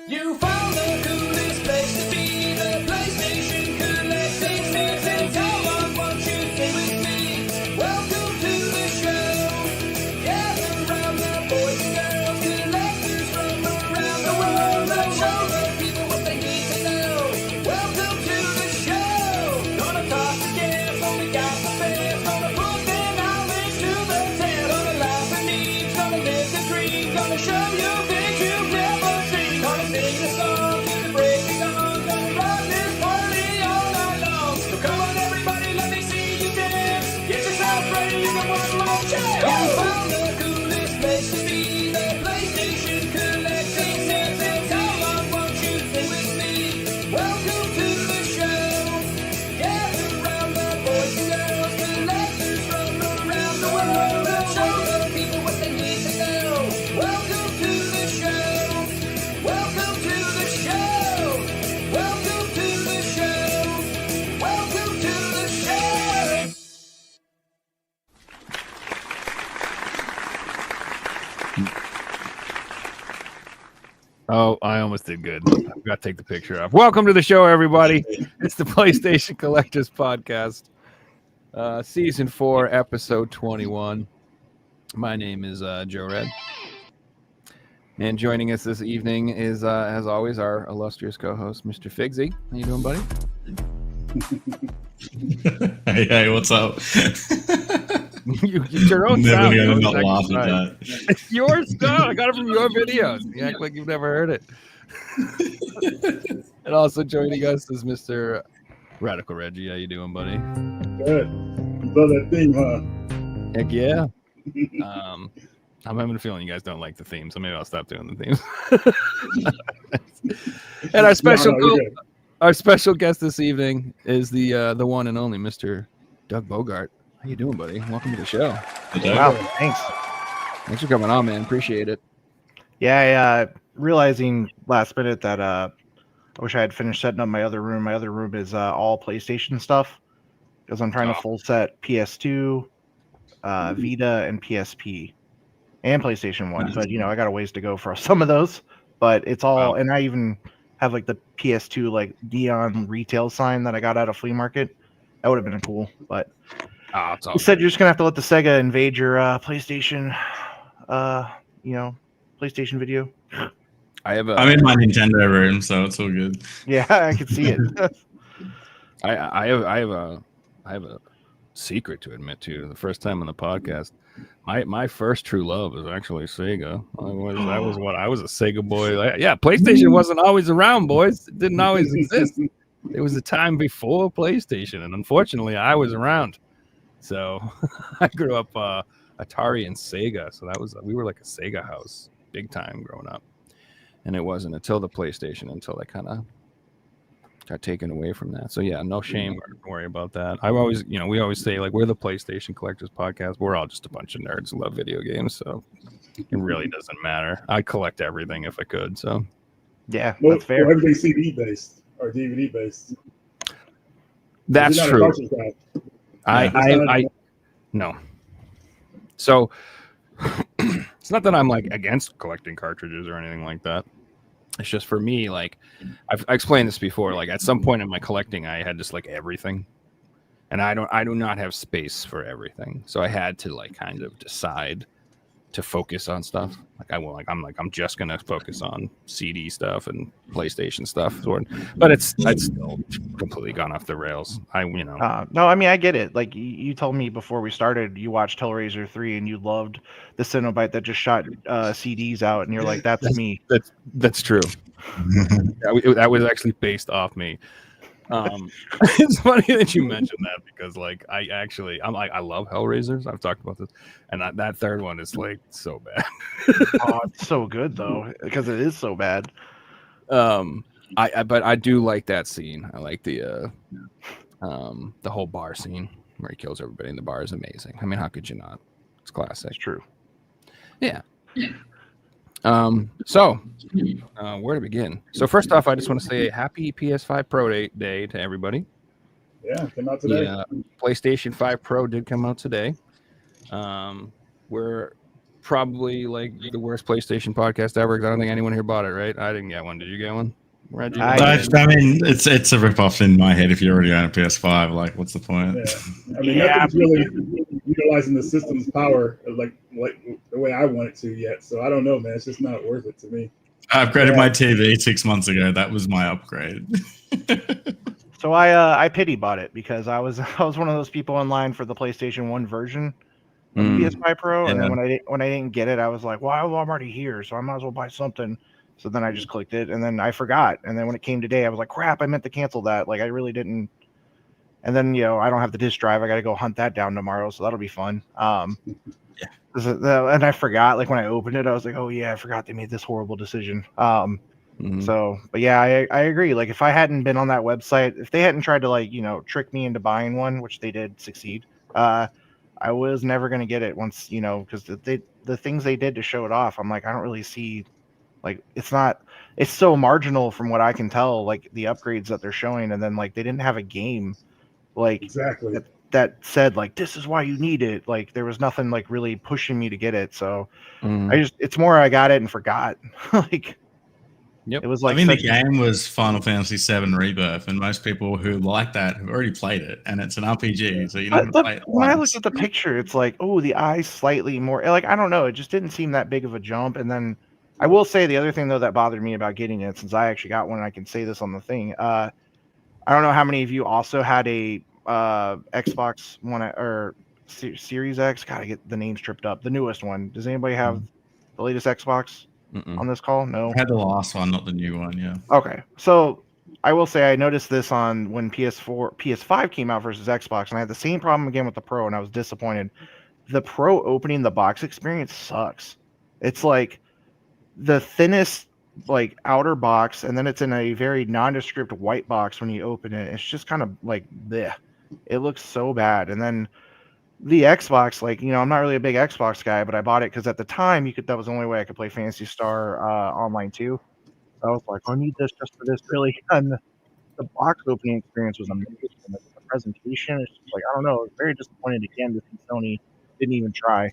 You found the coolest place to be, the PlayStation collecting season. Come on, won't you stay with me? Welcome to the show. Gather round the boys and girls, collectors from around the world. Let's show the people what they need to know. Welcome to the show. Gonna talk again, so we got the fans. Gonna put their knowledge to the test. Gonna laugh and eat, gonna make a dream. Gonna show you things you've never seen. Gonna sing a song to the break of dawn. Gonna rock this party all night long. So come on everybody, let me see you dance. Get yourself ready in the one more chance. You found the coolest place to be, the PlayStation collecting season. Come on, won't you stay with me? Welcome to the show. Gather round the boys and girls, collectors from around the world. Let's show the people what they need to know. Welcome to the show. Welcome to the show. Welcome to the show. Welcome to the show. Oh, I almost did good. I've got to take the picture off. Welcome to the show, everybody. It's the PlayStation Collectors Podcast, Season 4, Episode 21. My name is Joe Red. And joining us this evening is, as always, our illustrious co-host, Mr. Figsy. How you doing, buddy? Hey, what's up? It's your own Never sound. gonna Don't not exactly laugh at right. that. It's your sound. I got it from your videos. You act like you've never heard it. And also joining us is Mr. Radical Reggie. How you doing, buddy? Good. You love that theme, huh? Heck yeah. I'm having a feeling you guys don't like the theme, so maybe I'll stop doing the themes. And our special guest this evening is the one and only Mr. Doug Bogart. How you doing, buddy? Welcome to the show. Wow, thanks. Thanks for coming on, man. Appreciate it. Yeah, realizing last minute that I wish I had finished setting up my other room. My other room is all PlayStation stuff because I'm trying to full set PS2, Vita, and PSP, and PlayStation 1. But, I got a ways to go for some of those. But it's all, and I even have like the PS2 like neon retail sign that I got out of flea market. That would have been cool, but you said you're just gonna have to let the Sega invade your PlayStation, PlayStation video. I'm in my Nintendo room, so it's all good. Yeah, I can see it. I have a secret to admit to. The first time on the podcast, my first true love was actually Sega. I was a Sega boy. PlayStation wasn't always around, boys. It didn't always exist. It was a time before PlayStation, and unfortunately, I was around. So I grew up Atari and Sega. So we were like a Sega house, big time growing up. And it wasn't until the PlayStation until I kind of got taken away from that. So yeah, no shame or worry about that. I always, we always say like we're the PlayStation Collectors Podcast. We're all just a bunch of nerds who love video games. So it really doesn't matter. I collect everything if I could. So yeah, that's fair. Well, everything's CD based or DVD based. That's true. No. So it's not that I'm like against collecting cartridges or anything like that. It's just for me, like I explained this before, like at some point in my collecting, I had just like everything, and I do not have space for everything. So I had to like kind of decide to focus on stuff. I'm just gonna focus on CD stuff and PlayStation stuff. But it's still completely gone off the rails. No, I mean I get it. Like you told me before we started, you watched Hellraiser 3 and you loved the Cenobite that just shot CDs out, and you're like, that's me. That's true. That was actually based off me. It's funny that you mentioned that because like I love Hellraisers. I've talked about this, and that third one is like so bad. Oh, it's so good though because it is so bad. But I do like that scene. I like the whole bar scene where he kills everybody in the bar is amazing. I mean, how could you not? It's classic. It's true. Yeah. So where to begin? So first off, I just want to say happy PS5 Pro Day to everybody. Yeah, came out today. PlayStation 5 Pro did come out today. We're probably like the worst PlayStation podcast ever because I don't think anyone here bought it, right? I didn't get one. Did you get one? Reggie? I I mean, it's a rip off in my head if you already own a PS5. Like, what's the point? Yeah. I mean, Yeah. nothing's really utilizing the system's power like the way I want it to yet. So I don't know, man. It's just not worth it to me. I upgraded my TV 6 months ago. That was my upgrade. So I pity bought it because I was one of those people in line for the PlayStation 1 version of the PS5 Pro, and then when I didn't get it, I was like, well, I'm already here, so I might as well buy something. So then I just clicked it, and then I forgot. And then when it came today, I was like, crap, I meant to cancel that. Like I really didn't. And then I don't have the disc drive. I got to go hunt that down tomorrow, so that'll be fun. And I forgot. Like when I opened it, I was like, oh yeah, I forgot they made this horrible decision. So, but yeah, I agree. Like if I hadn't been on that website, if they hadn't tried to trick me into buying one, which they did succeed, I was never going to get it once, because the things they did to show it off, I'm like, I don't really see, like, it's so marginal from what I can tell, like the upgrades that they're showing. And then like, they didn't have a game like Exactly. that said like, this is why you need it. Like there was nothing like really pushing me to get it. So it's more, I got it and forgot. Like, Yep. it was like, I mean, the game was Final Fantasy VII Rebirth, and most people who like that have already played it, and it's an RPG, so you don't have to play it when I once. looked at the picture, it's like, oh, the eyes slightly more, like, I don't know, it just didn't seem that big of a jump. And then I will say the other thing though that bothered me about getting it, since I actually got one, and I can say this on the thing, I don't know how many of you also had a Xbox One or Series X. God, I get the names tripped up. The newest one. Does anybody have the latest Xbox on this call? No. I had the last one, not the new one. Yeah. Okay, so I will say I noticed this on when PS5 came out versus Xbox, and I had the same problem again with the Pro, and I was disappointed. The Pro opening the box experience sucks. It's like the thinnest like outer box, and then it's in a very nondescript white box when you open it. It's just kind of like bleh. It looks so bad. And then the Xbox, like, I'm not really a big Xbox guy, but I bought it because at the time that was the only way I could play Phantasy Star online too. So I was like, I need this just for this, really. And the box opening experience was amazing. Like, the presentation, it's just like, I don't know, it's very disappointed again to see Sony didn't even try.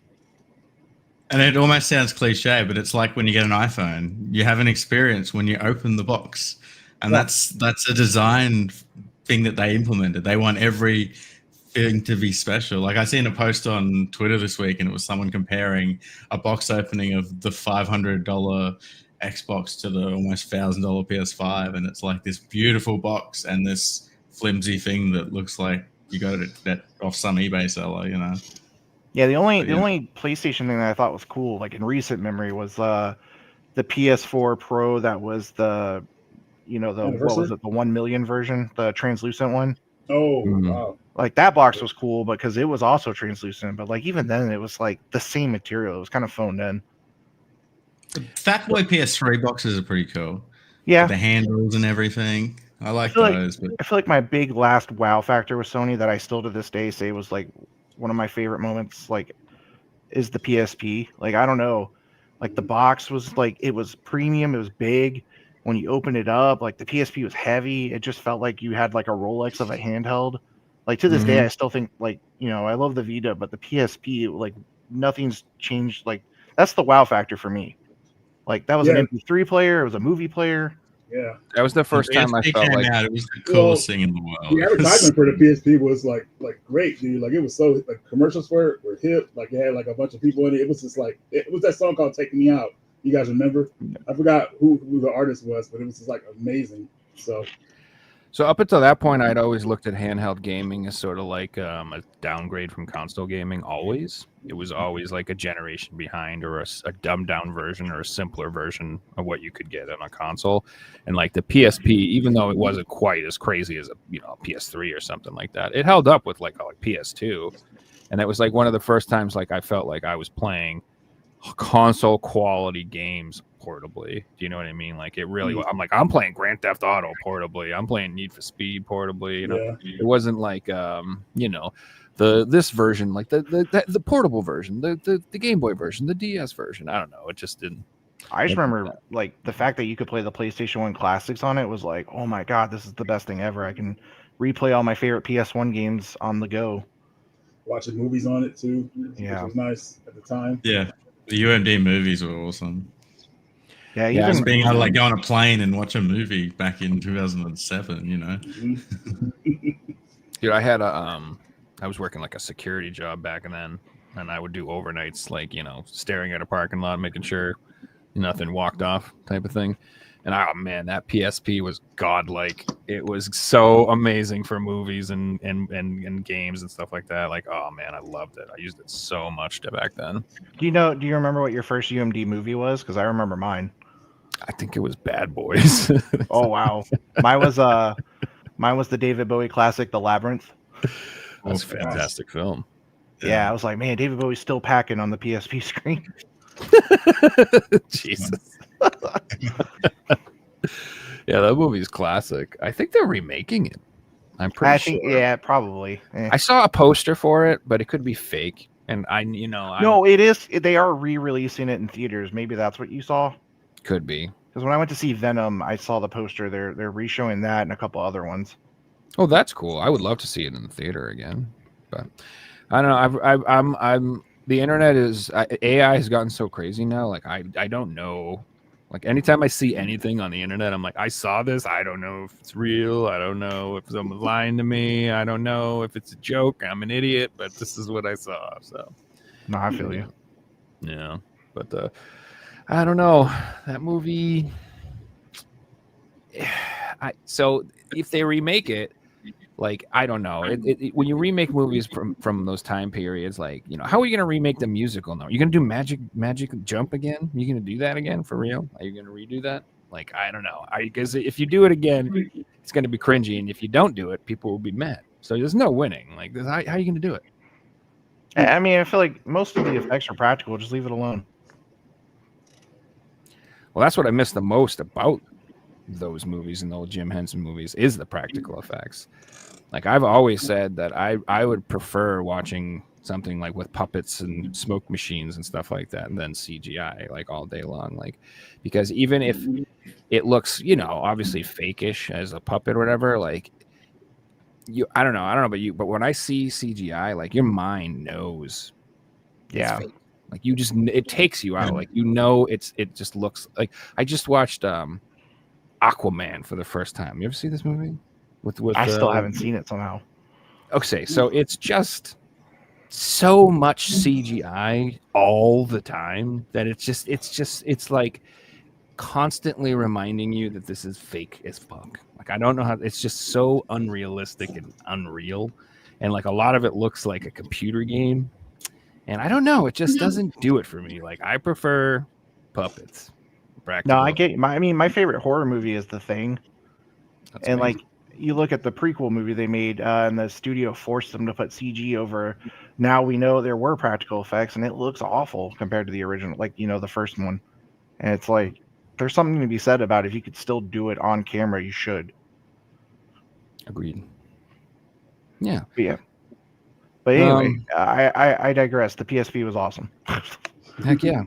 And it almost sounds cliche, but it's like when you get an iPhone, you have an experience when you open the box, and that's a design thing that they implemented. They want every thing to be special. Like I seen a post on Twitter this week, and it was someone comparing a box opening of the $500 Xbox to the almost $1,000 PS5, and it's like this beautiful box and this flimsy thing that looks like you got it off some eBay seller, Yeah, the only PlayStation thing that I thought was cool, like in recent memory, was the PS4 Pro. That was the what was it, the 1 million version, the translucent one. Oh, wow. Like that box was cool because it was also translucent, but like even then it was like the same material. It was kind of phoned in. The Fatboy PS3 boxes are pretty cool. Yeah, With the handles and everything. I like feel those. I feel like my big last wow factor with Sony that I still to this day say was like one of my favorite moments, like, is the PSP. Like, I don't know, like the box was like, it was premium, it was big. When you open it up, like the PSP was heavy. It just felt like you had like a Rolex of a handheld. Like to this day, I still think like, I love the Vita, but the PSP, like nothing's changed. Like that's the wow factor for me. Like that was an MP3 player. It was a movie player. Yeah. That was the first time I felt like it was the coolest thing in the world. The advertisement for the PSP was like great, dude. Like it was so, like commercials for it were hip. Like it had like a bunch of people in it. It was just like, it was that song called "Taking Me Out." You guys remember? I forgot who the artist was, but it was just like amazing. So up until that point, I'd always looked at handheld gaming as sort of like a downgrade from console gaming. Always, it was always like a generation behind, or a dumbed down version, or a simpler version of what you could get on a console. And like the PSP, even though it wasn't quite as crazy as a PS3 or something like that, it held up with like PS2. And it was like one of the first times like I felt like I was playing console quality games portably. Do you know what I mean? Like it really, I'm playing Grand Theft Auto portably. I'm playing Need for Speed portably. It wasn't like this version, like the portable version, the Game Boy version, the DS version. I don't know. It just didn't. I just remember like the fact that you could play the PlayStation 1 classics on it was like, oh my god, this is the best thing ever. I can replay all my favorite PS1 games on the go. Watching movies on it too, which was nice at the time. Yeah. The UMD movies were awesome. Yeah, Yeah, even Just being able to like go on a plane and watch a movie back in 2007, you know. Dude, I had I was working like a security job back then, and I would do overnights, like staring at a parking lot, making sure nothing walked off, type of thing. And oh man, that PSP was godlike. It was so amazing for movies and games and stuff like that. Like, oh man, I loved it. I used it so much back then. do you remember what your first UMD movie was? Because I remember mine. I think it was Bad Boys. Oh wow, mine was the David Bowie classic, The Labyrinth. That's a fantastic film. Yeah, I was like, man, David Bowie's still packing on the PSP screen. Jesus. Yeah, that movie's classic. I think they're remaking it. I'm pretty sure. Yeah, probably. I saw a poster for it, but it could be fake. And No, it is. They are re-releasing it in theaters. Maybe that's what you saw. Could be. Because when I went to see Venom, I saw the poster. They're re-showing that and a couple other ones. Oh, that's cool. I would love to see it in the theater again, but I don't know. I'm the internet is AI has gotten so crazy now. Like I don't know. Like anytime I see anything on the internet, I'm like, I saw this. I don't know if it's real. I don't know if someone's lying to me. I don't know if it's a joke. I'm an idiot, but this is what I saw. So, No, I feel you. Yeah, but I don't know that movie. So if they remake it, like I don't know, when you remake movies from those time periods, like how are you gonna remake the musical now? You're gonna do Magic Jump again? You're gonna do that again for real? Are you gonna redo that? Like I don't know. Because if you do it again, it's gonna be cringy, and if you don't do it, people will be mad. So there's no winning. Like how are you gonna do it? I mean, I feel like most of the effects are practical. Just leave it alone. Well, that's what I miss the most about those movies and the old Jim Henson movies is the practical effects. Like I've always said that I would prefer watching something like with puppets and smoke machines and stuff like that than CGI like all day long. Like because even if it looks, obviously fakeish as a puppet or whatever, like I don't know but when I see CGI, like your mind knows it's fake. Like it takes you out. Like it just looks like I just watched Aquaman for the first time. You ever see this movie? With I still haven't seen it somehow. Okay, so it's just so much CGI all the time that it's like constantly reminding you that this is fake as fuck. Like I don't know how it's just so unrealistic and unreal, and like a lot of it looks like a computer game, and I don't know. It just doesn't do it for me. Like I prefer puppets. No, I get. My favorite horror movie is The Thing, That's and amazing. like you look at the prequel movie they made, and the studio forced them to put CG over. Now we know there were practical effects, and it looks awful compared to the original, like the first one. And it's like there's something to be said about if you could still do it on camera, you should. Agreed. Yeah. But anyway, I digress. The PSP was awesome. Heck yeah.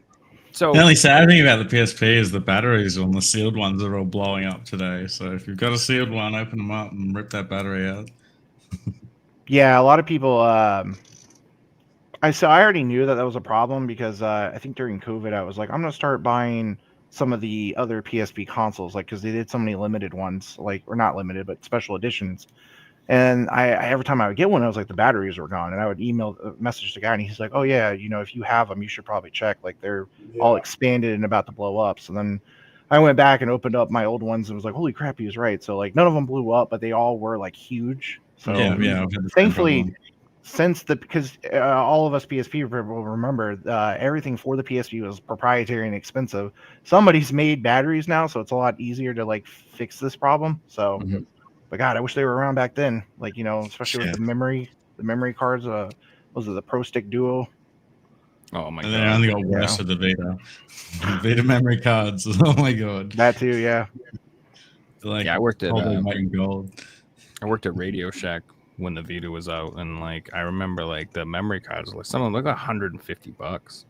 So The only sad thing about the PSP is the batteries on the sealed ones are all blowing up today. So if you've got a sealed one, open them up and rip that battery out. Yeah, a lot of people. I already knew that was a problem because I think during COVID I was like, I'm gonna start buying some of the other PSP consoles, like because they did so many limited ones, or not limited, but special editions. And I every time I would get one, I was like, the batteries were gone, and I would message the guy, and he's like, oh yeah, if you have them, you should probably check. Like they're all expanded and about to blow up. So then I went back and opened up my old ones and was like, holy crap, he was right. So like none of them blew up, but they all were like huge. So Yeah. I've had the same thankfully, problem. because all of us PSP people will remember everything for the PSP was proprietary and expensive. Somebody's made batteries now, so it's a lot easier to like fix this problem. So. Mhm. But God, I wish they were around back then. Like, especially with the memory cards. Was it the Pro Stick Duo? oh my And then I god. only got worse with the Vita. Vita memory cards. Oh my god. That too, yeah. Like, I worked at all their weight in gold. Radio Shack when the Vita was out, and like I remember like the memory cards, like some of them like $150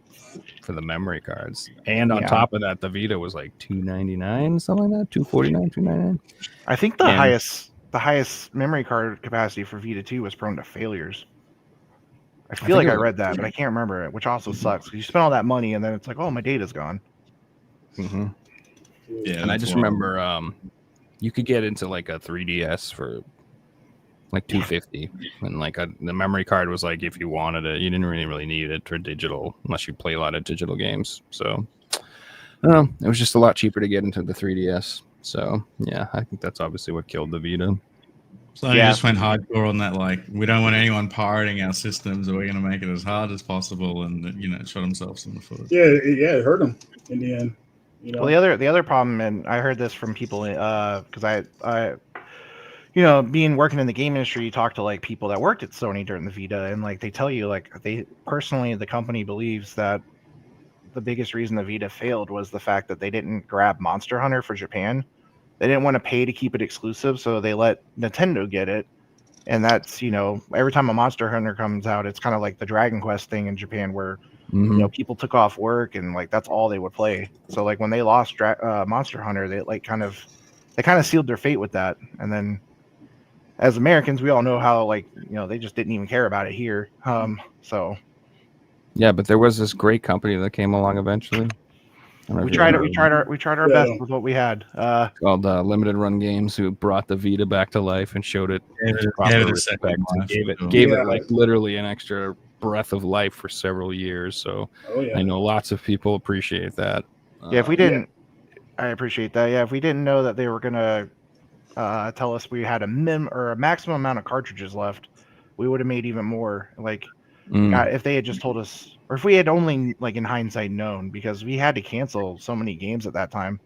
for the memory cards, and on top of that, the Vita was like $299, something like that, $249, $299. I think the highest memory card capacity for Vita 2 was prone to failures. I feel like think I it was- read that, but I can't remember it, which also sucks because you spend all that money and then it's like, oh, my data's gone. Mhm. Yeah, And I that's just wild. remember you could get into like a 3DS for like $250, and like the memory card was like if you wanted it, you didn't really need it for digital unless you play a lot of digital games. So I don't know, it was just a lot cheaper to get into the 3DS. So yeah, I think that's obviously what killed the Vita. So you just went hardcore on that, like, we don't want anyone pirating our systems, or we're going to make it as hard as possible, and, you know, shot themselves in the foot. Yeah, it hurt them in the end. You know? Well, the other problem, and I heard this from people, because I you know, being working in the game industry, you talk to like people that worked at Sony during the Vita, and like they tell you, like they personally, the company believes that the biggest reason the Vita failed was the fact that they didn't grab Monster Hunter for Japan. They didn't want to pay to keep it exclusive, so they let Nintendo get it. And that's, you know, every time a Monster Hunter comes out, it's kind of like the Dragon Quest thing in Japan where, you know, people took off work and like that's all they would play. So like when they lost Monster Hunter, they kind of sealed their fate with that. And then as Americans, we all know how, like, you know, they just didn't even care about it here. So Yeah, but there was this great company that came along eventually. we tried our best with what we had. Called Limited Run Games, who brought the Vita back to life and showed it Gave it proper a second respect and life. gave it like literally an extra breath of life for several years. So I know lots of people appreciate that. Yeah, if we didn't, I appreciate that. Yeah, if we didn't know that they were gonna tell us we had a maximum amount of cartridges left, we would have made even more. Like, God, if they had just told us, or if we had only, like in hindsight, known, because we had to cancel so many games at that time.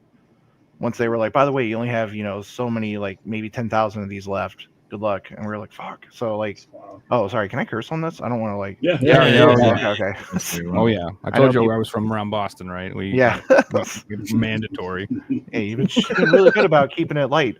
Once they were like, by the way, you only have, you know, so many, like maybe 10,000 of these left. Good luck. And we were like, fuck. So like, oh, sorry, can I curse on this? I don't want to like. Yeah. Okay. Oh yeah, I told you I was from around Boston, right? It's mandatory. Hey, you've been really good about keeping it light.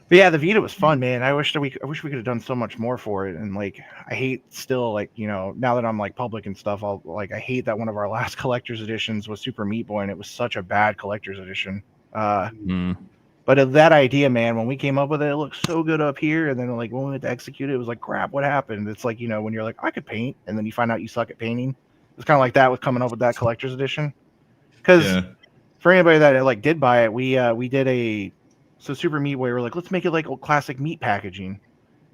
But yeah, the Vita was fun, man. I wish we could have done so much more for it. And like, I hate still, like, you know, now that I'm like public and stuff, I hate that one of our last collector's editions was Super Meat Boy, and it was such a bad collector's edition. But that idea, man, when we came up with it, it looked so good up here, and then like when we went to execute it, it was like, crap, what happened? It's like, you know, when you're like, I could paint, and then you find out you suck at painting. It's kind of like that with coming up with that collector's edition. Because for anybody that like did buy it, we did Super Meat Boy, we're like, let's make it like old classic meat packaging.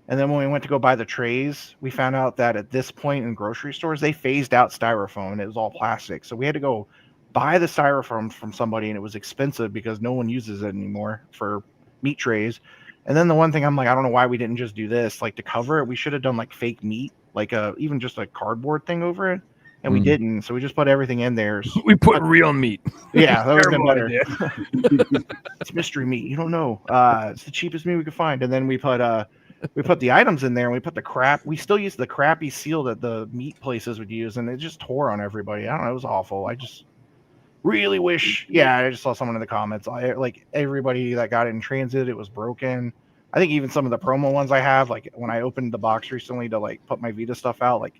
And then when we went to go buy the trays, we found out that at this point in grocery stores, they phased out styrofoam and it was all plastic. So we had to go buy the styrofoam from somebody, and it was expensive because no one uses it anymore for meat trays. And then the one thing I'm like, I don't know why we didn't just do this. Like to cover it, we should have done like fake meat, like even just a cardboard thing over it. And we didn't, so we just put everything in there. We put real meat. Yeah, that would have been better. It's mystery meat. You don't know. It's the cheapest meat we could find. And then we put the items in there, and we put the crap. We still use the crappy seal that the meat places would use, and it just tore on everybody. I don't know. It was awful. I just really wish. Yeah, I just saw someone in the comments. Like everybody that got it in transit, it was broken. I think even some of the promo ones I have, like when I opened the box recently to like put my Vita stuff out, like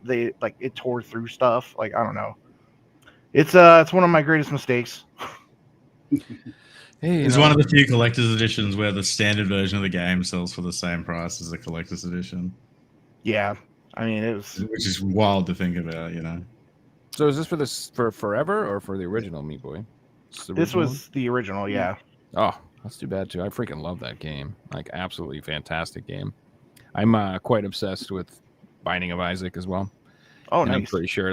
it tore through stuff. Like, I don't know. It's one of my greatest mistakes. It's one of the few collector's editions where the standard version of the game sells for the same price as the collector's edition. Yeah, I mean which is wild to think about, you know. So is this for forever or for the original Meat Boy? This was the original, yeah. Oh, that's too bad too. I freaking love that game. Like, absolutely fantastic game. I'm quite obsessed with Binding of Isaac as well. Oh, and nice. I'm pretty sure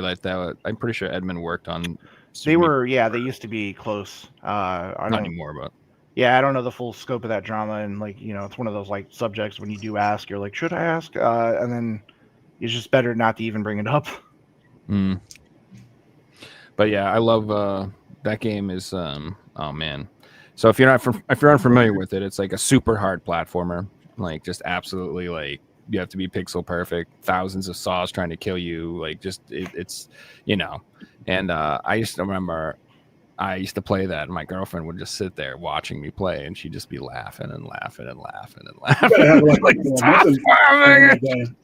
I'm pretty sure Edmund worked on. They used to be close. Not anymore, but yeah, I don't know the full scope of that drama, and like, you know, it's one of those like subjects when you do ask, you're like, should I ask? And then it's just better not to even bring it up. But yeah, I love that game. Is oh man. So if you're unfamiliar with it, it's like a super hard platformer. Like, just absolutely, like, you have to be pixel perfect, thousands of saws trying to kill you. Like, just it's you know. And I used to remember I used to play that, and my girlfriend would just sit there watching me play, and she'd just be laughing and laughing and laughing and laughing.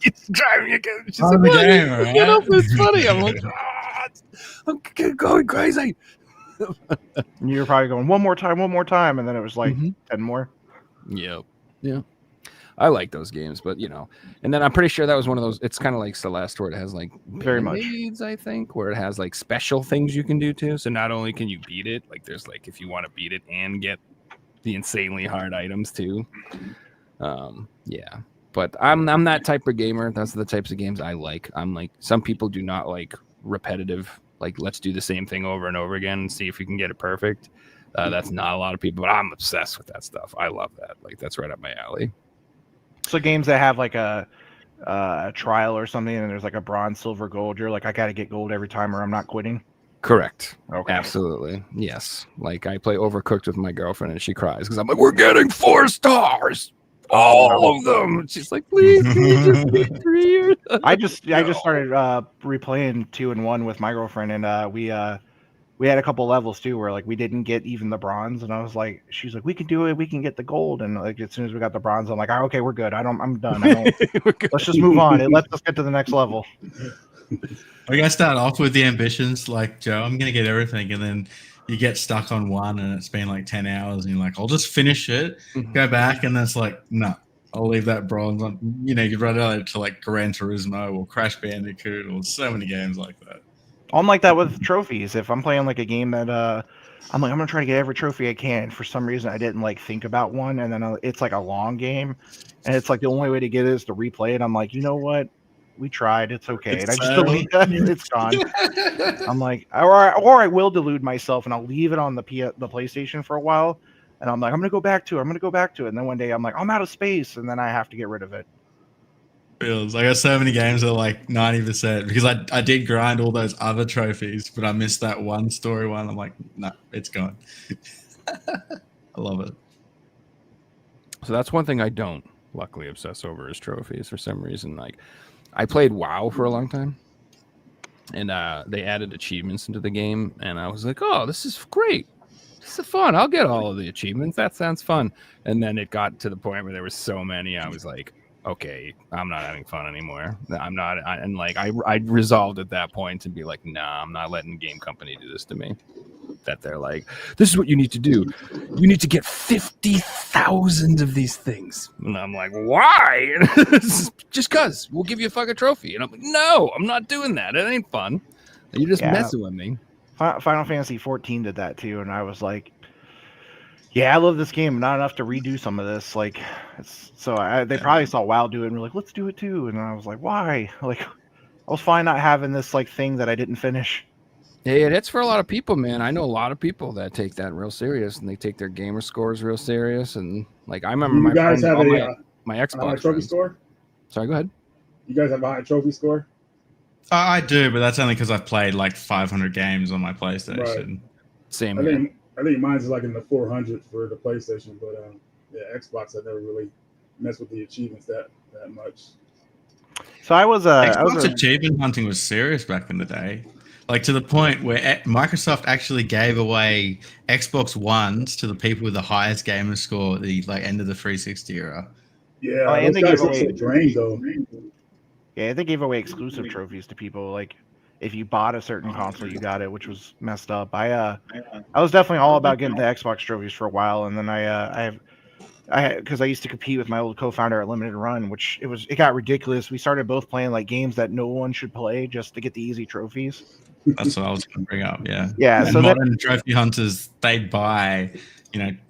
It's driving you. She's like, it's funny. I'm like, I'm going crazy. And you were probably going one more time, and then it was like 10 more. Yep. Yeah. I like those games, but and then I'm pretty sure that was one of those. It's kind of like Celeste, where it has like Very much. Band-Aids, I think, where it has like special things you can do too. So not only can you beat it, like there's like if you want to beat it and get the insanely hard items too. Yeah. But I'm that type of gamer. That's the types of games I like. I'm like, some people do not like repetitive, like let's do the same thing over and over again and see if we can get it perfect. That's not a lot of people, but I'm obsessed with that stuff. I love that. Like that's right up my alley. So games that have like a trial or something, and there's like a bronze, silver, gold. You're like, I got to get gold every time, or I'm not quitting. Correct. Okay. Absolutely. Yes. Like I play Overcooked with my girlfriend, and she cries because I'm like, we're getting 4 stars. All of them. She's like, please, can we just get 3? I just started replaying 2 and 1 with my girlfriend, and we had a couple levels too where like we didn't get even the bronze, and I was like, she's like, we can do it, we can get the gold, and like as soon as we got the bronze, I'm like, oh, okay, we're good. I'm done. Let's just move on and let's get to the next level. We gotta start off with the ambitions, like Joe. I'm gonna get everything, and then you get stuck on one, and it's been like 10 hours, and you're like, I'll just finish it, go back, and then it's like, no, I'll leave that bronze on. You run out to like Gran Turismo or Crash Bandicoot or so many games like that. I'm like that with trophies. If I'm playing like a game that I'm like, I'm gonna try to get every trophy I can. For some reason, I didn't like think about one, and then it's like a long game, and it's like the only way to get it is to replay it. I'm like, you know what? We tried. It's okay. And I just delete that. It's gone. I'm like, or I will delude myself, and I'll leave it on the PlayStation for a while, and I'm like, I'm gonna go back to it. And then one day I'm like, I'm out of space, and then I have to get rid of it. Feels I got so many games that are like 90% because I did grind all those other trophies, but I missed that one story one. I'm like, no, it's gone. I love it. So that's one thing I don't luckily obsess over is trophies for some reason. Like I played WoW for a long time, and they added achievements into the game, and I was like, oh, this is great. This is fun. I'll get all of the achievements. That sounds fun. And then it got to the point where there were so many. I was like, okay, I'm not having fun anymore. I resolved at that point to be like, nah, I'm not letting game company do this to me. That they're like, this is what you need to do. You need to get 50,000 of these things. And I'm like, why? Just cause we'll give you a fucking trophy. And I'm like, no, I'm not doing that. It ain't fun. You're just messing with me. Final Fantasy 14 did that too, and I was like, yeah, I love this game. Not enough to redo some of this. Like, they probably saw WoW do it and were like, let's do it too. And I was like, why? Like, I was fine not having this like thing that I didn't finish. Yeah, it's for a lot of people, man. I know a lot of people that take that real serious, and they take their gamer scores real serious. And like, I remember You guys have my Xbox high trophy friends. score. Sorry, go ahead. You guys have a high trophy score. I do, but that's only because I've played like 500 games on my PlayStation. Right. Same. I think mine's like in the 400 for the PlayStation, but Xbox I never really messed with the achievements that much. So I was achievement hunting was serious back in the day, like to the point where Microsoft actually gave away Xbox Ones to the people with the highest gamer score at the end of the 360 era. Yeah, and they gave away drained though. Yeah, they gave away exclusive trophies to people. Like, if you bought a certain console, you got it, which was messed up. I was definitely all about getting the Xbox trophies for a while, and then because I used to compete with my old co-founder at Limited Run, which it got ridiculous. We started both playing like games that no one should play just to get the easy trophies. That's what I was going to bring up. Yeah. Yeah. And so modern trophy hunters, they buy,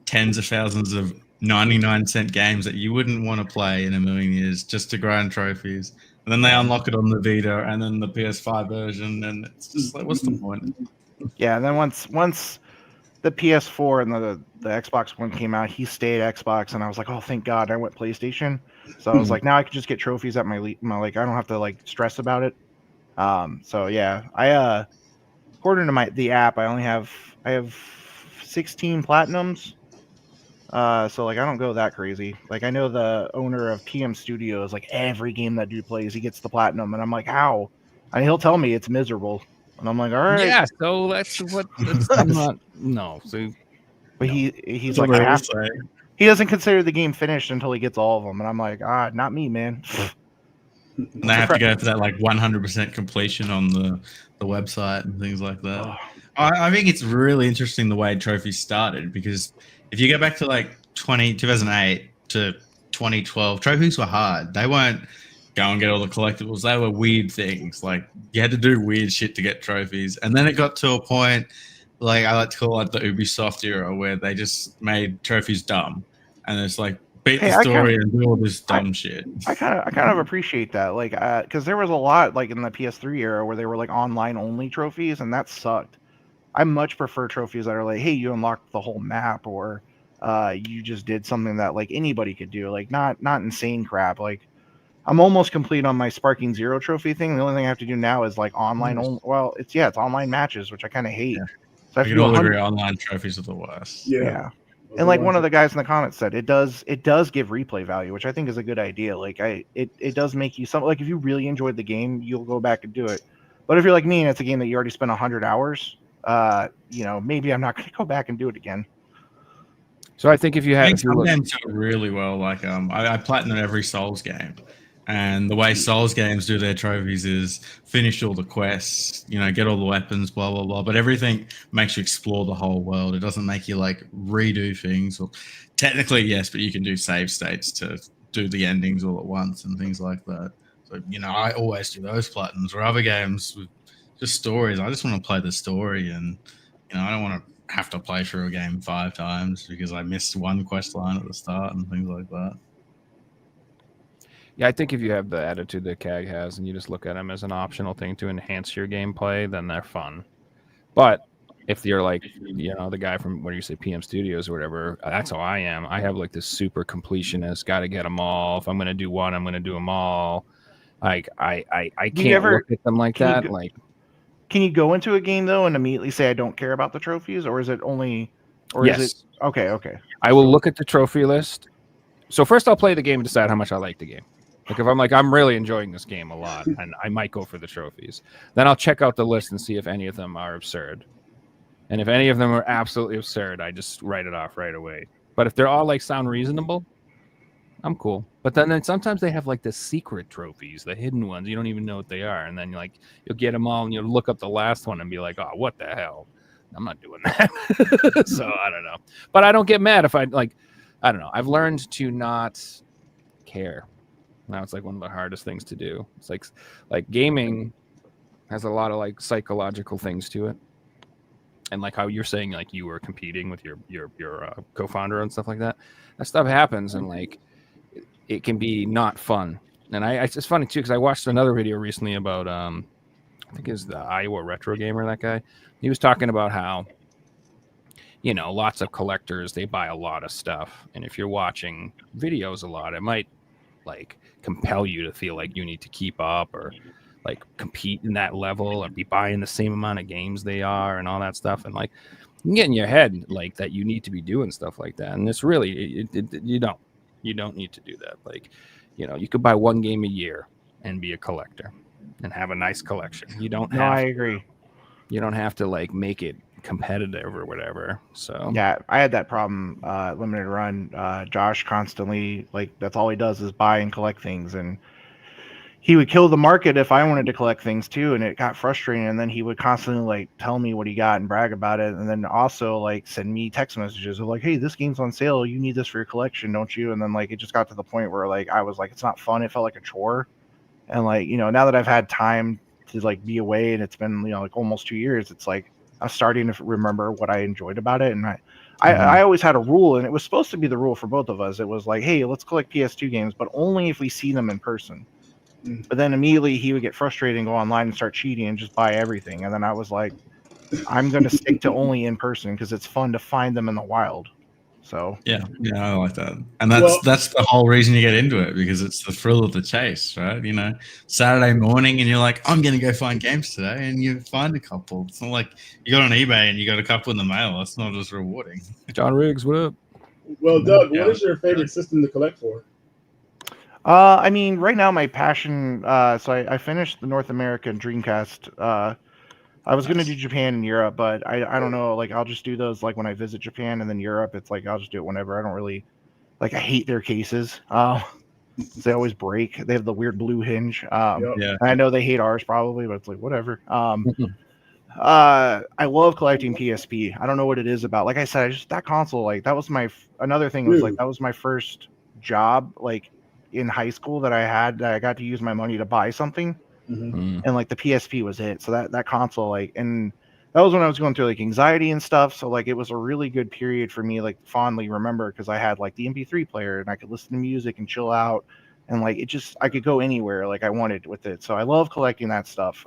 tens of thousands of 99-cent games that you wouldn't want to play in a million years just to grind trophies. And then they unlock it on the Vita and then the PS5 version, and it's just like, what's the point? Yeah, and then once the PS4 and the Xbox One came out, he stayed Xbox, and I was like, oh, thank God, I went PlayStation. So I was like, now I can just get trophies at my like, I don't have to like stress about it. So yeah, I according to the app, I have 16 platinums. So like I don't go that crazy. Like I know the owner of PM Studios, like every game that dude plays, he gets the platinum, and I'm like, how? And he'll tell me it's miserable, and I'm like, all right. Yeah, so that's what I'm not. No, so. But he's like, I have to. He doesn't consider the game finished until he gets all of them, and I'm like, not me, man. And they have to go for that like 100% completion on the website and things like that. Oh. I think it's really interesting the way trophies started, because if you go back to like 2008 to 2012, trophies were hard. They weren't go and get all the collectibles. They were weird things. Like you had to do weird shit to get trophies. And then it got to a point, like I like to call it the Ubisoft era, where they just made trophies dumb. And it's like beat Hey, the I story kinda- and do all this dumb shit. I kind of appreciate that, like, because there was a lot like in the PS3 era where they were like online only trophies, and that sucked. I much prefer trophies that are like, hey, you unlocked the whole map, or you just did something that like anybody could do, like not insane crap. Like I'm almost complete on my Sparking Zero trophy thing. The only thing I have to do now is like online only. Well, it's online matches, which I kind of hate. Yeah. So I have We to can do all 100. agree online trophies are the worst. Yeah. And like one of the guys in the comments said, it does give replay value, which I think is a good idea. Like it does make you something, like if you really enjoyed the game, you'll go back and do it. But if you're like me and it's a game that you already spent 100 hours, maybe I'm not going to go back and do it again. So I think if you I had, think if you some look, games do it really well. Like I platinum every Souls game, and the way Souls games do their trophies is finish all the quests, get all the weapons, blah blah blah. But everything makes you explore the whole world. It doesn't make you like redo things. Or technically, yes, but you can do save states to do the endings all at once and things like that. So I always do those platinums. Or other games with just stories, I just want to play the story, and I don't want to have to play through a game 5 times because I missed one quest line at the start and things like that. yeah, I think if you have the attitude that CAG has and you just look at them as an optional thing to enhance your gameplay, then they're fun. But if you're like, the guy from, what do you say, PM Studios or whatever, that's how I am. I have like this super completionist, got to get them all. If I'm going to do one, I'm going to do them all. Like I can't look at them like that. Like, can you go into a game though and immediately say I don't care about the trophies, or is it only, or yes. is it okay? I will look at the trophy list. So first I'll play the game and decide how much I like the game. Like if I'm like, I'm really enjoying this game a lot, and I might go for the trophies. Then I'll check out the list and see if any of them are absurd. And if any of them are absolutely absurd, I just write it off right away. But if they're all like sound reasonable, I'm cool. But then sometimes they have like the secret trophies, the hidden ones. You don't even know what they are. And then you'll get them all and you'll look up the last one and be like, oh, what the hell? I'm not doing that. So I don't know. But I don't get mad if I don't know. I've learned to not care. Now it's like one of the hardest things to do. It's like gaming has a lot of like psychological things to it. And like how you're saying, like you were competing with your co-founder and stuff like that. That stuff happens, and like it can be not fun. And it's funny too because I watched another video recently about I think it's the Iowa Retro Gamer, that guy. He was talking about how lots of collectors, they buy a lot of stuff, and if you're watching videos a lot, it might like compel you to feel like you need to keep up or like compete in that level or be buying the same amount of games they are and all that stuff. And like you can get in your head like that you need to be doing stuff like that. And it's really, you don't need to do that. Like, you could buy one game a year and be a collector and have a nice collection. You don't have, I agree. You don't have to like make it competitive or whatever. So yeah, I had that problem limited run. Josh constantly, like, that's all he does is buy and collect things, and he would kill the market if I wanted to collect things too, and it got frustrating. And then he would constantly like tell me what he got and brag about it, and then also like send me text messages of like, hey, this game's on sale, you need this for your collection, don't you? And then like it just got to the point where like I was like, it's not fun, it felt like a chore. And like, now that I've had time to like be away, and it's been like almost 2 years, it's like I'm starting to remember what I enjoyed about it. And I always had a rule, and it was supposed to be the rule for both of us. It was like, hey, let's collect PS2 games, but only if we see them in person. But then immediately he would get frustrated and go online and start cheating and just buy everything. And then I was like, I'm going to stick to only in person because it's fun to find them in the wild. So yeah, I like that. And that's the whole reason you get into it, because it's the thrill of the chase, right? Saturday morning and you're like, I'm going to go find games today, and you find a couple. It's not like you got on eBay and you got a couple in the mail. That's not as rewarding. John Riggs, what up? Well, Doug, what is your favorite system to collect for? I mean, right now my passion. So I finished the North American Dreamcast. I was going to do Japan and Europe, but I don't know. Like, I'll just do those like when I visit Japan, and then Europe, it's like I'll just do it whenever. I don't really like. I hate their cases. They always break. They have the weird blue hinge. Yeah. I know they hate ours probably, but it's like whatever. I love collecting PSP. I don't know what it is about. Like I said, that console, like that was another thing was like that was my first job like in high school that I got to use my money to buy something, Mm. and like the PSP was it. So that console, like, and that was when I was going through like anxiety and stuff. So like it was a really good period for me, like fondly remember, because I had like the MP3 player and I could listen to music and chill out, and like it just I could go anywhere like I wanted with it. So I love collecting that stuff.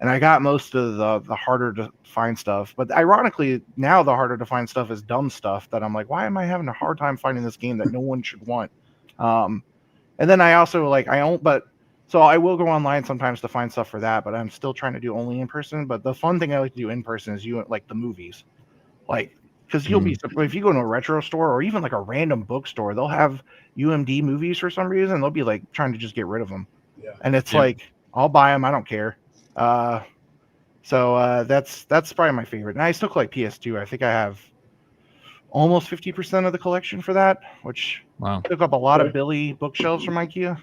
And I got most of the harder to find stuff. But ironically, now the harder to find stuff is dumb stuff that I'm like, why am I having a hard time finding this game that no one should want? And then I also like I don't, but so I will go online sometimes to find stuff for that. But I'm still trying to do only in person. But the fun thing I like to do in person is like the movies, like because you'll be if you go to a retro store or even like a random bookstore, they'll have UMD movies for some reason. They'll be like trying to just get rid of them, and it's like I'll buy them. I don't care. So that's probably my favorite. And I still collect PS2. I think I have almost 50% of the collection for that, which took up a lot of Billy bookshelves from IKEA.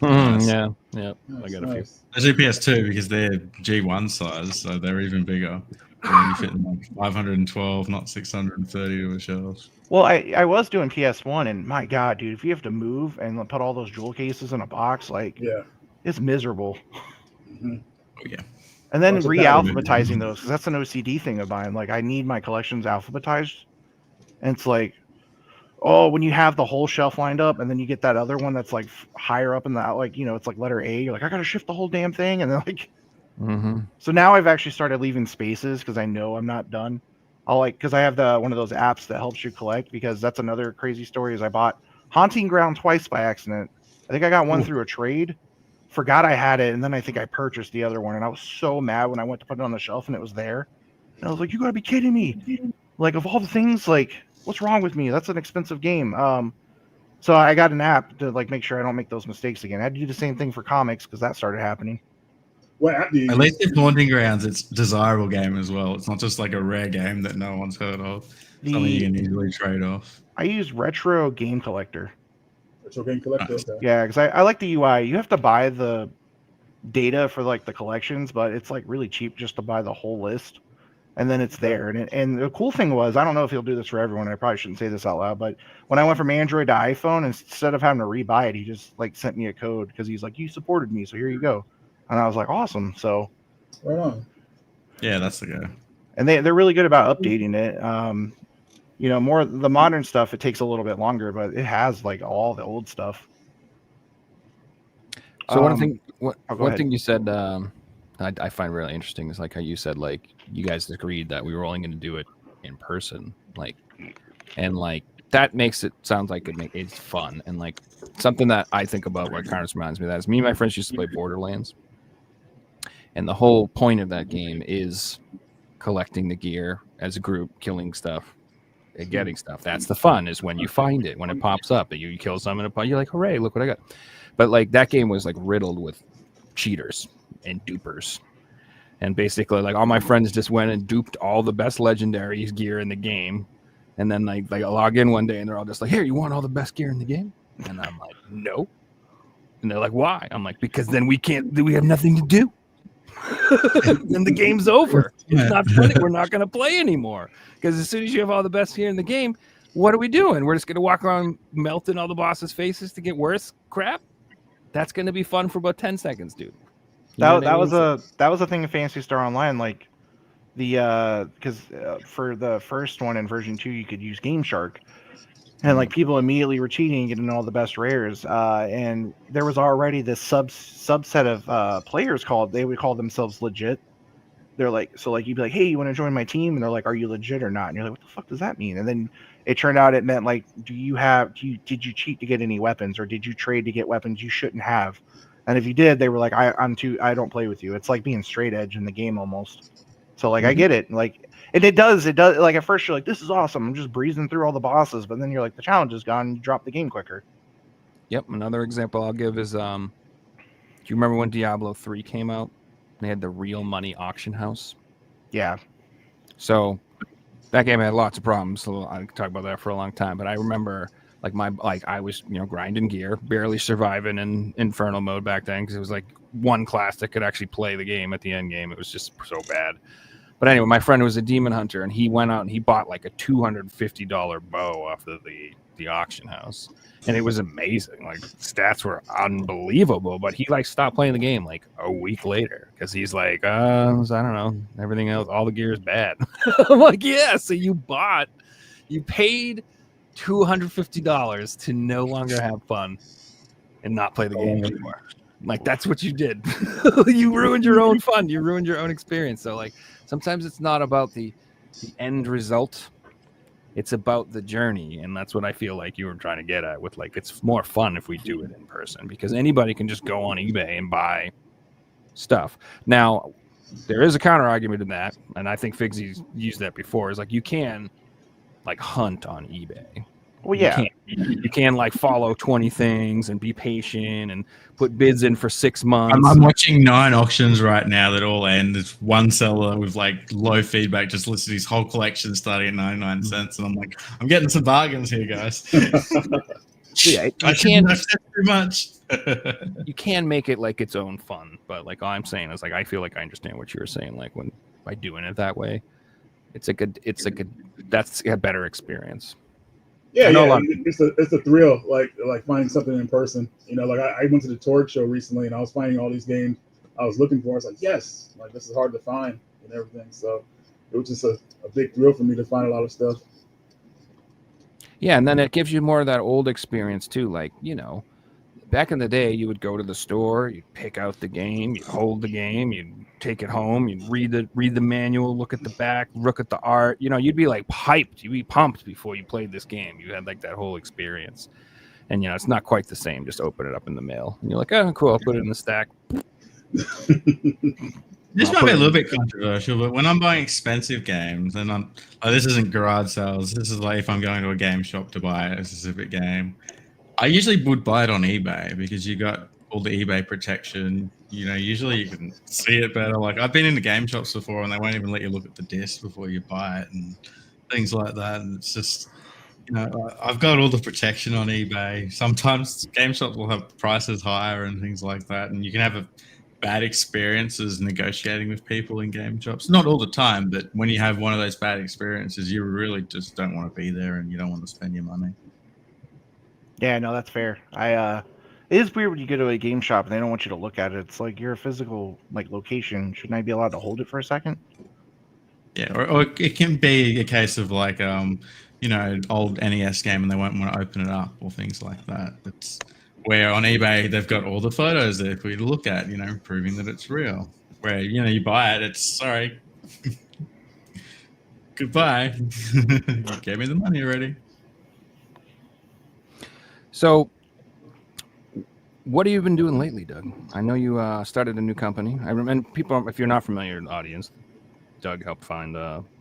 Nice. Yeah. I Nice, got a few. nice. Especially PS2 because they're G1 size, so they're even bigger. And you fit in like 512, not 630 to a shelf. Well, I was doing PS1, and my God, dude, if you have to move and put all those jewel cases in a box, like, it's miserable. Mm-hmm. Oh, yeah. And then Lots of re-alphabetizing those, because that's an OCD thing of mine. Like, I need my collections alphabetized. And it's like, oh, when you have the whole shelf lined up, and then you get that other one that's like higher up in the, like, you know, it's like letter A. You're like, I got to shift the whole damn thing. And then like, so now I've actually started leaving spaces because I know I'm not done. I'll like, because I have one of those apps that helps you collect, because that's another crazy story is I bought Haunting Ground twice by accident. I think I got one through a trade, forgot I had it, and then I think I purchased the other one, and I was so mad when I went to put it on the shelf and it was there. And I was like, you gotta be kidding me. Like, of all the things, like, what's wrong with me? That's an expensive game. So I got an app to like make sure I don't make those mistakes again. I had to do the same thing for comics because that started happening. What app do you At use? least in Haunting Grounds, it's a desirable game as well. It's not just like a rare game that no one's heard of. Something you can easily trade off. I use Retro Game Collector. Retro Game Collector. Okay. Yeah, because I like the UI. You have to buy the data for like the collections, but it's like really cheap just to buy the whole list, and then it's there. And the cool thing was, I don't know if he'll do this for everyone. I probably shouldn't say this out loud, but when I went from Android to iPhone, instead of having to rebuy it, he just like sent me a code because he's like, you supported me, so here you go. And I was like, awesome. So Right on. Yeah, that's the guy. And they're really good about updating it. You know, more the modern stuff, it takes a little bit longer, but it has like all the old stuff. So one thing you said I find really interesting is like how you said like you guys agreed that we were only going to do it in person, like, and like that makes it sounds like it's fun, and like something that I think about what kind of reminds me of that is me and my friends used to play Borderlands, and the whole point of that game is collecting the gear as a group, killing stuff, and getting stuff. That's the fun, is when you find it, when it pops up, and you kill something, you're like, hooray, look what I got. But like that game was like riddled with cheaters and dupers. And basically like all my friends just went and duped all the best legendary gear in the game. And then like I log in one day and they're all just like, here, you want all the best gear in the game? And I'm like, no. And they're like, why? I'm like, because then we have nothing to do. Then the game's over. It's not funny. We're not going to play anymore. Because as soon as you have all the best gear in the game, what are we doing? We're just going to walk around melting all the bosses' faces to get worse crap? That's going to be fun for about 10 seconds, dude. That was a thing in Fantasy Star Online, like the because for the first one in version 2 you could use Game Shark, and like people immediately were cheating and getting all the best rares, and there was already this subset of players they would call themselves legit. They're like, so like you'd be like, hey, you want to join my team? And they're like, are you legit or not? And you're like, what the fuck does that mean? And then it turned out it meant like, did you cheat to get any weapons, or did you trade to get weapons you shouldn't have? And if you did, they were like, I don't play with you. It's like being straight edge in the game almost. So like I get it. Like it does like at first you're like, this is awesome, I'm just breezing through all the bosses, but then you're like, the challenge is gone, and you drop the game quicker. Yep. Another example I'll give is do you remember when Diablo 3 came out? They had the real money auction house. Yeah. So that game had lots of problems. So I could talk about that for a long time. But I remember I was grinding gear, barely surviving in Infernal mode back then, because it was like one class that could actually play the game at the end game. It was just so bad. But anyway, my friend was a demon hunter, and he went out and he bought like a $250 bow off of the the auction house, and it was amazing. Like stats were unbelievable, but he like stopped playing the game like a week later because he's like, I don't know, everything else, all the gear is bad. I'm like, yeah, so you paid $250 to no longer have fun and not play the game anymore. Like that's what you did. You ruined your own fun. You ruined your own experience. So like sometimes it's not about the end result. It's about the journey, and that's what I feel like you were trying to get at with like it's more fun if we do it in person because anybody can just go on eBay and buy stuff. Now, there is a counter argument to that, and I think Figsy's used that before. Is like you can like hunt on eBay. Well, yeah. You can like follow 20 things and be patient and put bids in for 6 months. I'm watching 9 auctions right now that all end. There's one seller with like low feedback just listed his whole collection starting at 99 cents, and I'm like, I'm getting some bargains here, guys. Yeah, I can't have said too much. You can make it like its own fun, but like all I'm saying is like I feel like I understand what you were saying. Like when by doing it that way, that's a better experience. Yeah, it's a thrill, like finding something in person. You know, like I went to the Torque show recently, and I was finding all these games I was looking for. I was like, yes, like this is hard to find and everything. So it was just a big thrill for me to find a lot of stuff. Yeah, and then it gives you more of that old experience too. Like, you know, back in the day, you would go to the store, you'd pick out the game, you'd hold the game, you'd take it home, you'd read the manual, look at the back, look at the art. You know, you'd be like hyped, you'd be pumped before you played this game. You had like that whole experience. And you know, it's not quite the same. Just open it up in the mail, and you're like, oh, cool, I'll put it in the stack. This might be a little bit controversial, but when I'm buying expensive games, and this isn't garage sales. This is like if I'm going to a game shop to buy a specific game, I usually would buy it on eBay because you got all the eBay protection. You know, usually you can see it better. Like I've been in the game shops before, and they won't even let you look at the disc before you buy it, and things like that. And it's just, you know, I've got all the protection on eBay. Sometimes game shops will have prices higher and things like that, and you can have bad experiences negotiating with people in game shops. Not all the time, but when you have one of those bad experiences, you really just don't want to be there and you don't want to spend your money. Yeah, no, that's fair. It is weird when you go to a game shop and they don't want you to look at it. It's like you're a physical like location. Shouldn't I be allowed to hold it for a second? Yeah, or it can be a case of like you know, old NES game and they won't want to open it up or things like that. It's where on eBay they've got all the photos there for you to look at, you know, proving that it's real. Where, you know, you buy it, it's sorry. Goodbye. You gave me the money already. So what have you been doing lately, Doug? I know you started a new company. I remember people, if you're not familiar in the audience, Doug helped find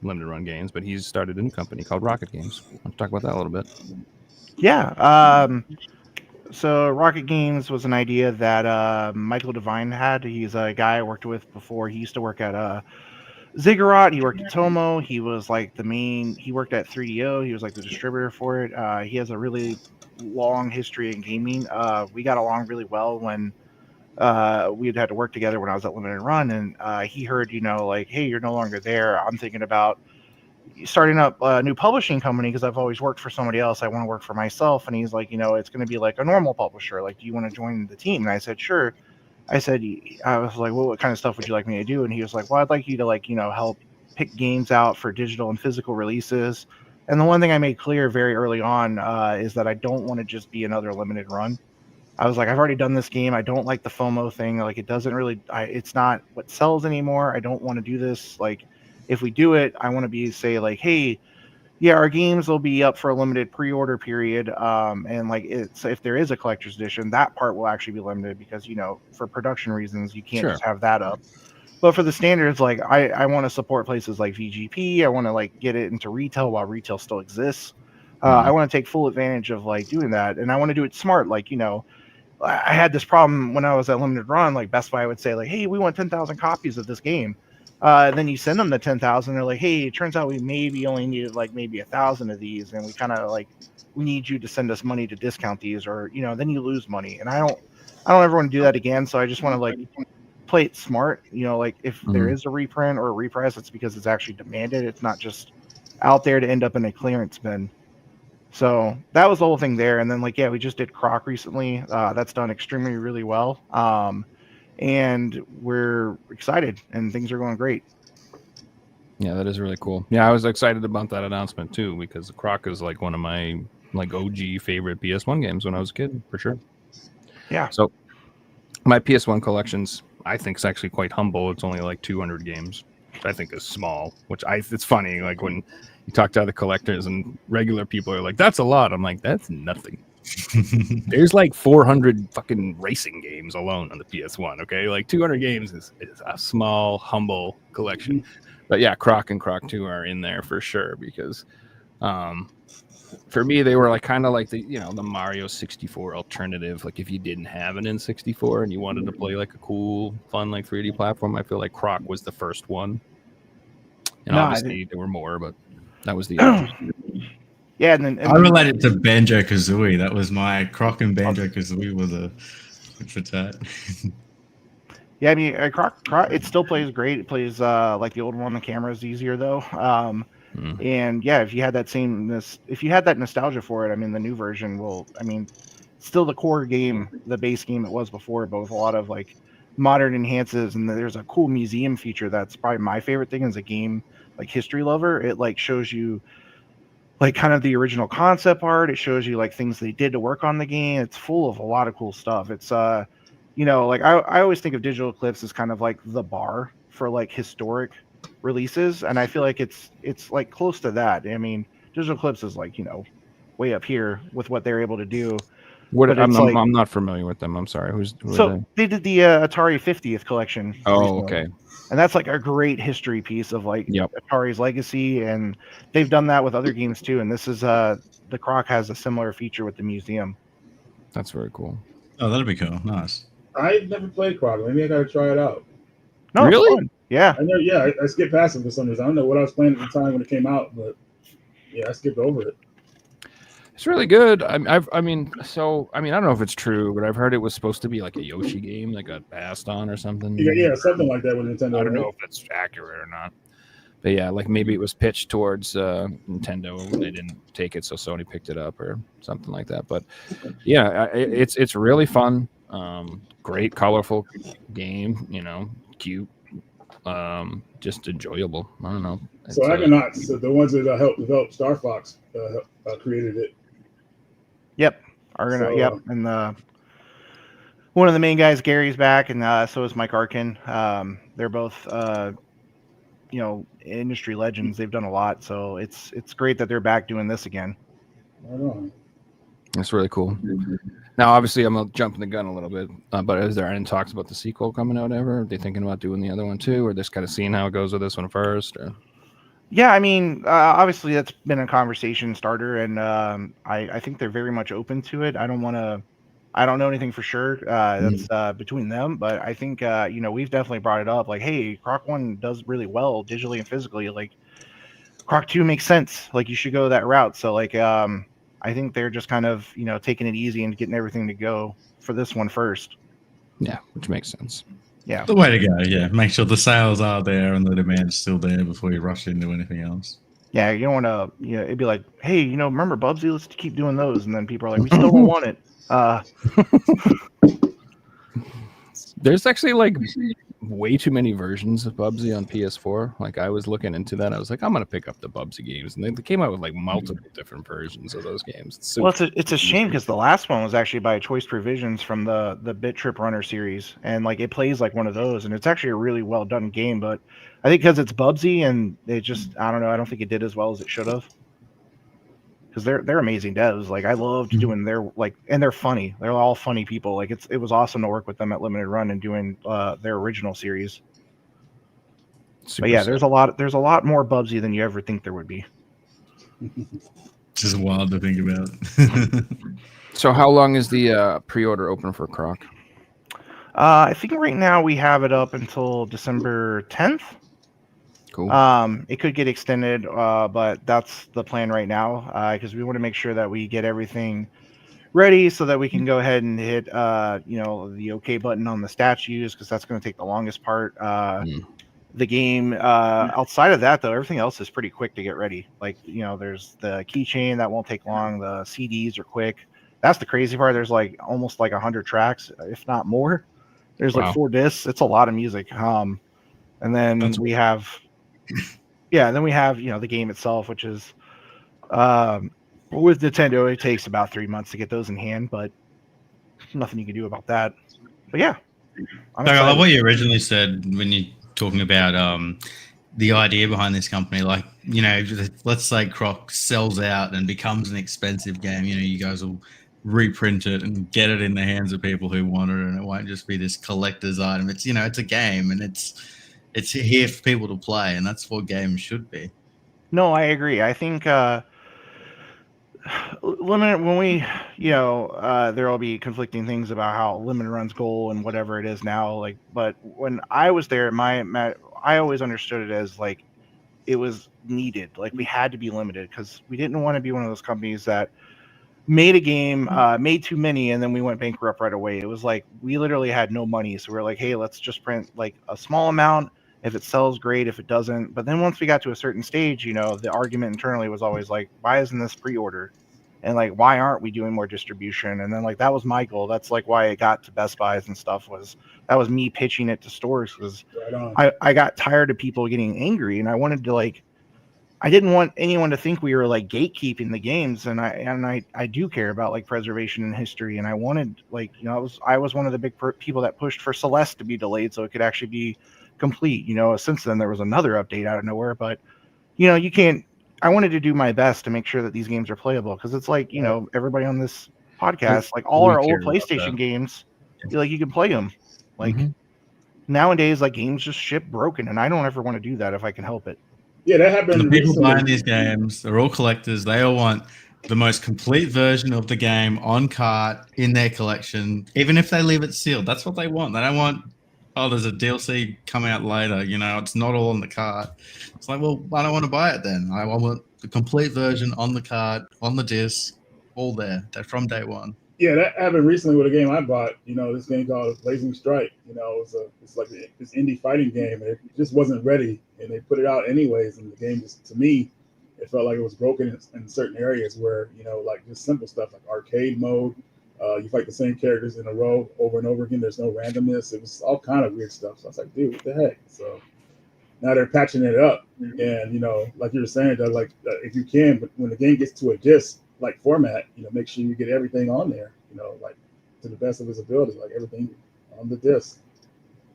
limited run games, but he's started a new company called Rocket Games. Let's talk about that a little bit. Yeah. So Rocket Games was an idea that Michael Devine had. He's a guy I worked with before. He used to work at Ziggurat. He worked at Tomo. He was like he worked at 3DO. He was like the distributor for it. He has a really long history in gaming. We got along really well when we had to work together when I was at Limited Run, and he heard, you know, like, hey, you're no longer there. I'm thinking about starting up a new publishing company because I've always worked for somebody else. I want to work for myself. And he's like, you know, it's going to be like a normal publisher. Like, do you want to join the team? And I said, sure. I was like, well, what kind of stuff would you like me to do? And he was like, well, I'd like you to, like, you know, help pick games out for digital and physical releases. And the one thing I made clear very early on is that I don't want to just be another Limited Run. I was like, I've already done this game. I don't like the FOMO thing. Like, it doesn't really, it's not what sells anymore. I don't want to do this. Like, if we do it, I want to say like, hey, yeah, our games will be up for a limited pre-order period. And like, if there is a collector's edition, that part will actually be limited because, you know, for production reasons, you can't just have that up. But for the standards, like I want to support places like VGP. I want to like get it into retail while retail still exists. I want to take full advantage of like doing that. And I want to do it smart. Like, you know, I had this problem when I was at Limited Run. Like Best Buy would say like, hey, we want 10,000 copies of this game. Then you send them the 10,000. They're like, hey, it turns out we maybe only needed like maybe 1,000 of these. And we kind of like, we need you to send us money to discount these, or, you know, then you lose money. And I don't ever want to do that again. So I just want to like play it smart. You know, like if there is a reprint or a reprice, it's because it's actually demanded. It's not just out there to end up in a clearance bin. So that was the whole thing there. And then like, yeah, we just did Croc recently. That's done extremely really well. And we're excited and things are going great. Yeah, that is really cool. Yeah, I was excited about that announcement too because Croc is like one of my like OG favorite PS1 games when I was a kid, for sure. Yeah. So my PS1 collections, I think, is actually quite humble. It's only like 200 games, which I think is small. It's funny, like when you talk to other collectors and regular people are like, "That's a lot." I'm like, "That's nothing." There's like 400 fucking racing games alone on the PS1. Okay, like 200 games is a small, humble collection. But yeah, Croc and Croc 2 are in there for sure because for me they were like kind of like the the Mario 64 alternative. Like if you didn't have an N64 and you wanted to play like a cool, fun like 3D platform, I feel like Croc was the first one. And obviously there were more, but that was the yeah. And then I related to Banjo Kazooie. That was my Croc and Banjo Kazooie was a for that. Yeah, I mean, Croc, it still plays great. It plays like the old one. The camera is easier though. And yeah, if you had that nostalgia for it, I mean, the new version will. I mean, still the core game, the base game it was before, but with a lot of like modern enhances. And there's a cool museum feature that's probably my favorite thing as a game like history lover. It like shows you like kind of the original concept art. It shows you like things they did to work on the game. It's full of a lot of cool stuff. It's like I always think of Digital Eclipse as kind of like the bar for like historic releases, and I feel like it's like close to that. I mean, Digital Eclipse is like way up here with what they're able to do. I'm not familiar with them. I'm sorry. Who are they did the Atari 50th collection. Oh, recently. okay. And that's like a great history piece of like Atari's legacy, and they've done that with other games too. And this is the Croc has a similar feature with the museum. That's very cool. Oh, that'd be cool. Nice. I never played Croc. Maybe I gotta try it out. No, really? Yeah. I skipped past it for some reason. I don't know what I was playing at the time when it came out, but yeah, I skipped over it. It's really good. I mean, I don't know if it's true, but I've heard it was supposed to be like a Yoshi game that got passed on or something. Yeah, something like that with Nintendo. I don't know if it's accurate or not. But yeah, like maybe it was pitched towards Nintendo. They didn't take it, so Sony picked it up or something like that. But yeah, it's really fun. Great, colorful game. Cute. Just enjoyable. I don't know. So Argonauts, the ones that helped develop Star Fox, created it. Yep, Argonaut. Yep, and one of the main guys, Gary's back, and so is Mike Arkin. They're both, industry legends. They've done a lot, so it's great that they're back doing this again. Right on. That's really cool. Now, obviously, I'm jumping the gun a little bit, but is there any talks about the sequel coming out ever? Are they thinking about doing the other one too, or just kind of seeing how it goes with this one first? Or? Yeah, I mean, obviously that's been a conversation starter, and I think they're very much open to it. I don't know anything for sure. That's between them, but I think we've definitely brought it up. Like, hey, Croc 1 does really well digitally and physically. Like, Croc 2 makes sense. Like, you should go that route. So, like, I think they're just kind of taking it easy and getting everything to go for this one first. Yeah, which makes sense. Yeah, the way to go. Yeah, make sure the sales are there and the demand's still there before you rush into anything else. Yeah, you don't want to. It'd be like, hey, remember Bubsy? Let's keep doing those, and then people are like, we still don't want it. There's actually like way too many versions of Bubsy on PS4. Like I was looking into that. I was like, I'm gonna pick up the Bubsy games, and they came out with like multiple different versions of those games. Well, it's a shame because the last one was actually by Choice Provisions from the Bit Trip Runner series, and like it plays like one of those, and it's actually a really well done game. But I think because it's Bubsy, and it just I don't know. I don't think it did as well as it should have. Because they're amazing devs. Like I loved doing their and they're funny. They're all funny people. Like it was awesome to work with them at Limited Run and doing their original series. But yeah, there's a lot more Bubsy than you ever think there would be. Just wild to think about. So how long is the pre-order open for Croc? I think right now we have it up until December 10th. Cool. It could get extended, but that's the plan right now because we want to make sure that we get everything ready so that we can go ahead and hit the OK button on the statues because that's going to take the longest part. the game. Outside of that, though, everything else is pretty quick to get ready. Like, there's the keychain that won't take long. The CDs are quick. That's the crazy part. There's like almost like 100 tracks, if not more. There's like 4 discs. It's a lot of music. And then we have, the game itself, which is, with Nintendo, it takes about 3 months to get those in hand, but nothing you can do about that. But yeah, I love what you originally said when you're talking about the idea behind this company. Like, let's say Croc sells out and becomes an expensive game. You guys will reprint it and get it in the hands of people who want it, and it won't just be this collector's item. It's it's a game, and it's here for people to play, and that's what games should be. No, I agree. I think limited, when we there will be conflicting things about how limited runs goal and whatever it is now, like, but when I was there, I always understood it as like it was needed, like we had to be limited because we didn't want to be one of those companies that made a game, made too many, and then we went bankrupt right away. It was like we literally had no money, so we were like, hey, let's just print like a small amount. If it sells, great. If it doesn't, but then once we got to a certain stage, the argument internally was always like, why isn't this pre-order? And like, why aren't we doing more distribution? And then like, that was my goal. That's like why it got to Best Buys and stuff, that was me pitching it to stores, because I got tired of people getting angry, and I wanted to I didn't want anyone to think we were like gatekeeping the games. And I do care about like preservation and history. And I wanted I was one of the big people that pushed for Celeste to be delayed so it could actually be complete. Since then there was another update out of nowhere, but you can't. I wanted to do my best to make sure that these games are playable, because it's like everybody on this podcast, like all our old PlayStation games, you can play them. Like nowadays, like games just ship broken, and I don't ever want to do that if I can help it. Yeah, that happened. The people buying these games, they're all collectors. They all want the most complete version of the game on cart in their collection, even if they leave it sealed. That's what they want. They don't want, there's a DLC coming out later. It's not all in the cart. It's like, well, I don't want to buy it then. I want the complete version on the cart, on the disc, all there. They're from day one. Yeah, that happened recently with a game I bought. This game called Blazing Strike. It's like this indie fighting game, and it just wasn't ready, and they put it out anyways. And the game just, to me, it felt like it was broken in certain areas where like just simple stuff like arcade mode. You fight the same characters in a row over and over again. There's no randomness. It was all kind of weird stuff. So I was like, dude, what the heck? So now they're patching it up, and like you were saying, that if you can, but when the game gets to a disc like format, make sure you get everything on there, like to the best of his ability, like everything on the disc.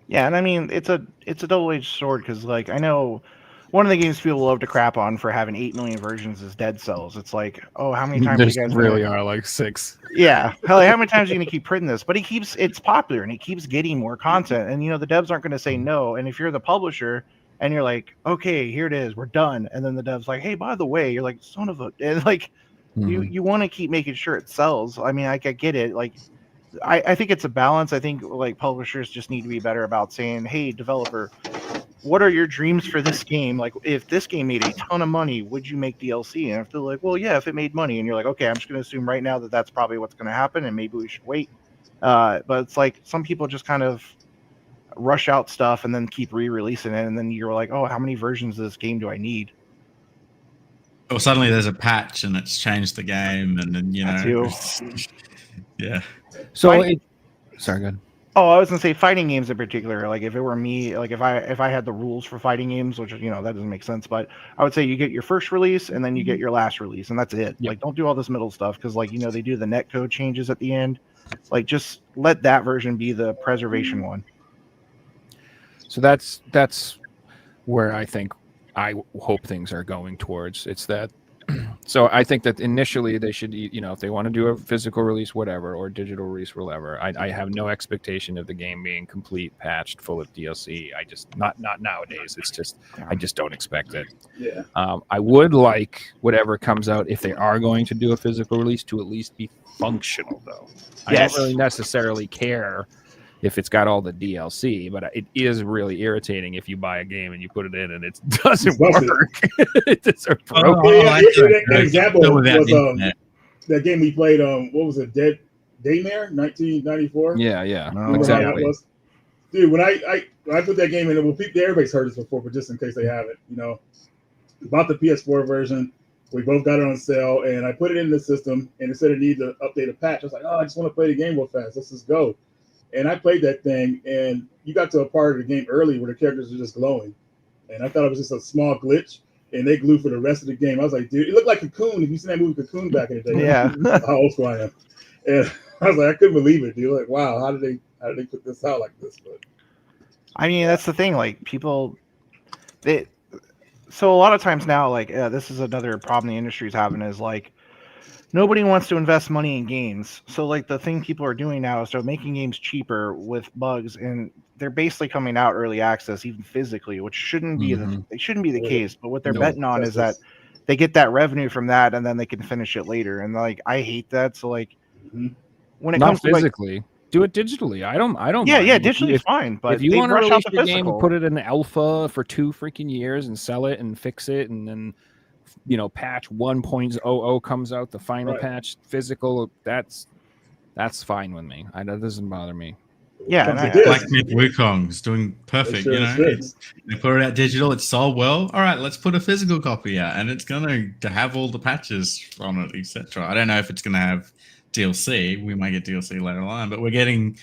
Yeah, and I mean it's a double-edged sword, because like I know one of the games people love to crap on for having 8 million versions is Dead Cells. It's like, oh, how many times you guys really are like 6? Yeah, how many times are you gonna keep printing this? But it's popular and it keeps getting more content, and the devs aren't gonna say no. And if you're the publisher and you're like, okay, here it is, we're done, and then the devs like, hey, by the way, you're like, son of a, and like you want to keep making sure it sells. I mean, I get it. Like, I think it's a balance. I think like publishers just need to be better about saying, hey, developer, what are your dreams for this game? Like, if this game made a ton of money, would you make DLC? And if they're like, well, yeah, if it made money, and you're like, okay, I'm just going to assume right now that that's probably what's going to happen, and maybe we should wait. But it's like some people just kind of rush out stuff and then keep re-releasing it, and then you're like, oh, how many versions of this game do I need? Or suddenly there's a patch and it's changed the game, and then yeah. So, sorry, go ahead. Oh, I was gonna say fighting games in particular. Like if it were me, like if I had the rules for fighting games, which that doesn't make sense, but I would say you get your first release and then you get your last release, and that's it. Yep. Like don't do all this middle stuff, because like they do the netcode changes at the end. Like just let that version be the preservation one. So that's where I hope things are going towards. It's that. So I think that initially they should, if they want to do a physical release, whatever, or digital release, whatever. I have no expectation of the game being complete, patched, full of DLC. I just not nowadays. It's just I just don't expect it. Yeah. I would like whatever comes out, if they are going to do a physical release, to at least be functional, though. Yes. I don't really necessarily care if it's got all the DLC, but it is really irritating if you buy a game and you put it in and it doesn't work. It's a broken. An example was that game we played. What was it? Daymare, 1994. Yeah, Oh, exactly. Dude, when I put that game in, well, everybody's heard this before, but just in case they haven't, bought the PS4 version. We both got it on sale, and I put it in the system, and it said it needed to update a patch. I was like, oh, I just want to play the game real fast. Let's just go. And I played that thing, and you got to a part of the game early where the characters are just glowing. And I thought it was just a small glitch, and they glue for the rest of the game. I was like, dude, it looked like Cocoon. If you seen that movie Cocoon back in the day, Yeah. how old school I am. And I was like, I couldn't believe it, dude. Like, wow, how did they put this out like this? But I mean, that's the thing. Like people, so a lot of times now, like this is another problem the industry is having is like nobody wants to invest money in games. So like the thing people are doing now is they're making games cheaper with bugs, and they're basically coming out early access even physically, which shouldn't be the case. But what they're betting on is that they get that revenue from that, and then they can finish it later. And like I hate that. So like when it comes to physically. Do it digitally. I don't. Yeah, mind. yeah, digitally is fine. But if you want to rush release out your the game, physical, put it in alpha for 2 freaking years and sell it and fix it, and then patch 1.00 comes out, the final patch physical. That's fine with me. That doesn't bother me. Yeah, Black Myth Wukong's doing perfect. They put it out digital. It's sold well. All right, let's put a physical copy out, and it's going to have all the patches on it, etc. I don't know if it's going to have DLC. We might get DLC later on, but we're getting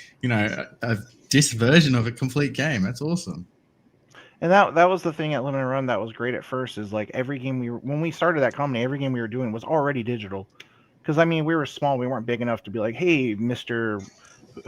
this version of a complete game. That's awesome. And that was the thing at Limited Run that was great at first is like every game when we started that company, every game we were doing was already digital. Because I mean, we were small, we weren't big enough to be like, hey, Mr.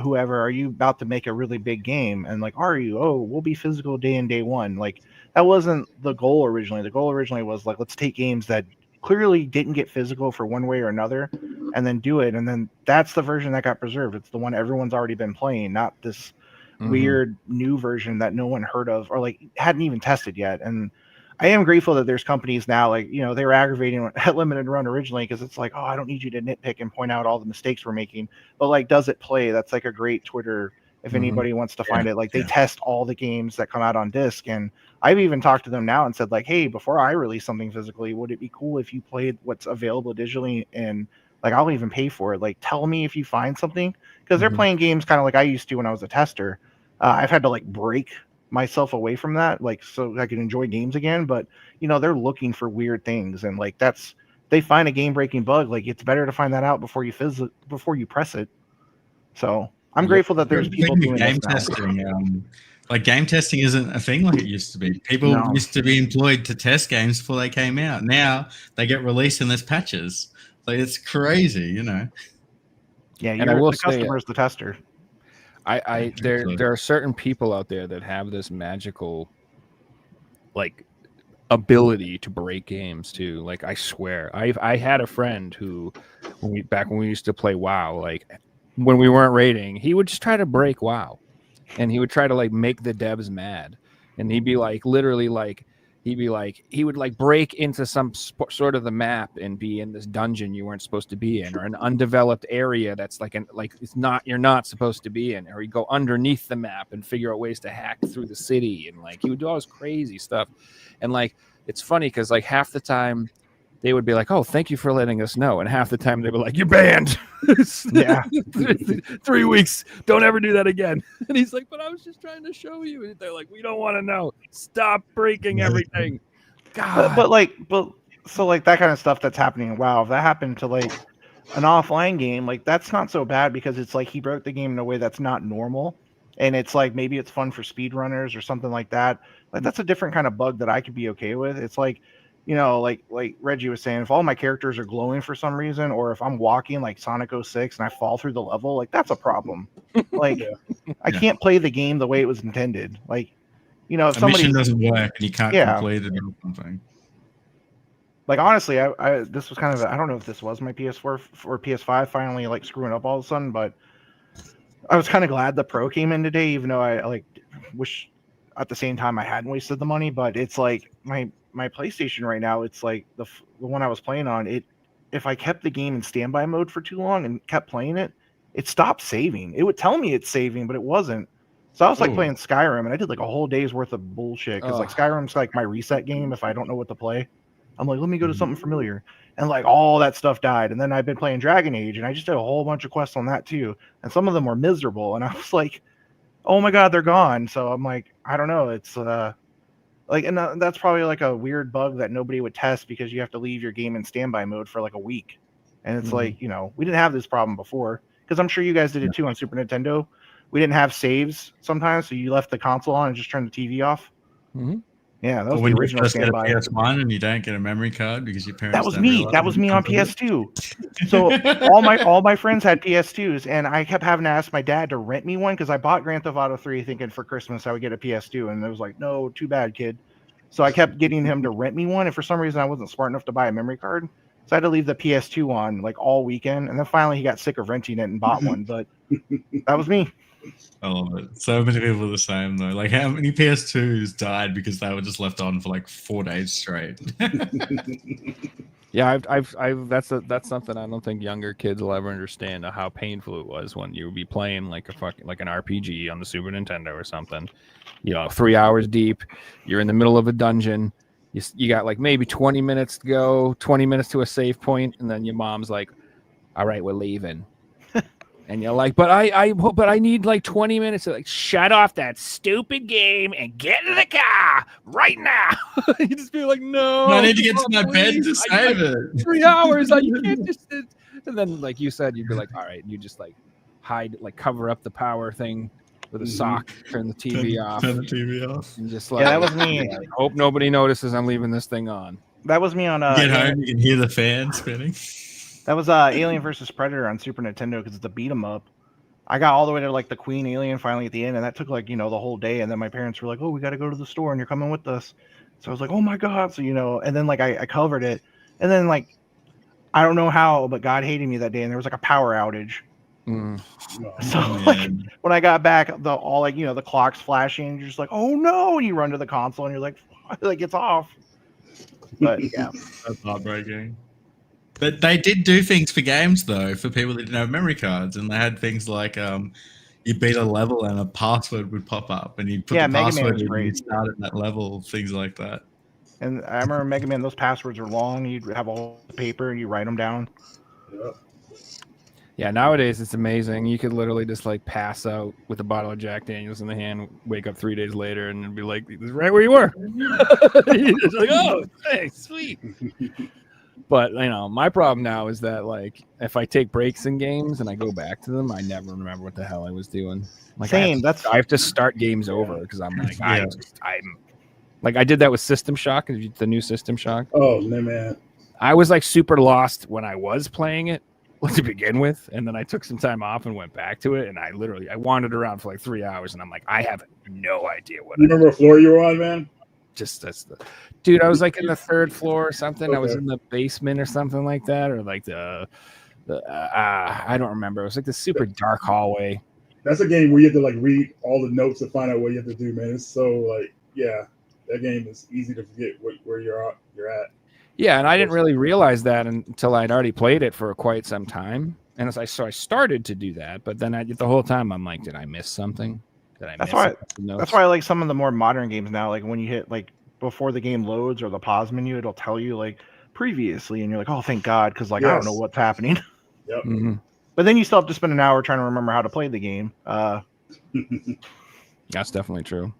Whoever, are you about to make a really big game? And like, are you? Oh, we'll be physical day in, day one. Like that wasn't the goal originally. The goal originally was like, let's take games that clearly didn't get physical for one way or another and then do it. And then that's the version that got preserved. It's the one everyone's already been playing, not this weird new version that no one heard of or like hadn't even tested yet. And I am grateful that there's companies now like, they were aggravating at Limited Run originally because it's like, oh, I don't need you to nitpick and point out all the mistakes we're making. But like, does it play? That's like a great Twitter if anybody wants to find it. Like they test all the games that come out on disc. And I've even talked to them now and said like, hey, before I release something physically, would it be cool if you played what's available digitally? And like, I'll even pay for it. Like, tell me if you find something because they're playing games kind of like I used to when I was a tester. I've had to like break myself away from that, like, so I can enjoy games again. But, they're looking for weird things. And like, they find a game breaking bug. Like it's better to find that out before you press it. So I'm grateful that there's people doing game this now. testing. Like game testing isn't a thing like it used to be. People used to be employed to test games before they came out. Now they get released and there's patches. Like it's crazy, Yeah, and I will the say, customer's the tester. There are certain people out there that have this magical like ability to break games too. Like I swear, I had a friend who when we used to play WoW, like when we weren't raiding, he would just try to break WoW, and he would try to like make the devs mad, and he'd be like literally like he would like break into some sort of the map and be in this dungeon you weren't supposed to be in, or an undeveloped area that's you're not supposed to be in, or he'd go underneath the map and figure out ways to hack through the city, and like he would do all this crazy stuff. And like it's funny because like half the time they would be like, oh, thank you for letting us know, and half the time they were like, you're banned. Yeah. 3 weeks, don't ever do that again. And he's like, but I was just trying to show you. And they're like, we don't want to know, stop breaking everything. God. But so like that kind of stuff that's happening in WoW, if that happened to like an offline game, like that's not so bad because it's like he broke the game in a way that's not normal, and it's like maybe it's fun for speedrunners or something like that. Like that's a different kind of bug that I could be okay with. It's like, like Reggie was saying, if all my characters are glowing for some reason, or if I'm walking like Sonic 06 and I fall through the level, like that's a problem. Like I can't play the game the way it was intended. Like, if somebody mission doesn't work and you can't complete it or something. Like honestly, I this was kind of I don't know if this was my PS4 or PS5 finally like screwing up all of a sudden, but I was kind of glad the Pro came in today, even though I like wish at the same time I hadn't wasted the money. But it's like my PlayStation right now, it's like the one I was playing on it. If I kept the game in standby mode for too long and kept playing it, it stopped saving. It would tell me it's saving, but it wasn't. So I was like playing Skyrim, and I did like a whole day's worth of bullshit because like Skyrim's like my reset game if I don't know what to play. I'm like, let me go to something familiar, and like all that stuff died. And then I've been playing Dragon Age, and I just did a whole bunch of quests on that too, and some of them were miserable. And I was like, oh my god, they're gone. So I'm like, I don't know. It's like, and that's probably like a weird bug that nobody would test because you have to leave your game in standby mode for like a week. And it's like, we didn't have this problem before because I'm sure you guys did it too on Super Nintendo. We didn't have saves sometimes, so you left the console on and just turned the TV off. Mhm. Yeah, that Or was when the you original first get a standby. PS1 and you don't get a memory card because your parents. That was don't me. realize That was me on it comes with PS2. So all my friends had PS2s, and I kept having to ask my dad to rent me one because I bought Grand Theft Auto 3 thinking for Christmas I would get a PS2, and it was like, no, too bad, kid. So I kept getting him to rent me one, and for some reason I wasn't smart enough to buy a memory card, so I had to leave the PS2 on like all weekend, and then finally he got sick of renting it and bought one. But that was me. I love it. So many people are the same though. Like how many PS2s died because they were just left on for like 4 days straight? Yeah, I've that's something I don't think younger kids will ever understand how painful it was when you would be playing like an RPG on the Super Nintendo or something. 3 hours deep, you're in the middle of a dungeon. You got like maybe 20 minutes to go, 20 minutes to a save point, and then your mom's like, "All right, we're leaving." And you're like, but I need like 20 minutes. They're like, shut off that stupid game and get in the car right now. You just be like, no. I need to get to my bed to save it. 3 hours. Like, you can't just. And then, like you said, you'd be like, all right. And you just like hide, like cover up the power thing with a sock, turn the TV off. Turn the TV off. And just like, Yeah, that was me. Hope nobody notices I'm leaving this thing on. That was me on Get home, you can hear the fan spinning. That was Alien versus Predator on Super Nintendo because it's a beat 'em up. I got all the way to like the Queen Alien finally at the end, and that took like the whole day. And then my parents were like, "Oh, we got to go to the store, and you're coming with us." So I was like, "Oh my god!" So and then like I covered it, and then like I don't know how, but God hated me that day, and there was like a power outage. So like when I got back, the clock's flashing, and you're just like, "Oh no!" And you run to the console, and you're like, "Like it's off." But yeah, that's heartbreaking. But they did do things for games though, for people that didn't have memory cards, and they had things like you beat a level and a password would pop up, and you put the password in and you start at that level, things like that. And I remember Mega Man; those passwords were long. You'd have all the paper, and you write them down. Yeah, nowadays it's amazing. You could literally just like pass out with a bottle of Jack Daniels in the hand, wake up 3 days later, and be like, "This is right where you were." You're just like, "Oh, thanks, sweet." But my problem now is that like if I take breaks in games and I go back to them, I never remember what the hell I was doing. Like Same. I have to start games over because I'm like I'm like I did that with System Shock, the new System Shock. Oh man, I was like super lost when I was playing it to begin with, and then I took some time off and went back to it, and I wandered around for like 3 hours, and I'm like, I have no idea what. You remember what floor you were on, man? Dude, I was like in the 3rd floor or something. Okay. I was in the basement or something like that, or like I don't remember. It was like the super dark hallway. That's a game where you have to like read all the notes to find out what you have to do, man. It's so like, yeah, that game is easy to forget where you're at. Yeah, and I didn't really realize that until I'd already played it for quite some time. And I started to do that, but then the whole time I'm like, did I miss something? That's why I like some of the more modern games now. Like when you hit like before the game loads or the pause menu, it'll tell you like previously, and you're like, oh, thank God, because like I don't know what's happening. Yep. Mm-hmm. But then you still have to spend an hour trying to remember how to play the game. That's definitely true.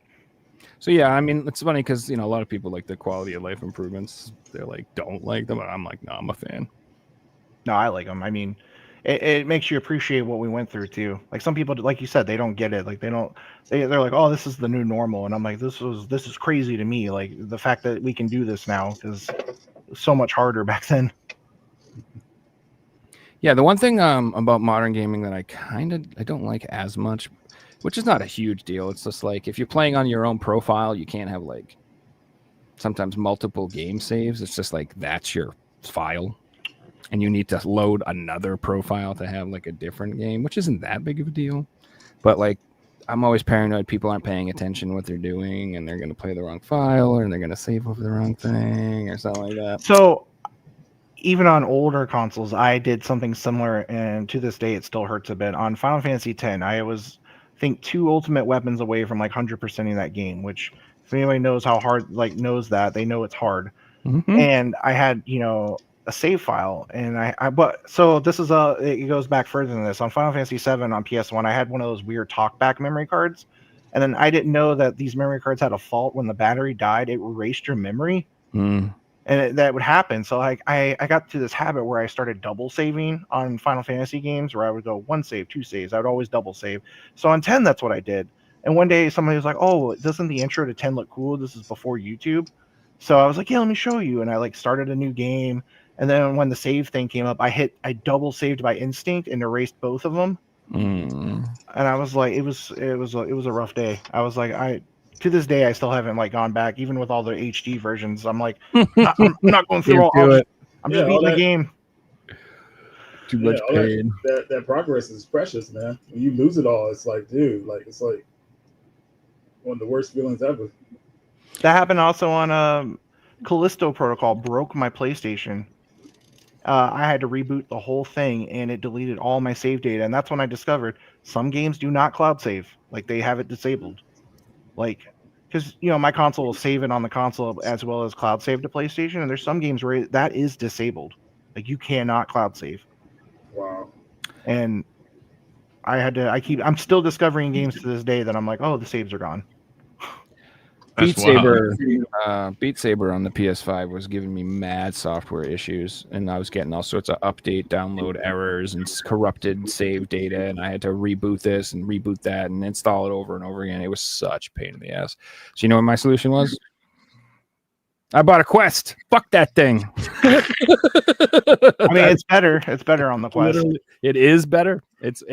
So yeah, I mean, it's funny because a lot of people like the quality of life improvements. They're like don't like them, but I'm like, no, I'm a fan. No, I like them. I mean, it makes you appreciate what we went through too. Like some people, like you said, they don't get it. Like they're like, oh, this is the new normal, and I'm like, this is crazy to me. Like the fact that we can do this now because it's so much harder back then. Yeah, the one thing about modern gaming that I don't like as much, which is not a huge deal. It's just like if you're playing on your own profile, you can't have like sometimes multiple game saves. It's just like that's your file. And you need to load another profile to have like a different game, which isn't that big of a deal. But like, I'm always paranoid people aren't paying attention to what they're doing, and they're going to play the wrong file, or they're going to save over the wrong thing, or something like that. So, even on older consoles, I did something similar, and to this day, it still hurts a bit. On Final Fantasy X, I was, I think, 2 ultimate weapons away from like 100%ing that game. Which, if anybody knows how hard, like knows that, they know it's hard. Mm-hmm. And I had, a save file, and so this is it goes back further than this. On Final Fantasy VII on PS1, I had one of those weird talkback memory cards. And then I didn't know that these memory cards had a fault. When the battery died, it erased your memory. Mm. And that would happen. So like I got to this habit where I started double saving on Final Fantasy games, where I would go 1 save, 2 saves. I would always double save. So on 10, that's what I did. And one day somebody was like, "Oh, doesn't the intro to 10 look cool? This is before YouTube." So I was like, "Yeah, let me show you." And I like started a new game. And then when the save thing came up, I double saved by instinct and erased both of them. Mm. And I was like, it was a rough day. I was like, to this day, I still haven't like gone back, even with all the HD versions. I'm like, I'm not going through all. I'm just beating the game. Too much pain. That progress is precious, man. When you lose it all, it's like, dude, like it's like one of the worst feelings ever. That happened also on Callisto Protocol. Broke my PlayStation. I had to reboot the whole thing, and it deleted all my save data. And that's when I discovered some games do not cloud save. Like they have it disabled. Like, because my console will save it on the console as well as cloud save to PlayStation, and there's some games where that is disabled. Like you cannot cloud save. Wow. And I'm still discovering games to this day that I'm like, oh, the saves are gone. Beat Saber on the PS5 was giving me mad software issues, and I was getting all sorts of update download errors and corrupted save data, and I had to reboot this and reboot that and install it over and over again. It was such a pain in the ass. So you know what my solution was? I bought a Quest. Fuck that thing. I mean, it's better. It's better on the Quest. Literally, it is better. It's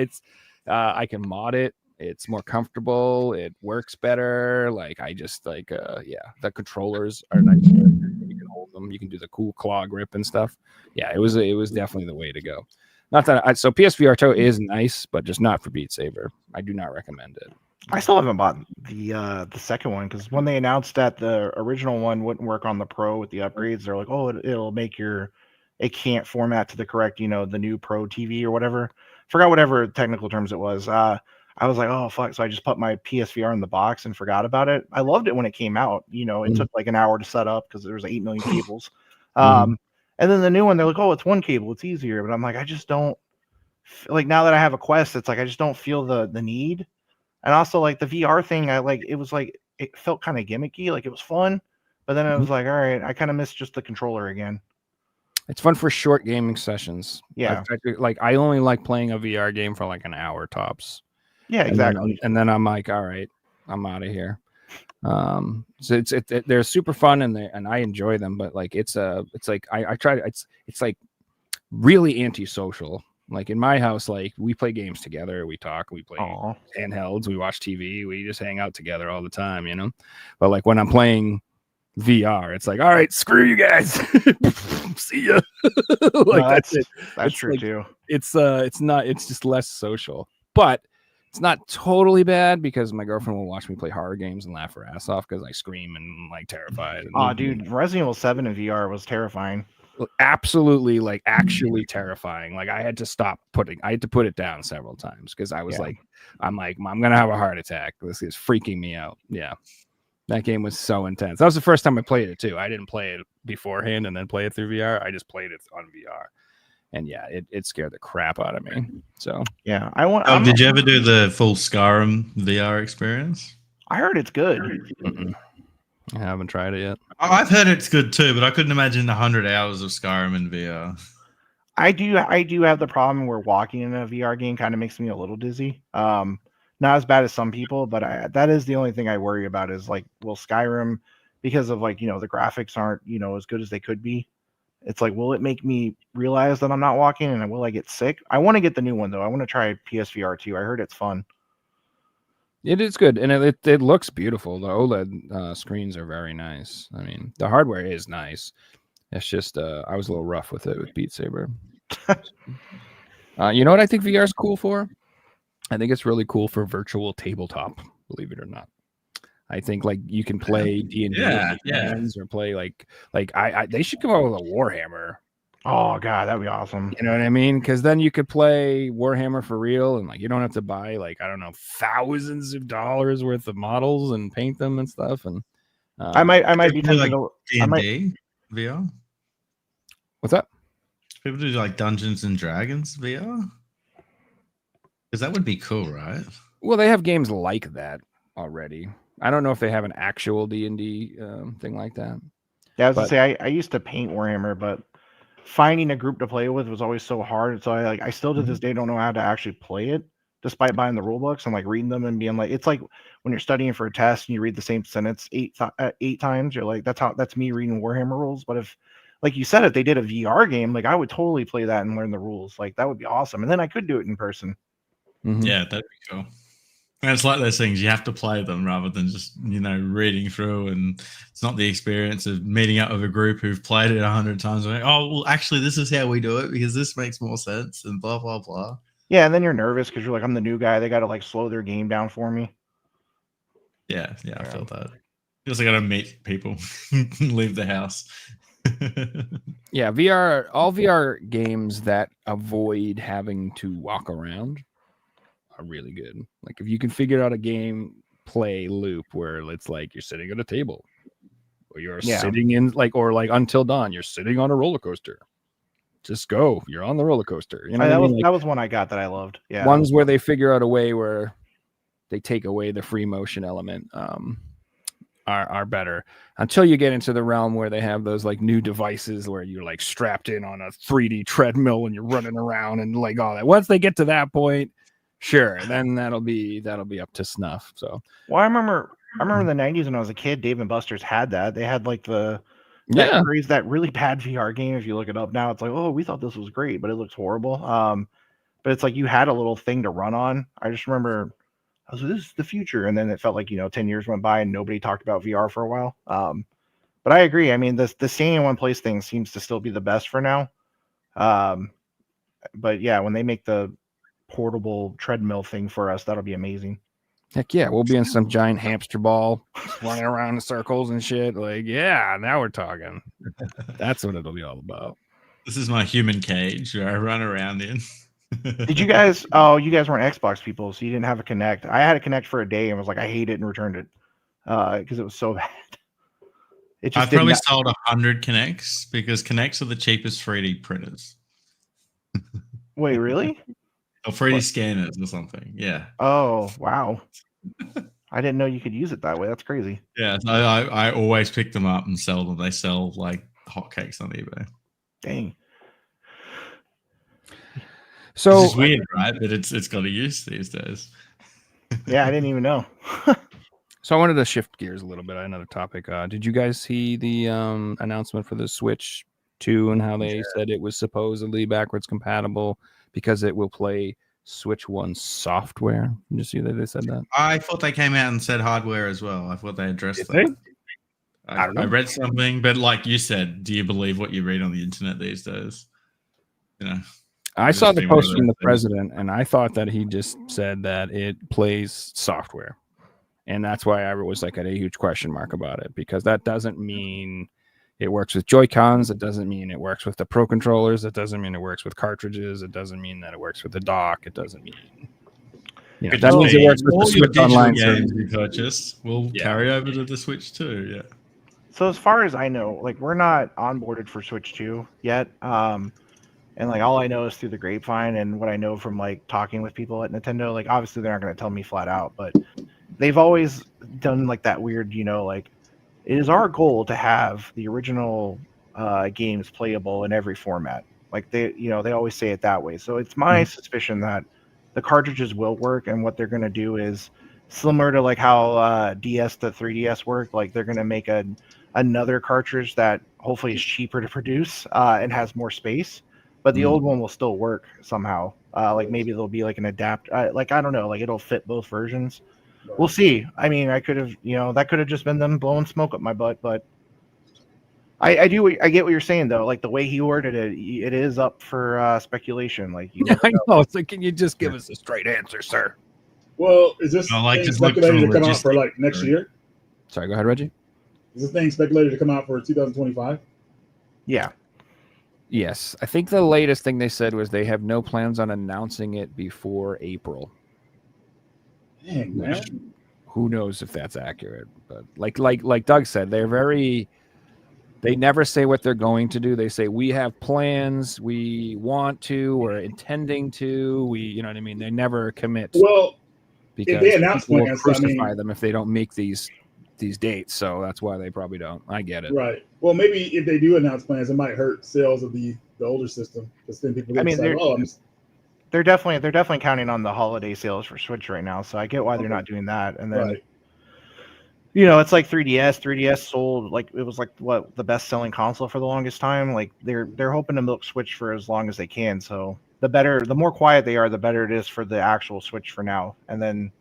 I can mod it. It's more comfortable. It works better. Like I just like the controllers are nice. You can hold them. You can do the cool claw grip and stuff. Yeah, it was definitely the way to go. Not that so PSVR 2 is nice, but just not for Beat Saber. I do not recommend it. I still haven't bought the second one because when they announced that the original one wouldn't work on the Pro with the upgrades, they're like, "Oh, it'll make it can't format to the correct, the new Pro TV or whatever." Forgot whatever technical terms it was. I was like, "Oh fuck!" So I just put my PSVR in the box and forgot about it. I loved it when it came out. It took like an hour to set up because there was 8 million cables. And then the new one, they're like, "Oh, it's one cable. It's easier." But I'm like, I just don't like now that I have a Quest. It's like I just don't feel the need. And also like the VR thing, it felt kind of gimmicky, like it was fun, but then it was like, all right, I kind of missed just the controller again. It's fun for short gaming sessions. Yeah. I only like playing a VR game for like an hour tops. Yeah, exactly. And then I'm like, all right, I'm out of here. So they're super fun and I enjoy them, but like it's like I try it's like really antisocial. Like in my house, like we play games together, we talk, we play handhelds, we watch TV, we just hang out together all the time, But like when I'm playing VR, it's like, all right, screw you guys, see ya. That's it. That's true too. It's just less social, but it's not totally bad because my girlfriend will watch me play horror games and laugh her ass off because I scream and like terrified. Oh, dude, Resident Evil 7 in VR was terrifying. Absolutely, like actually terrifying. Like I had to put it down several times because I was like, I'm gonna have a heart attack. This is freaking me out. Yeah, that game was so intense. That was the first time I played it too. I didn't play it beforehand and then play it through VR. I just played it on VR, and yeah, it scared the crap out of me. So yeah, did you ever do the full Skyrim VR experience? I heard it's good. Mm-mm. I haven't tried it yet. I've heard it's good too, but I couldn't imagine 100 hours of Skyrim in VR. I do have the problem where walking in a VR game kind of makes me a little dizzy. Not as bad as some people, but that is the only thing I worry about is like, will Skyrim, because of like, the graphics aren't, as good as they could be. It's like, will it make me realize that I'm not walking and will I get sick? I want to get the new one though. I want to try PSVR 2. I heard it's fun. It is good, and it looks beautiful. The OLED screens are very nice. I mean, the hardware is nice. It's just I was a little rough with it with Beat Saber. You know what I think VR is cool for? I think it's really cool for virtual tabletop. Believe it or not, I think like you can play D&D or play like they should come out with a Warhammer. Oh god, that'd be awesome. You know what I mean? Because then you could play Warhammer for real, and like you don't have to buy like I don't know thousands of dollars worth of models and paint them and stuff. And I might be tempted like D&D VR. What's that? People do like Dungeons and Dragons VR, because that would be cool, right? Well, they have games like that. already. I don't know if they have an actual D&D thing like that. Yeah, I was But- gonna say I used to paint Warhammer, but finding a group to play with was always so hard. So I still to this day don't know how to actually play it, despite buying the rule books and like reading them and being like, it's like when you're studying for a test and you read the same sentence eight times. You're like, that's me reading Warhammer rules. But if, like you said, if they did a VR game, like I would totally play that and learn the rules. Like that would be awesome. And then I could do it in person. Mhm. Yeah, that'd be cool. And it's like those things, you have to play them rather than just, reading through, and it's not the experience of meeting up with a group who've played it 100 times. Like, oh, well, actually, this is how we do it because this makes more sense and blah, blah, blah. Yeah, and then you're nervous because you're like, I'm the new guy. They got to like slow their game down for me. Yeah, I felt that. Just I got to meet people, leave the house. Yeah, all VR games that avoid having to walk around are really good. Like if you can figure out a game play loop where it's like you're sitting at a table, or you're sitting in or Until Dawn, you're sitting on a roller coaster. Just go. You're on the roller coaster. You know, that was one I got that I loved. Yeah, ones where they figure out a way where they take away the free motion element are better, until you get into the realm where they have those like new devices where you're like strapped in on a 3D treadmill and you're running around and like all that. Once they get to that point, sure, then that'll be up to snuff. So, well, I remember in the 90s when I was a kid, Dave and Buster's had that. They had like that really bad VR game. If you look it up now, it's like, oh, we thought this was great, but it looks horrible. But it's like you had a little thing to run on. I just remember I was like, this is the future, and then it felt like 10 years went by and nobody talked about VR for a while. But I agree. I mean, the staying in one place thing seems to still be the best for now. But yeah, when they make the portable treadmill thing for us, that'll be amazing. Heck yeah, we'll be in some giant hamster ball running around in circles and shit. Like, yeah, now we're talking. That's what it'll be all about. This is my human cage where I run around in. Did you guys? Oh, you guys weren't Xbox people, so you didn't have a Kinect. I had a Kinect for a day and was like, I hate it, and returned it because it was so bad. I've probably sold 100 Kinects because Kinects are the cheapest 3D printers. Wait, really? Or 3D scanners or something. Yeah. Oh, wow. I didn't know you could use it that way. That's crazy. Yeah, so I always pick them up and sell them. They sell like hotcakes on eBay. Dang. So it's weird, right? But it's got a use these days. Yeah, I didn't even know. So I wanted to shift gears a little bit. Another topic. Did you guys see the announcement for the Switch 2 and how they said it was supposedly backwards compatible because it will play Switch 1 software? Did you see that they said that? I thought they came out and said hardware as well. I thought they addressed that. I read something, but like you said, do you believe what you read on the internet these days? I saw the post from the president, and I thought that he just said that it plays software. And that's why I was like at a huge question mark about it, because that doesn't mean it works with Joy-Cons. It doesn't mean it works with the Pro controllers. It doesn't mean it works with cartridges. It doesn't mean that it works with the dock. It doesn't mean... that means it works with the Switch Online games you purchase will carry over to the Switch 2, yeah. So as far as I know, like we're not onboarded for Switch 2 yet. And like all I know is through the grapevine and what I know from like talking with people at Nintendo. Like obviously they're not going to tell me flat out, but they've always done like that weird, like it is our goal to have the original games playable in every format. Like they always say it that way. So it's my suspicion that the cartridges will work, and what they're going to do is similar to like how DS to 3DS worked. Like they're going to make another cartridge that hopefully is cheaper to produce and has more space. But the old one will still work somehow. Like maybe there'll be like an adapt. Like I don't know. Like it'll fit both versions. We'll see. I mean, I could have, that could have just been them blowing smoke up my butt. But I get what you're saying though. Like the way he worded it, it is up for speculation. Like I know. It's like, can you just give us a straight answer, sir? Well, is this thing speculated to come out for like next year? Sorry, go ahead, Reggie. Is this thing speculated to come out for 2025? Yeah. Yes, I think the latest thing they said was they have no plans on announcing it before April. Dang, man. Who knows if that's accurate? But like Doug said, they never say what they're going to do. They say we have plans, we want to, we're intending to. You know what I mean? They never commit. Well, because they announce people will plans, I crucify mean, them if they don't make these dates. So that's why they probably don't. I get it. right. Well, maybe if they do announce plans, it might hurt sales of the older system because then people I get mean, excited. Oh, I'm they're definitely counting on the holiday sales for Switch right now. So I get why they're okay. not doing that. And then Right. it's like 3DS. 3DS sold like it was like what the best selling console for the longest time. Like they're hoping to milk Switch for as long as they can. So the more quiet they are, the better it is for the actual Switch for now. And then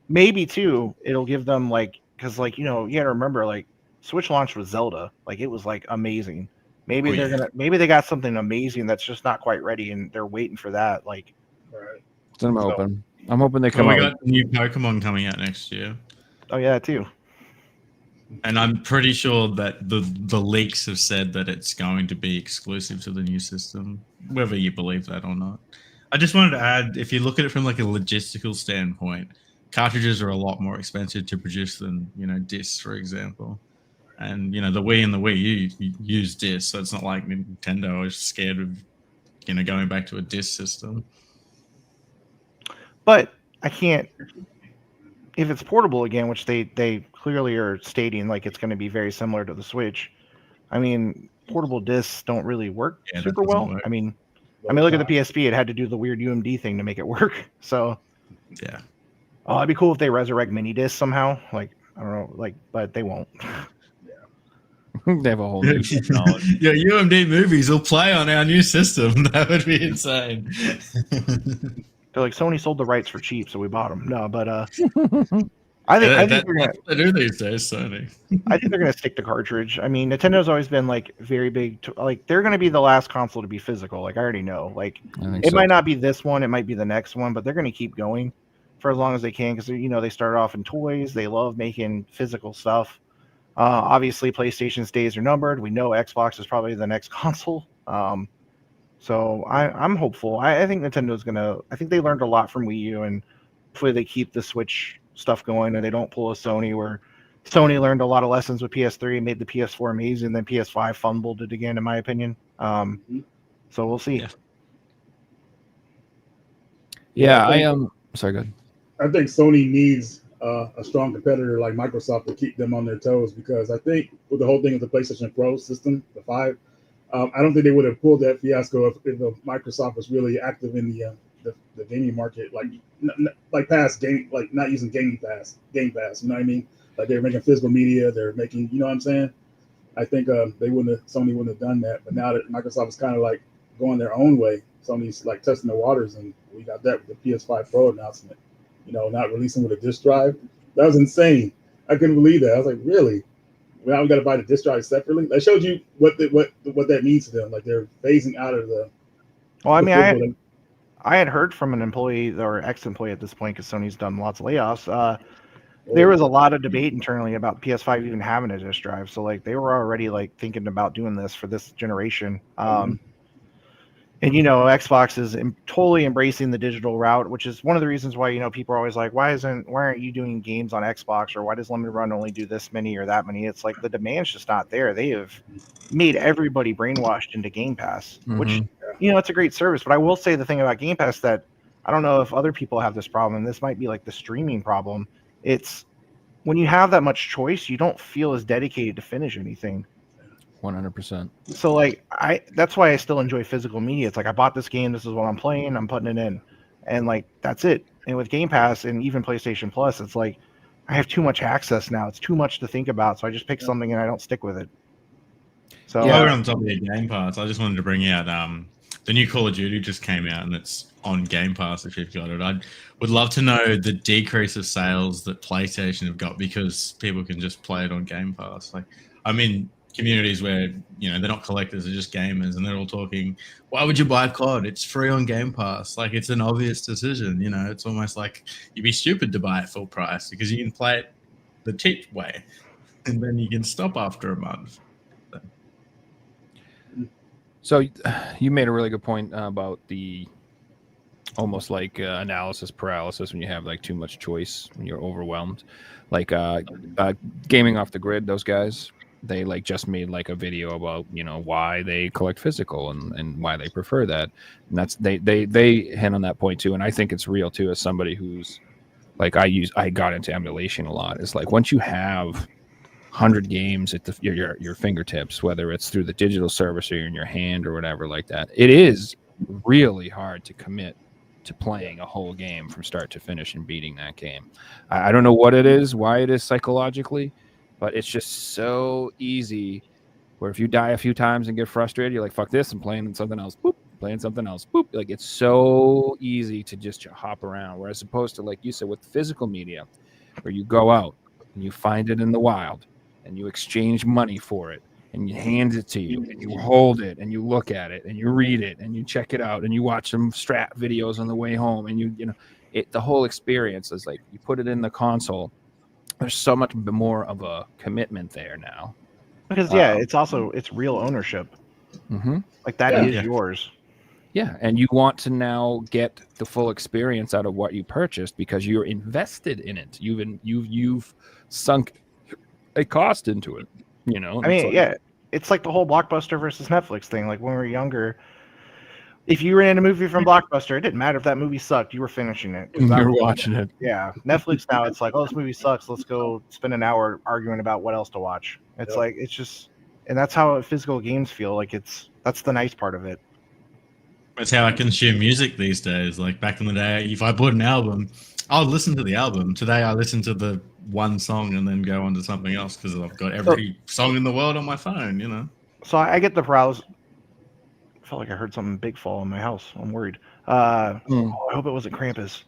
maybe too, it'll give them like because like you gotta remember like Switch launched with Zelda. Like it was like amazing. Maybe Oh, yeah. maybe they got something amazing that's just not quite ready and they're waiting for that. Like Right. So I'm So- hoping. I'm hoping they Oh, come we out. got new Pokemon coming out next year. oh yeah, too. And I'm pretty sure that the leaks have said that it's going to be exclusive to the new system, whether you believe that or not. I just wanted to add, if you look at it from like a logistical standpoint, cartridges are a lot more expensive to produce than discs, for example. And the Wii and the Wii U use discs, so it's not like Nintendo is scared of going back to a disc system. But I can't if it's portable again, which they clearly are stating like it's going to be very similar to the Switch. I mean, portable discs don't really work Yeah, that super doesn't well. work. I mean, look at the PSP; it had to do the weird UMD thing to make it work. So, Yeah. oh, it'd be cool if they resurrect mini discs somehow. Like I don't know, like, but they won't. They have a whole new technology. Yeah, UMD movies will play on our new system. That would be insane. They're like Sony sold the rights for cheap, so we bought them. No, but I think they're gonna. That's what they do these days, Sony. I think they're gonna stick to cartridge. I mean, Nintendo's always been like very big. Like they're gonna be the last console to be physical. Like I already know. Like I think it so. might not be this one, it might be the next one, but they're gonna keep going for as long as they can because they started off in toys. They love making physical stuff. Obviously, PlayStation's days are numbered. We know Xbox is probably the next console. So I'm hopeful. I think Nintendo's gonna. I think they learned a lot from Wii U, and hopefully they keep the Switch stuff going, and they don't pull a Sony where Sony learned a lot of lessons with PS3 and made the PS4 amazing, then PS5 fumbled it again, in my opinion. So we'll see. Yeah, I am. Sorry, good. I think Sony needs a strong competitor like Microsoft to keep them on their toes because I think with the whole thing of the PlayStation Pro system, the 5, I don't think they would have pulled that fiasco if Microsoft was really active in the gaming market, like past game, like not using Game Pass. You know what I mean? Like they're making physical media, they're making, you know what I'm saying? I think Sony wouldn't have done that. But now that Microsoft is kind of like going their own way, Sony's like testing the waters, and we got that with the PS5 Pro announcement. Not releasing with a disk drive. That was insane. I couldn't believe that. I was like, really? Now we got to buy the disk drive separately. That showed you what that means to them. Like they're phasing out of the. Well, I mean, physical. I had heard from an employee or ex-employee at this point because Sony's done lots of layoffs. There was a lot of debate internally about PS5 even having a disk drive. So like they were already like thinking about doing this for this generation. And Xbox is totally embracing the digital route, which is one of the reasons why people are always like, why aren't you doing games on Xbox, or why does Limited Run only do this many or that many? It's like the demand's just not there. They have made everybody brainwashed into Game Pass, which it's a great service. But I will say the thing about Game Pass that I don't know if other people have this problem. This might be like the streaming problem. It's when you have that much choice, you don't feel as dedicated to finish anything. 100%. So like that's why I still enjoy physical media. It's like I bought this game, this is what I'm playing, I'm putting it in, and like that's it. And with Game Pass and even PlayStation Plus, it's like I have too much access now. It's too much to think about, so I just pick something and I don't stick with it. So while we're on top of the Game Pass, I just wanted to bring out the new Call of Duty just came out and it's on Game Pass if you've got it. I would love to know the decrease of sales that PlayStation have got because people can just play it on Game Pass. Like I'm in communities where they're not collectors, they're just gamers, and they're all talking, why would you buy COD? It's free on Game Pass. Like it's an obvious decision. It's almost like you'd be stupid to buy it full price because you can play it the cheap way and then you can stop after a month. So you made a really good point about the almost like analysis paralysis when you have like too much choice, when you're overwhelmed. Like Gaming Off the Grid, those guys, they like just made like a video about why they collect physical and why they prefer that. And that's they hit on that point too. And I think it's real too, as somebody who's like I got into emulation a lot. It's like once you have 100 games at your fingertips, whether it's through the digital service or in your hand or whatever like that, it is really hard to commit to playing a whole game from start to finish and beating that game. I don't know what it is, why it is psychologically, but it's just so easy where if you die a few times and get frustrated, you're like, fuck this, I'm playing something else, boop, playing something else, boop. Like it's so easy to just hop around. Whereas opposed to, like you said, with physical media, where you go out and you find it in the wild and you exchange money for it and you hand it to you and you hold it and you look at it and you read it and you check it out and you watch some strat videos on the way home and you know it, the whole experience is like you put it in the console. There's so much more of a commitment there now. Because it's real ownership. Mm-hmm. Like that is yours. Yeah, and you want to now get the full experience out of what you purchased because you're invested in it. You've sunk a cost into it. You know. I mean, it's like the whole Blockbuster versus Netflix thing. Like when we were younger, if you rented a movie from Blockbuster, it didn't matter if that movie sucked. You were finishing it. You were watching it. Yeah. Netflix now, it's like, oh, this movie sucks. Let's go spend an hour arguing about what else to watch. It's like it's just, and that's how physical games feel. Like that's the nice part of it. That's how I consume music these days. Like back in the day, if I bought an album, I'll listen to the album. Today, I listen to the one song and then go on to something else because I've got every song in the world on my phone, you know. So I get the browse. I felt like I heard something big fall in my house. I'm worried. I hope it wasn't Krampus.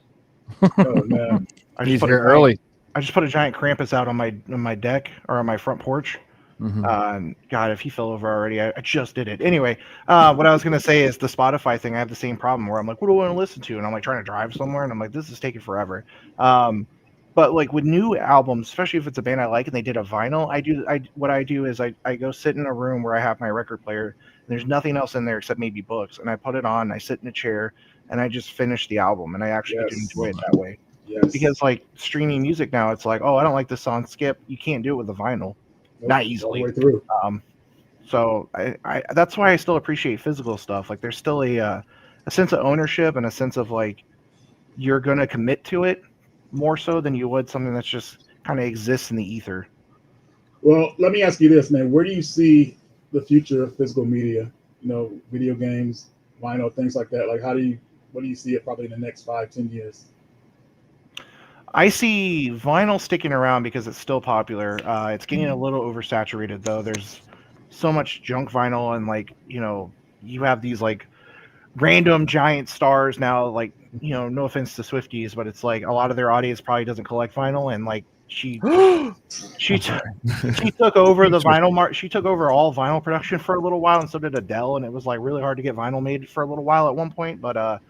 Oh man, He's here early. I just put a giant Krampus out on my deck or on my front porch. Mm-hmm. God, if he fell over already, I just did it. Anyway, what I was gonna say is the Spotify thing. I have the same problem where I'm like, what do I want to listen to? And I'm like trying to drive somewhere, and I'm like, this is taking forever. But like with new albums, especially if it's a band I like and they did a vinyl, what I do is I go sit in a room where I have my record player. And there's nothing else in there except maybe books, and I put it on. I sit in a chair and I just finish the album, and I actually do enjoy it that way. yes. Because like streaming music now, it's like, oh, I don't like this song, skip. You can't do it with a vinyl. Not easily. All the way through. So I that's why I still appreciate physical stuff. Like there's still a sense of ownership and a sense of like you're gonna commit to it more so than you would something that's just kind of exists in the ether. Well, let me ask you this, man. Where do you see the future of physical media? You know, video games, vinyl, things like that. Like, what do you see it probably in the next 5-10 years? I see vinyl sticking around because it's still popular. It's getting a little oversaturated though. There's so much junk vinyl, and like, you know, you have these like random giant stars now, like, you know, no offense to Swifties, but it's like a lot of their audience probably doesn't collect vinyl, and like she took over the vinyl she took over all vinyl production for a little while, and so did Adele, and it was like really hard to get vinyl made for a little while at one point. But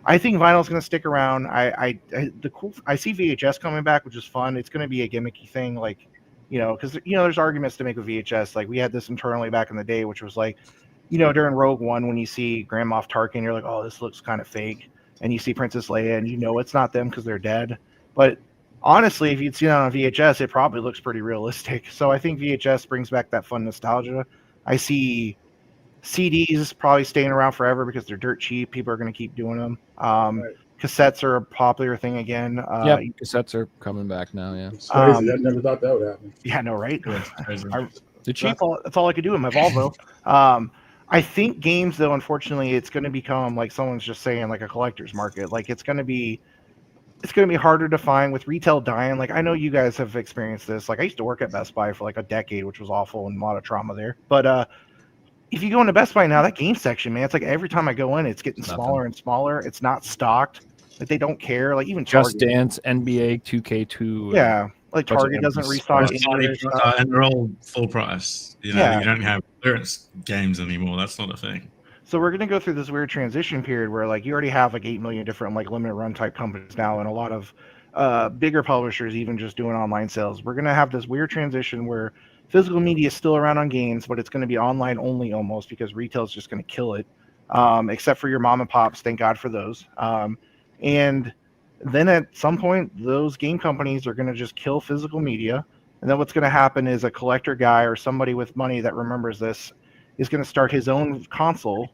I think vinyl is going to stick around. I see VHS coming back, which is fun. It's going to be a gimmicky thing, like, you know, because, you know, there's arguments to make with VHS. Like we had this internally back in the day, which was like, you know, during Rogue One, when you see Grand Moff Tarkin, you're like, oh, this looks kind of fake. And you see Princess Leia, and you know it's not them because they're dead. But honestly, if you'd seen it on VHS, it probably looks pretty realistic. So I think VHS brings back that fun nostalgia. I see CDs probably staying around forever because they're dirt cheap. People are going to keep doing them. Right. Cassettes are a popular thing again. Yeah, cassettes are coming back now. Yeah, It's crazy. I never thought that would happen. Yeah, no, right? they're cheap. That's all I could do in my Volvo. I think games, though, unfortunately, it's going to become like someone's just saying, like a collector's market. Like it's going to be harder to find with retail dying. Like I know you guys have experienced this. Like I used to work at Best Buy for like a decade, which was awful and a lot of trauma there. But if you go into Best Buy now, that game section, man, it's like every time I go in, it's getting smaller and smaller. It's not stocked. Like they don't care. Like even Just Target. Dance, NBA 2K2. Yeah, like Target doesn't restock. And they're all full price. You know, you don't have clearance games anymore. That's not a thing. So we're gonna go through this weird transition period where like you already have like 8 million different like limited run type companies now, and a lot of bigger publishers even just doing online sales. We're gonna have this weird transition where physical media is still around on games, but it's going to be online only almost because retail is just going to kill it, except for your mom and pops. Thank God for those. And then at some point, those game companies are going to just kill physical media. And then what's going to happen is a collector guy or somebody with money that remembers this is going to start his own console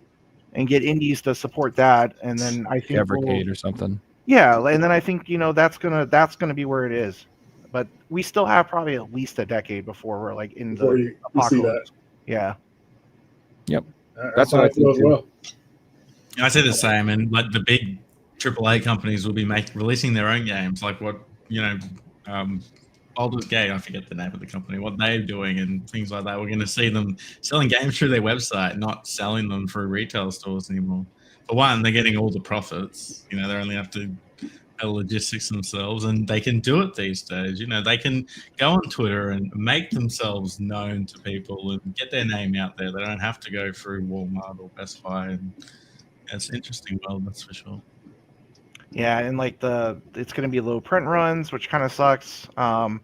and get indies to support that. And then I think Evercade or something. Yeah, and then I think that's gonna be where it is. But we still have probably at least a decade before we're like in before the you see that. apocalypse. Yeah. Yep. That's what how I I feel think, as too. well. I say the same, and like the big AAA companies will be releasing their own games, like what Baldur's Gate. I forget the name of the company, what they're doing, and things like that. We're going to see them selling games through their website, not selling them through retail stores anymore. For one, they're getting all the profits. They only have to logistics themselves, and they can do it these days. They can go on Twitter and make themselves known to people and get their name out there. They don't have to go through Walmart or Best Buy. And it's an interesting world, that's for sure. Yeah, and like it's gonna be low print runs, which kind of sucks. But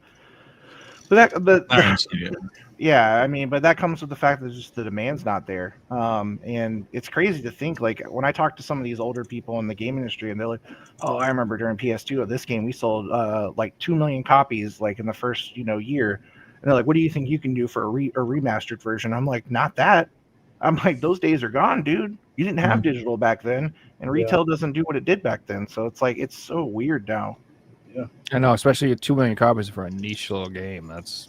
yeah, I mean, but that comes with the fact that just the demand's not there. And it's crazy to think, like, when I talk to some of these older people in the game industry, and they're like, "Oh, I remember during PS2 of this game, we sold like 2 million copies, like in the first year." And they're like, "What do you think you can do for a remastered version?" I'm like, "Not that." I'm like, "Those days are gone, dude. You didn't have digital back then, and retail doesn't do what it did back then." So it's like it's so weird now. Yeah, I know, especially 2 million copies for a niche little game. That's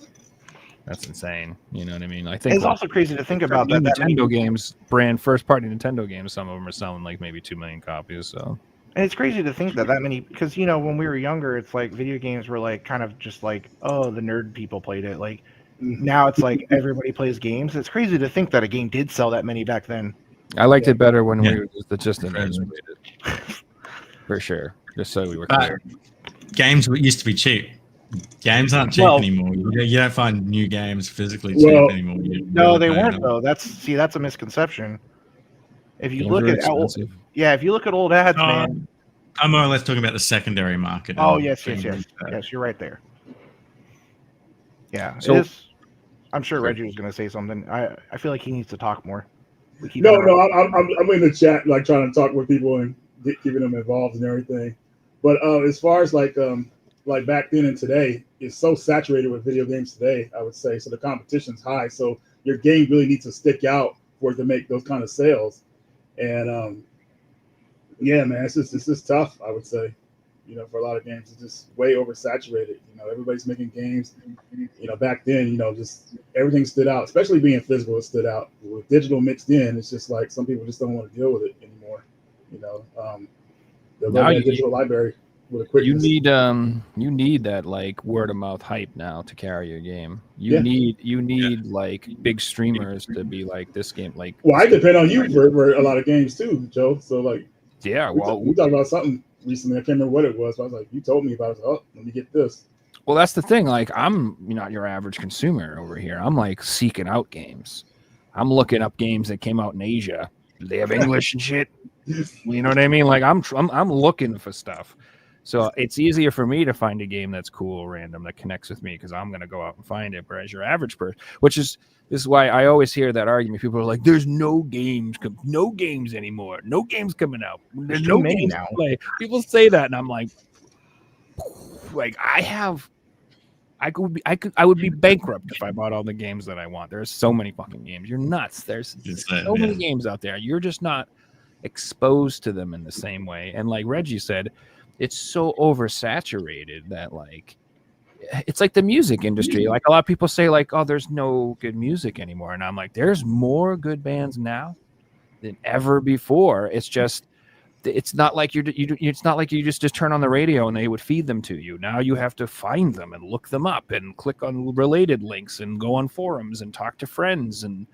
insane. You know what I mean? I think It's also crazy to think about new that Nintendo games, first party Nintendo games, some of them are selling like maybe 2 million copies. So, and it's crazy to think that many, because when we were younger, it's like video games were like kind of just like, oh, the nerd people played it. Like now it's like everybody plays games. It's crazy to think that a game did sell that many back then. I liked it better when we were just the nerds played it. For sure. Just so we were clear. Games used to be cheap. Games aren't cheap anymore. You don't find new games physically cheap anymore. No, they weren't though. That's a misconception. If you look at if you look at old ads, man. I'm more or less talking about the secondary market. Oh yes, you're right there. Yeah, so I'm sure Reggie was going to say something. I feel like he needs to talk more. No, I'm in the chat, like trying to talk with people and keeping them involved and everything. But as far as like back then and today, it's so saturated with video games today, I would say. So the competition's high. So your game really needs to stick out for it to make those kind of sales. And yeah, man, it's just tough, I would say. For a lot of games, it's just way oversaturated. Everybody's making games. Back then, just everything stood out, especially being physical, it stood out. With digital mixed in, it's just like some people just don't want to deal with it anymore. Now digital library with a quick. You need that like word of mouth hype now to carry your game. You need like big streamers to be like this game. Like, well, I depend on you for a lot of games too, Joe. So like, yeah, we talked about something recently. I can't remember what it was. But I was like, you told me about it. Oh, let me get this. Well, that's the thing. Like, I'm not your average consumer over here. I'm like seeking out games. I'm looking up games that came out in Asia. Do they have English and shit? You know what I mean? Like, I'm looking for stuff. So it's easier for me to find a game that's cool, random, that connects with me because I'm gonna go out and find it. Whereas your average person, this is why I always hear that argument. People are like, "There's no games anymore. No games coming out. There's no games now." Play. People say that, and I'm like I would be bankrupt if I bought all the games that I want. There's so many fucking games. You're nuts. There's so many games out there. You're just not exposed to them in the same way. And like Reggie said, it's so oversaturated that like it's like the music industry. Like a lot of people say like, oh, there's no good music anymore. And I'm like, there's more good bands now than ever before. It's just it's not like it's not like you just turn on the radio and they would feed them to you. Now you have to find them and look them up and click on related links and go on forums and talk to friends and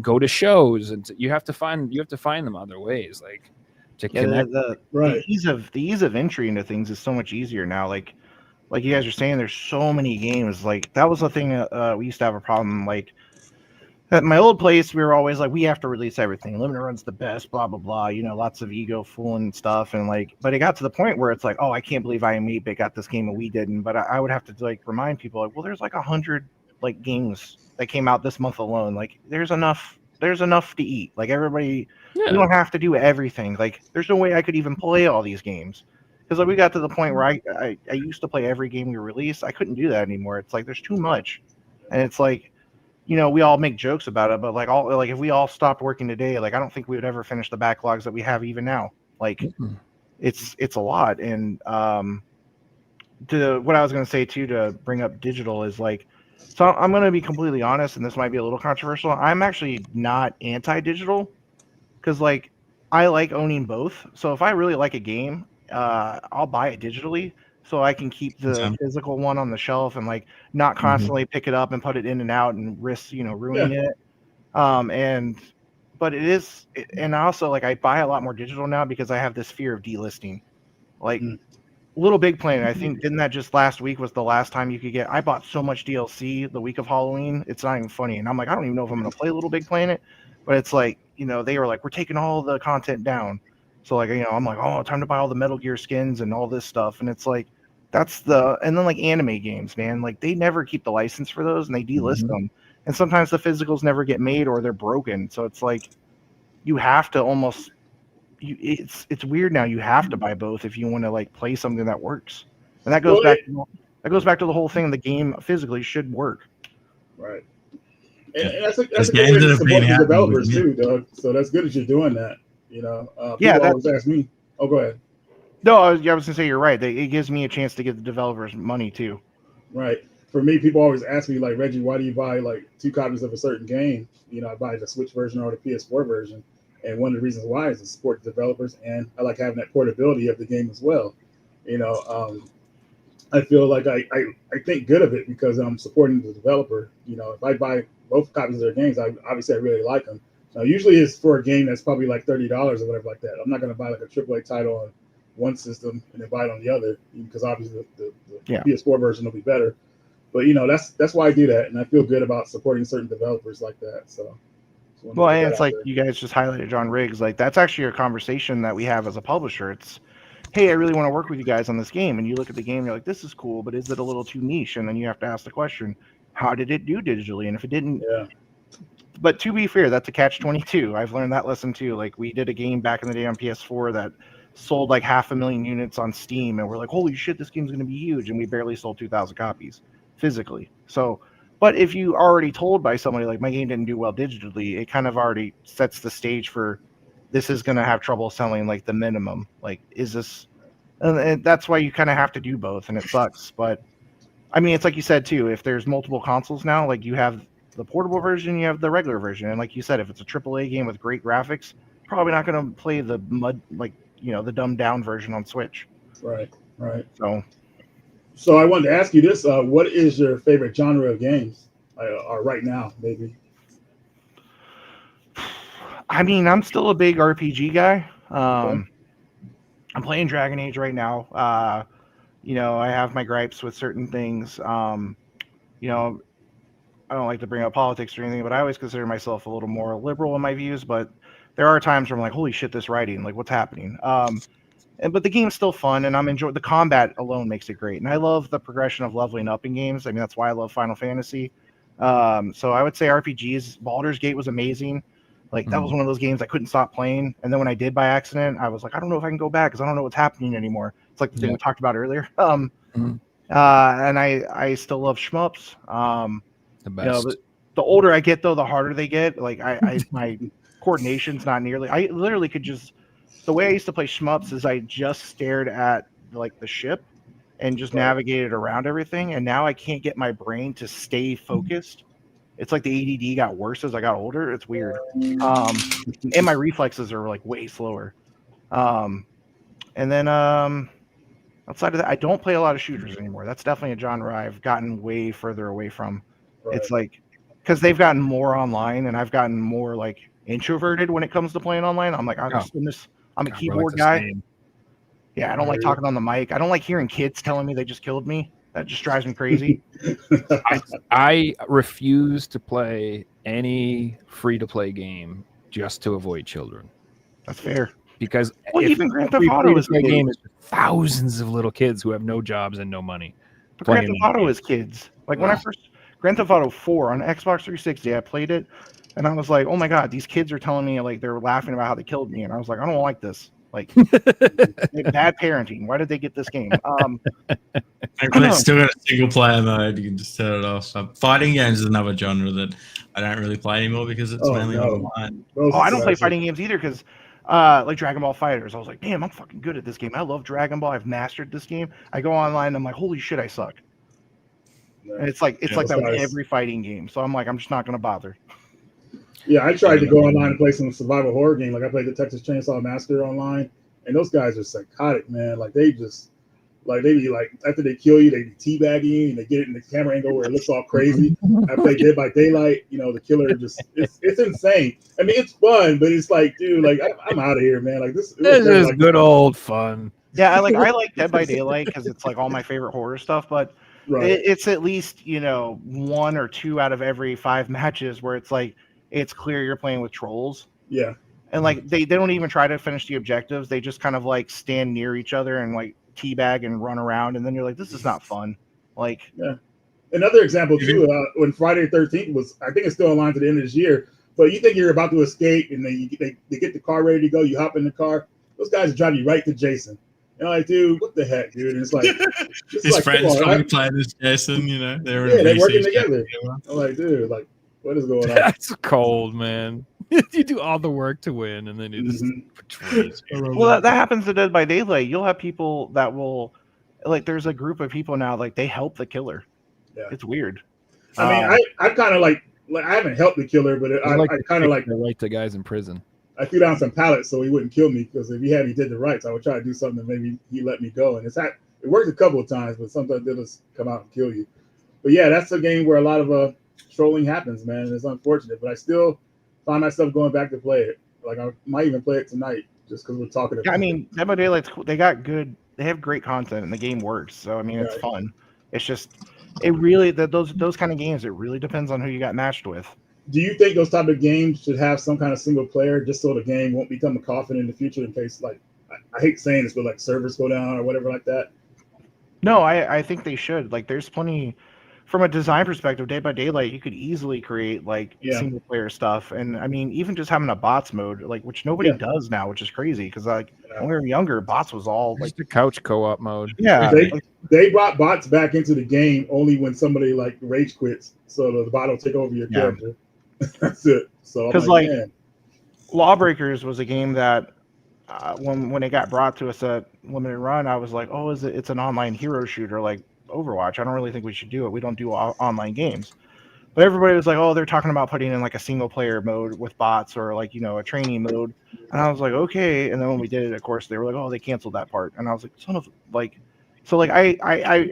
go to shows, and you have to find them other ways like to connect. The ease of entry into things is so much easier now. Like you guys are saying, there's so many games. Like that was the thing we used to have a problem. Like at my old place, we were always like, we have to release everything. Limited Run's the best, blah, blah, blah. Lots of ego fooling stuff. And like, but it got to the point where it's like, oh, I can't believe IM8-Bit got this game and we didn't. But I would have to like remind people like, well, there's like 100 like games that came out this month alone. Like there's enough to eat. Like everybody, you don't have to do everything. Like there's no way I could even play all these games. Because like we got to the point where I used to play every game we released. I couldn't do that anymore. It's like, there's too much. And it's like, we all make jokes about it, but like if we all stopped working today, like I don't think we would ever finish the backlogs that we have even now. Like it's a lot. And to what I was going to say too, to bring up digital is like, so I'm going to be completely honest, and this might be a little controversial. I'm actually not anti-digital because like I like owning both. So if I really like a game, I'll buy it digitally so I can keep the Okay. physical one on the shelf and like not constantly pick it up and put it in and out and risk ruining it. And but and also like I buy a lot more digital now because I have this fear of delisting. Like Mm. Little Big Planet, I think, didn't that just last week was the last time you could get? I bought so much DLC the week of Halloween, it's not even funny. And I'm like, I don't even know if I'm going to play Little Big Planet, but it's like, they were like, we're taking all the content down. So like, I'm like, oh, time to buy all the Metal Gear skins and all this stuff. And it's like, and then like anime games, man, like they never keep the license for those and they delist them. And sometimes the physicals never get made or they're broken. So it's like, you have to almost it's weird now. You have to buy both if you want to like play something that works, and that goes back to the whole thing. The game physically should work. Right. And that's a Those good way games to that have support been the happening, developers yeah. too, Doug. So that's good that you're doing that. People Yeah, always ask me. Oh, go ahead. No, I was gonna say you're right. It gives me a chance to give the developers money too. Right. For me, people always ask me like, Reggie, why do you buy like 2 copies of a certain game? I buy the Switch version or the PS4 version. And one of the reasons why is to support the developers, and I like having that portability of the game as well. I feel like I think good of it because I'm supporting the developer. If I buy both copies of their games, I really like them. Now, usually it's for a game that's probably like $30 or whatever like that. I'm not going to buy like a AAA title on one system and then buy it on the other because obviously the PS4 version will be better. But that's why I do that, and I feel good about supporting certain developers like that. So. Well, and it's like you guys just highlighted John Riggs. Like that's actually a conversation that we have as a publisher. It's, hey, I really want to work with you guys on this game, and you look at the game, you're like, this is cool, but is it a little too niche? And then you have to ask the question, how did it do digitally? And if it didn't, but to be fair, that's a catch-22. I've learned that lesson too. Like we did a game back in the day on PS4 that sold like 500,000 units on Steam, and we're like, holy shit, this game's going to be huge, and we barely sold 2,000 copies physically. So. But if you already told by somebody like my game didn't do well digitally, it kind of already sets the stage for this is going to have trouble selling like the minimum. Like, is this? And that's why you kind of have to do both, and it sucks. But I mean, it's like you said too. If there's multiple consoles now, like you have the portable version, you have the regular version, and like you said, if it's a AAA game with great graphics, probably not going to play the the dumbed down version on Switch. Right. So I wanted to ask you this: what is your favorite genre of games, or right now, maybe? I mean, I'm still a big RPG guy. Okay. I'm playing Dragon Age right now. I have my gripes with certain things. I don't like to bring up politics or anything, but I always consider myself a little more liberal in my views. But there are times where I'm like, holy shit, this writing, like what's happening? But the game's still fun, and I'm enjoying the combat alone makes it great. And I love the progression of leveling up in games. I mean, that's why I love Final Fantasy. So I would say RPGs. Baldur's Gate was amazing. Like that was one of those games I couldn't stop playing. And then when I did by accident, I was like, I don't know if I can go back because I don't know what's happening anymore. It's like the thing we talked about earlier. And I still love shmups. The best. The older I get, though, the harder they get. Like my coordination's not nearly. I literally could just. The way I used to play shmups is I just stared at like the ship and just navigated around everything. And now I can't get my brain to stay focused. It's like the ADD got worse as I got older. It's weird. And my reflexes are like way slower. And then outside of that, I don't play a lot of shooters anymore. That's definitely a genre I've gotten way further away from. Right. It's like, because they've gotten more online and I've gotten more like introverted when it comes to playing online. I'm like, I'm a keyboard guy. Yeah, I don't like talking on the mic. I don't like hearing kids telling me they just killed me. That just drives me crazy. I refuse to play any free-to-play game just to avoid children. That's fair. Because even Grand Theft Auto is game is thousands of little kids who have no jobs and no money. But Grand Theft Auto is kids. Like when I first Grand Theft Auto 4 on Xbox 360, I played it. And I was like, oh my God, these kids are telling me like they're laughing about how they killed me. And I was like, I don't like this. Like bad parenting. Why did they get this game? It's still got a single player mode. You can just turn it off. Fighting games is another genre that I don't really play anymore because it's mainly online. I don't play fighting games either because Like Dragon Ball Fighters. I was like, damn, I'm fucking good at this game. I love Dragon Ball. I've mastered this game. I go online and I'm like, holy shit, I suck. And it's like Yeah, that with guys. every fighting game. So I'm like, I'm just not gonna bother. Yeah, I tried to go online and play some survival horror game. Like I played the Texas Chainsaw Massacre online, and those guys are psychotic, man. Like they just, like they be like after they kill you, they be teabagging you, and they get it in the camera angle where it looks all crazy. I played Dead by Daylight. You know, the killer just it's insane. I mean, it's fun, but it's like, dude, like I'm out of here, man. Like this is like, good old fun. Yeah, I like Dead by Daylight because it's like all my favorite horror stuff, but right. it's at least, you know, 1 or 2 out of every 5 matches where it's like it's clear you're playing with trolls. Yeah. And like they don't even try to finish the objectives. They just kind of like stand near each other and like teabag and run around, and then you're like, this is not fun. Like, yeah. Another example too, when Friday the 13th was, I think it's still online to the end of this year. But you think you're about to escape, and then they get the car ready to go. You hop in the car. Those guys drive you right to Jason. And I'm like, dude, what the heck, dude? And it's like his friends probably playing as Jason. You know, they're working together. I'm like, dude, like, what is going on? That's cold, man. You do all the work to win, and then you just betrays you. Well, that happens to Dead by Daylight. You'll have people that will, like, there's a group of people now, like they help the killer. Yeah, it's weird. I mean, I kind of like I haven't helped the killer, but I kind of like right to guys in prison. I threw down some pallets so he wouldn't kill me, because if he did the rights, I would try to do something that maybe he let me go. And it worked a couple of times, but sometimes they'll just come out and kill you. But yeah, that's a game where a lot of trolling happens, man. It's unfortunate, but I still find myself going back to play it. Like I might even play it tonight just because we're talking about it. I mean, Dead by Daylight's cool. They have great content and the game works. So I mean, it's fun. It's just those kind of games, it really depends on who you got matched with. Do you think those type of games should have some kind of single player, just so the game won't become a coffin in the future in case, like, I hate saying this, but like servers go down or whatever like that? No, I think they should. Like, there's plenty. From a design perspective, Dead by Daylight, you could easily create like single player stuff, and I mean, even just having a bots mode, like, which nobody does now, which is crazy because like when we were younger, bots was all like the couch co-op mode. Yeah, they brought bots back into the game only when somebody like rage quits, so the bot will take over your character. That's it. So because like Lawbreakers was a game that when it got brought to us at limited run, I was like, oh, it's an online hero shooter like Overwatch. I don't really think we should do it. We don't do online games. But everybody was like, oh, they're talking about putting in like a single player mode with bots or like, you know, a training mode. And I was like, okay. And then when we did it, of course, they were like, oh, they canceled that part. And I was like, son of like, so like I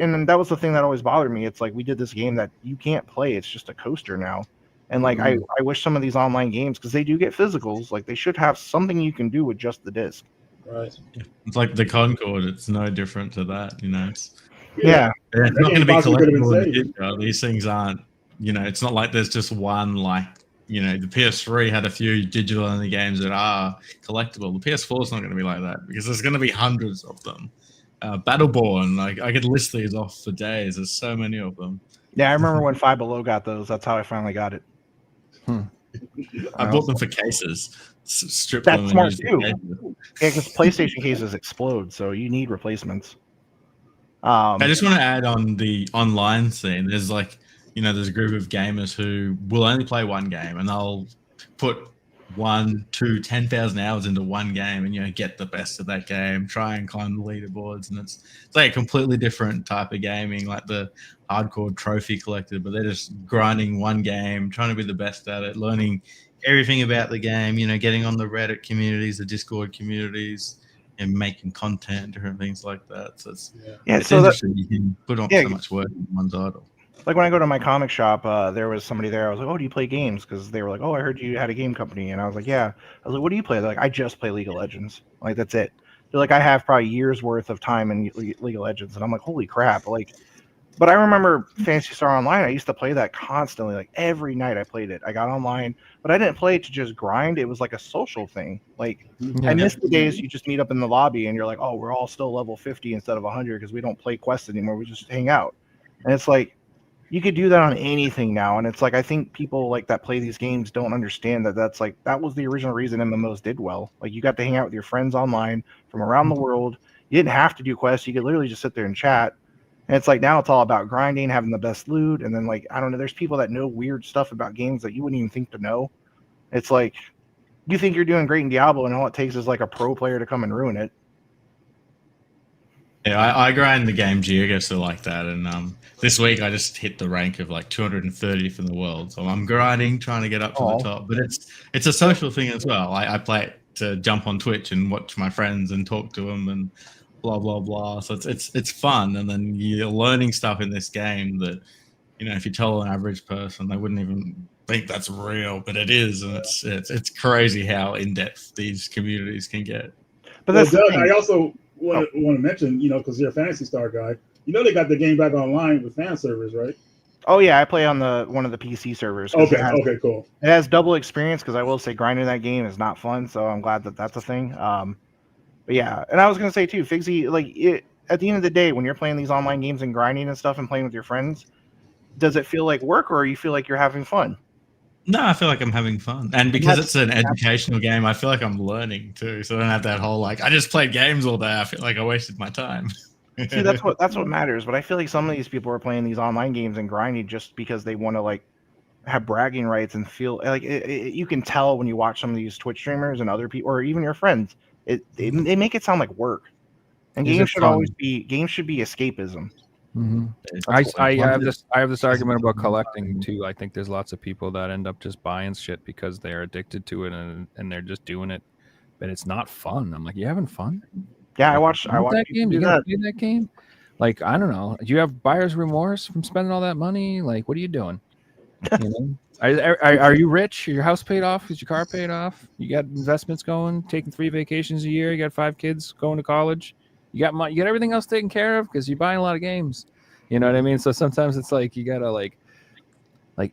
and that was the thing that always bothered me. It's like we did this game that you can't play. It's just a coaster now. And like I wish some of these online games, because they do get physicals, like they should have something you can do with just the disc. Right. It's like the Concorde. It's no different to that, you know. It's not going to be collectible. These things aren't, you know, it's not like there's just one, like, you know, the PS3 had a few digital only games that are collectible. The PS4 is not going to be like that because there's going to be hundreds of them. Battleborn, like I could list these off for days. There's so many of them. Yeah, I remember when Five Below got those. That's how I finally got it. I bought them for cases. Strip That's them. Smart too. Yeah, because PlayStation cases explode, so you need replacements. I just want to add on the online scene. There's like, you know, there's a group of gamers who will only play one game and they'll put 1, 2, 10,000 hours into one game and, you know, get the best of that game, try and climb the leaderboards. And it's like a completely different type of gaming, like the hardcore trophy collector, but they're just grinding one game, trying to be the best at it, learning everything about the game, you know, getting on the Reddit communities, the Discord communities, and making content, different things like that. So it's interesting. You can put on so much work in one title. Like when I go to my comic shop, there was somebody there. I was like, oh, do you play games? Because they were like, oh, I heard you had a game company. And I was like, yeah. I was like, what do you play? They're like, I just play League of Legends. Like, that's it. They're like, I have probably years worth of time in League of Legends. And I'm like, holy crap. Like, but I remember Phantasy Star Online. I used to play that constantly. Like every night I played it. I got online, but I didn't play it to just grind. It was like a social thing. Like I miss the days you just meet up in the lobby and you're like, oh, we're all still level 50 instead of 100 because we don't play quests anymore. We just hang out. And it's like, you could do that on anything now. And it's like, I think people like that play these games don't understand that that's like, that was the original reason MMOs did well. Like you got to hang out with your friends online from around the world. You didn't have to do quests. You could literally just sit there and chat. And it's like, now it's all about grinding, having the best loot. And then like, I don't know, there's people that know weird stuff about games that you wouldn't even think to know. It's like, You think you're doing great in Diablo, and all it takes is like a pro player to come and ruin it. Yeah, I grind the game geoguessr like that, and this week I just hit the rank of like 230th in the world. So I'm grinding, trying to get up to the top. But it's a social thing as well. I play it to jump on Twitch and watch my friends and talk to them and blah blah blah. So it's fun, and then you're learning stuff in this game that, you know, if you tell an average person, they wouldn't even think that's real, but it is, and it's crazy how in depth these communities can get. But Well, that's the Doug, thing. I also want to mention, you know, because you're a Fantasy Star guy, you know they got the game back online with fan servers, right? Oh yeah, I play on one of the PC servers. 'Cause Okay, cool. It has double experience because I will say grinding that game is not fun. So I'm glad that that's a thing. But yeah, and I was gonna say too, Figsy, like at the end of the day, when you're playing these online games and grinding and stuff and playing with your friends, does it feel like work or you feel like you're having fun? No, I feel like I'm having fun. And because it's an educational game, I feel like I'm learning too. So I don't have that whole like I just played games all day. I feel like I wasted my time. See, that's what matters. But I feel like some of these people are playing these online games and grinding just because they want to like have bragging rights and feel like you can tell when you watch some of these Twitch streamers and other people or even your friends, they make it sound like work. And Is games it should fun? always be escapism. Mm-hmm. That's I what have this argument about collecting too. I think there's lots of people that end up just buying shit because they're addicted to it and they're just doing it, but it's not fun. I'm like, you having fun? Yeah, I Want watch that people game. do You gotta that. play that game. Like, I don't know. Do you have buyer's remorse from spending all that money? Like, what are you doing? You know, are you rich? Your house paid off? Is your car paid off? You got investments going? Taking 3 vacations a year? You got 5 kids going to college? You got money? You got everything else taken care of because you're buying a lot of games. You know what I mean? So sometimes it's like you gotta like,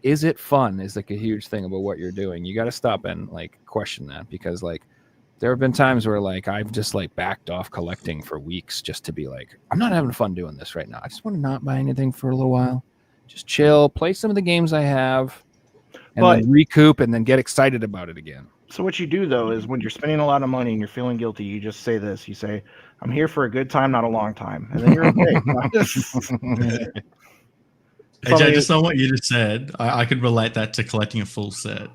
is it fun? Is like a huge thing about what you're doing. You got to stop and like question that because like there have been times where like I've just like backed off collecting for weeks just to be like, I'm not having fun doing this right now. I just want to not buy anything for a little while, just chill, play some of the games I have, and then recoup and then get excited about it again. So what you do though is when you're spending a lot of money and you're feeling guilty, you just say this. You say, "I'm here for a good time, not a long time," and then you're okay. AJ, just on what you just said, I could relate that to collecting a full set.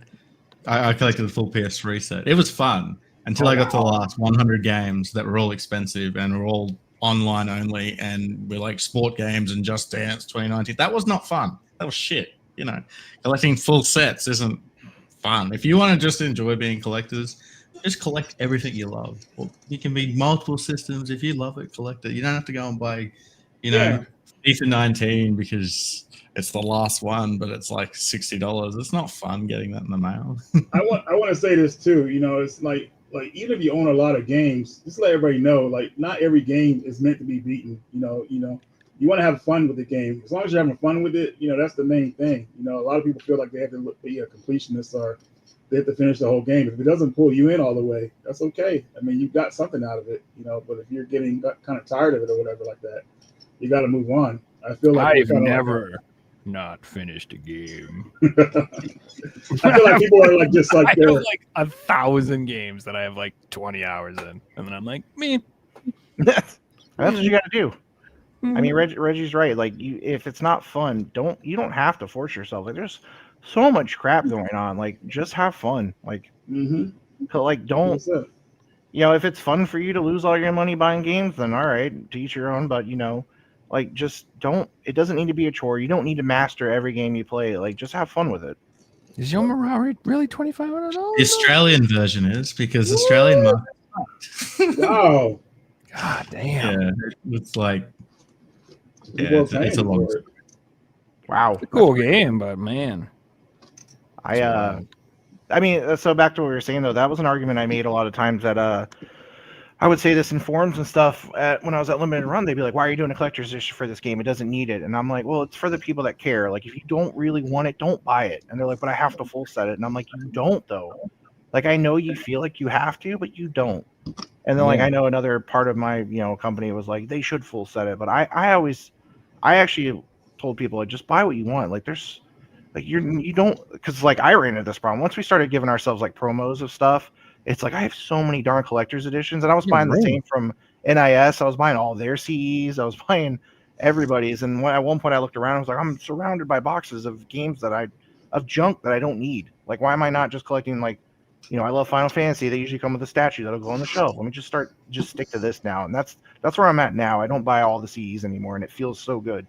I collected a full PS3 set. It was fun until I got to the last 100 games that were all expensive and were all online only and were like sport games and Just Dance 2019. That was not fun. That was shit. You know, collecting full sets isn't fun. If you want to just enjoy being collectors, just collect everything you love. Well, you can be multiple systems. If you love it, collect it. You don't have to go and buy, you know, FIFA 19 because it's the last one, but it's like $60. It's not fun getting that in the mail. I want to say this too. You know, it's like even if you own a lot of games, just let everybody know, like not every game is meant to be beaten. You know, you want to have fun with the game. As long as you're having fun with it, you know, that's the main thing. You know, a lot of people feel like they have to be a completionist or they have to finish the whole game. If it doesn't pull you in all the way, that's okay. I mean, you got something out of it, you know. But if you're getting kind of tired of it or whatever like that, you got to move on. I feel like I've never not finished a game. I feel like people are like just like I have like 1,000 games that I have like 20 hours in, and then I'm like, me. That's what you got to do. I mean, Reggie's right. Like, if it's not fun, you don't have to force yourself. Like, there's so much crap going on. Like, just have fun. Like, like don't. You know, if it's fun for you to lose all your money buying games, then all right, to each your own. But you know, like, just don't. It doesn't need to be a chore. You don't need to master every game you play. Like, just have fun with it. Is Yo Mirari really $2,500? The Australian version is because Australian market. Wow. God damn. Yeah, it's like. Yeah, it's a long story. Wow. It's a cool game, but man. I mean, so back to what we were saying though, that was an argument I made a lot of times that I would say this in forums and stuff when I was at Limited Run, they'd be like, why are you doing a collector's edition for this game? It doesn't need it. And I'm like, well, it's for the people that care. Like, if you don't really want it, don't buy it. And they're like, but I have to full set it. And I'm like, you don't though. Like, I know you feel like you have to, but you don't. And then like, I know another part of my, company was like, they should full set it. But I actually told people, like, just buy what you want. Like, there's like, you don't, because like I ran into this problem. Once we started giving ourselves like promos of stuff, it's like I have so many darn collector's editions, and I was buying the same from NIS. I was buying all their CEs. I was buying everybody's. And at one point I looked around, I was like, I'm surrounded by boxes of games of junk that I don't need. Like, why am I not just collecting like I love Final Fantasy. They usually come with a statue that'll go on the shelf. Let me just stick to this now, and that's where I'm at now. I don't buy all the CEs anymore, and it feels so good.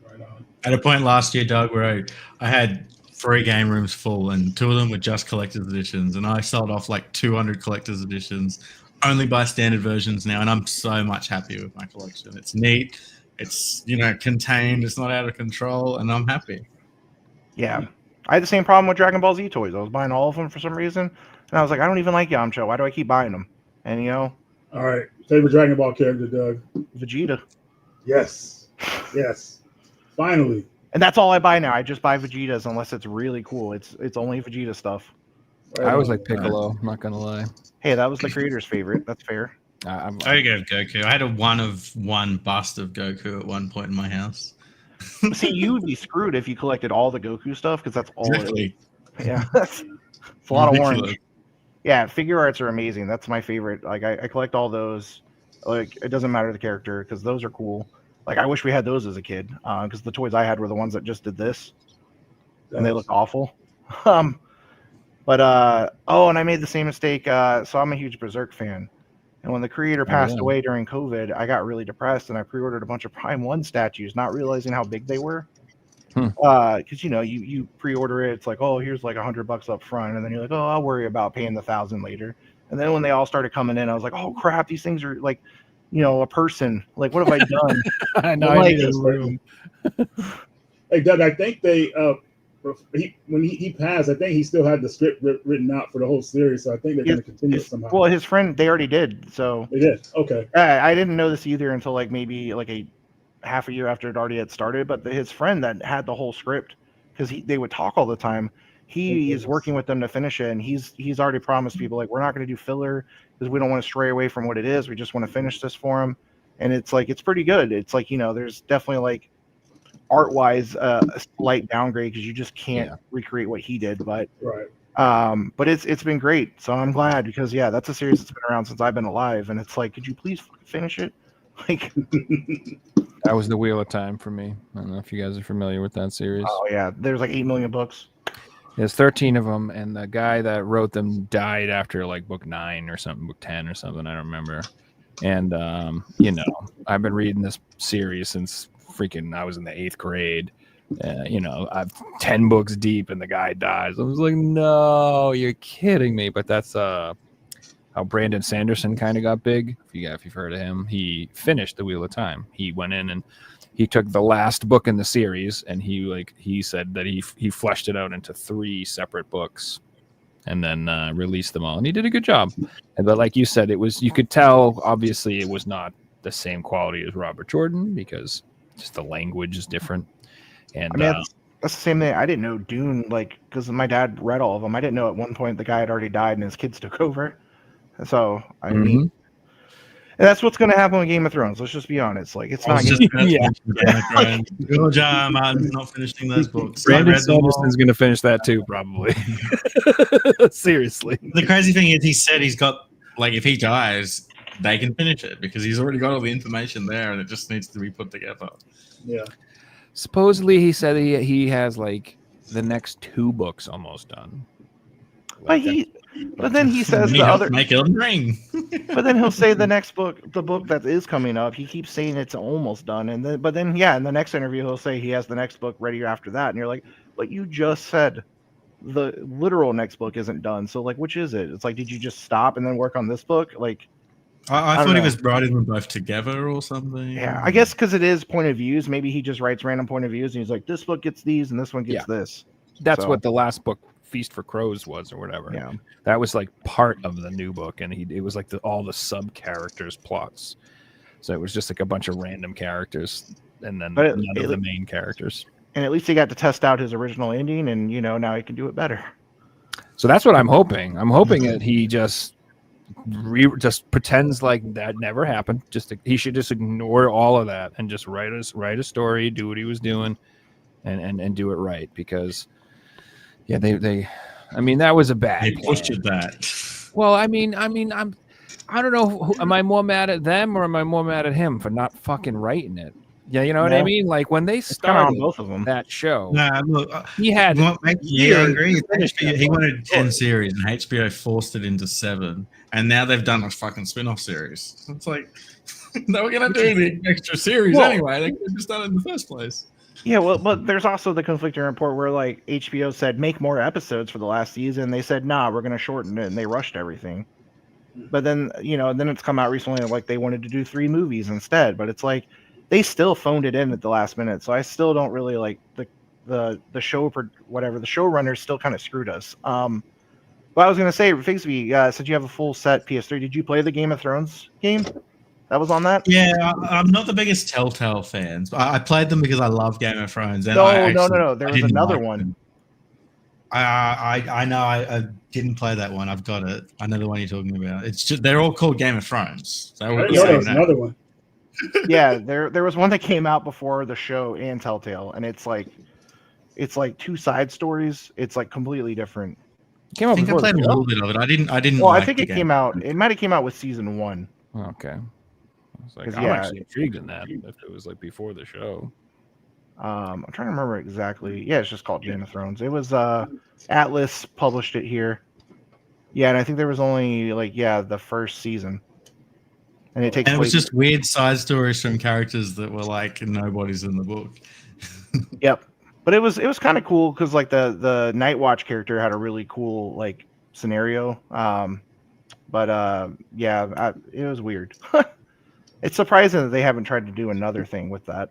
Right on. At a point last year, Doug, where I had 3 game rooms full, and 2 of them were just collector's editions, and I sold off like 200 collector's editions. Only buy standard versions now, and I'm so much happier with my collection. It's neat, it's contained, it's not out of control, and I'm happy. Yeah, I had the same problem with Dragon Ball Z toys. I was buying all of them for some reason, and I was like, I don't even like Yamcha. Why do I keep buying them? And All right, favorite Dragon Ball character, Doug? Vegeta. Yes. Finally. And that's all I buy now. I just buy Vegetas unless it's really cool. It's only Vegeta stuff. Right I was on. like Piccolo. I'm not gonna lie. Hey, that was the creator's favorite. That's fair. I'm I go Goku. I had a 1-of-1 bust of Goku at one point in my house. See, you would be screwed if you collected all the Goku stuff because that's all. Exactly. Yeah, it's a lot of Ridiculous. orange. Yeah, figure arts are amazing. That's my favorite. Like I collect all those. Like it doesn't matter the character because those are cool. Like I wish we had those as a kid because the toys I had were the ones that just did this, and they look awful. And I made the same mistake. So I'm a huge Berserk fan, and when the creator passed away during COVID, I got really depressed and I pre-ordered a bunch of Prime 1 statues, not realizing how big they were. Because you pre-order it, it's like, oh, here's like $100 up front, and then you're like, oh, I'll worry about paying the 1,000 later. And then when they all started coming in, I was like, oh crap, these things are like, a person. Like, what have I done? I know. Like, I need a room. Hey, Doug, I think they when he passed, I think he still had the script written out for the whole series, so I think they're going to continue it somehow. Well, his friend, they already did. So They did. Okay. I didn't know this either until like maybe like a half a year after it already had started. But his friend that had the whole script, because they would talk all the time, he is working with them to finish it, and he's already promised people like, we're not going to do filler because we don't want to stray away from what it is. We just want to finish this for him, and it's like it's pretty good. It's like there's definitely like art wise a slight downgrade because you just can't recreate what he did, but but it's been great, so I'm glad because that's a series that's been around since I've been alive, and it's like, could you please finish it? Like That was the Wheel of Time for me. I don't know if you guys are familiar with that series. oh yeah, there's like 8 million books. There's 13 of them, and the guy that wrote them died after like book 9 or something, book 10 or something. I don't remember. And I've been reading this series since freaking I was in the 8th grade. I'm 10 books deep, and the guy dies. I was like, no, you're kidding me. But that's how Brandon Sanderson kind of got big. If you've heard of him, he finished the Wheel of Time. He went in and he took the last book in the series, and he said that he fleshed it out into 3 separate books, and then released them all. And he did a good job. But like you said, you could tell obviously it was not the same quality as Robert Jordan because just the language is different. And I mean, that's the same thing. I didn't know Dune, like, because my dad read all of them. I didn't know at one point the guy had already died and his kids took over. So I mean, and that's what's going to happen with Game of Thrones. Let's just be honest. Like, it's not. George R. R. Martin's not finishing those books. Brandon Sanderson's going to finish that too, probably. Seriously. The crazy thing is, he said he's got, like, if he dies, they can finish it because he's already got all the information there, and it just needs to be put together. Yeah. Supposedly, he said he has like the next 2 books almost done. But then he says the other. Make it ring. But then he'll say the next book, the book that is coming up, he keeps saying it's almost done, and then in the next interview he'll say he has the next book ready after that, and you're like, but you just said the literal next book isn't done, so like, which is it? It's like, did you just stop and then work on this book? Like, I thought he was writing them both together or something. Yeah, I guess because it is point of views. Maybe he just writes random point of views, and he's like, this book gets these, and this one gets this. That's what the last book, Feast for Crows, was, or whatever. Yeah, that was like part of the new book, and it was like all the sub characters plots. So it was just like a bunch of random characters, and then none of the main characters. And at least he got to test out his original ending, and now he can do it better. So that's what I'm hoping. I'm hoping that he just pretends like that never happened. He should just ignore all of that and just write a story, do what he was doing, and do it right. Because that was a bad. They pushed it that. Well, I don't know. Am I more mad at them or am I more mad at him for not fucking writing it? Yeah, you know what I Yeah. mean? Like when they It's kind of on started both of them. that show, Nah, look, he had what makes me years angry is to finish HBO, that he fucking wanted 10 story. series, and HBO forced it into 7, and now they've done a fucking spin-off series. It's like they were gonna do the extra series Well- anyway. They could have just done it in the first place. Yeah, well, but there's also the conflicting report where like HBO said make more episodes for the last season. They said nah, we're gonna shorten it, and they rushed everything. But then then it's come out recently like they wanted to do 3 movies instead. But it's like they still phoned it in at the last minute. So I still don't really like the show whatever the showrunners still kind of screwed us. But I was gonna say, Figsby, since you have a full set PS3, did you play the Game of Thrones game that was on that? Yeah, I'm not the biggest Telltale fans. I played them because I love Game of Thrones. And No. I There was didn't another like one. them. I know I didn't play that one. I've got it. I know the one you're talking about. It's just they're all called Game of Thrones. They I were didn't the know there same was name. another one. Yeah, there was one that came out before the show and Telltale, and it's like 2 side stories. It's like completely different. Came I out think I before played the a show? little bit of it. I didn't. Well, I like think the it game. came out. It might have came out with season 1. Okay. I was like, 'Cause, I'm yeah. actually intrigued in that if it was like before the show. I'm trying to remember exactly. Yeah, it's just called Game of Thrones. It was Atlas published it here. Yeah, and I think there was only the first season, and it takes And it was place. just weird side stories from characters that were like nobody's in the book. Yep, but it was kind of cool because like the Night Watch character had a really cool like scenario. It was weird. It's surprising that they haven't tried to do another thing with that.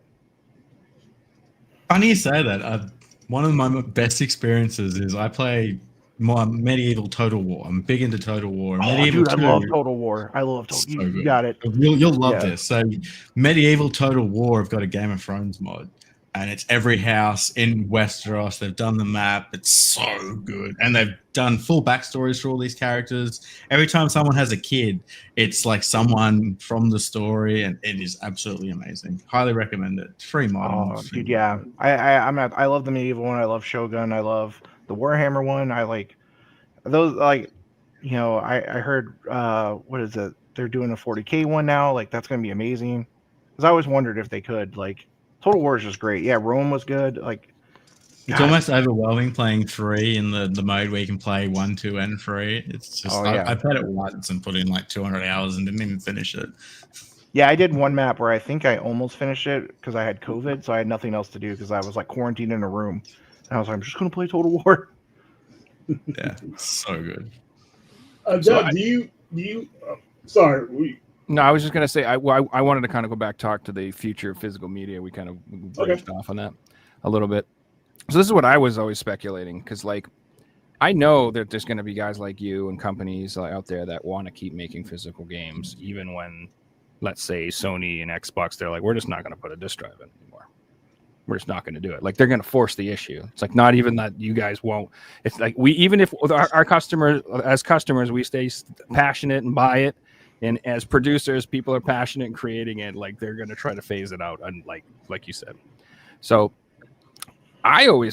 Funny you say that. One of my best experiences is I play my medieval Total War. I'm big into Total War. Oh, Medieval dude, I 2, love Total War. I love Total. so You good. got it. You'll love Yeah. this. So, Medieval Total War have got a Game of Thrones mod, and it's every house in Westeros. They've done the map. It's so good, and they've done full backstories for all these characters. Every time someone has a kid, it's like someone from the story, and it is absolutely amazing. Highly recommend it. It's free mod. Oh, dude, yeah. I love the medieval one. I love Shogun. I love the Warhammer one. I like those. Like, I heard what is it? They're doing a 40K one now. Like, that's gonna be amazing. Because I always wondered if they could. Like, Total War is just great. Yeah, Rome was good. Like, It's God. almost overwhelming playing 3 in the mode where you can play 1, 2, and 3. It's just I played it once and put in like 200 hours and didn't even finish it. Yeah, I did one map where I think I almost finished it because I had COVID, so I had nothing else to do because I was like quarantined in a room. And I was like, I'm just gonna play Total War. Yeah, it's so good. Doug, do you? Sorry, No, I was just gonna say I wanted to kind of go back talk to the future of physical media. We kind of branched off on that a little bit. So this is what I was always speculating because like I know that there's going to be guys like you and companies out there that want to keep making physical games, even when, let's say, Sony and Xbox, they're like, we're just not going to put a disc drive in anymore. We're just not going to do it. Like they're going to force the issue. It's like not even that you guys won't. It's like even if our customers, as customers, we stay passionate and buy it. And as producers, people are passionate in creating it. Like they're going to try to phase it out, and like you said. So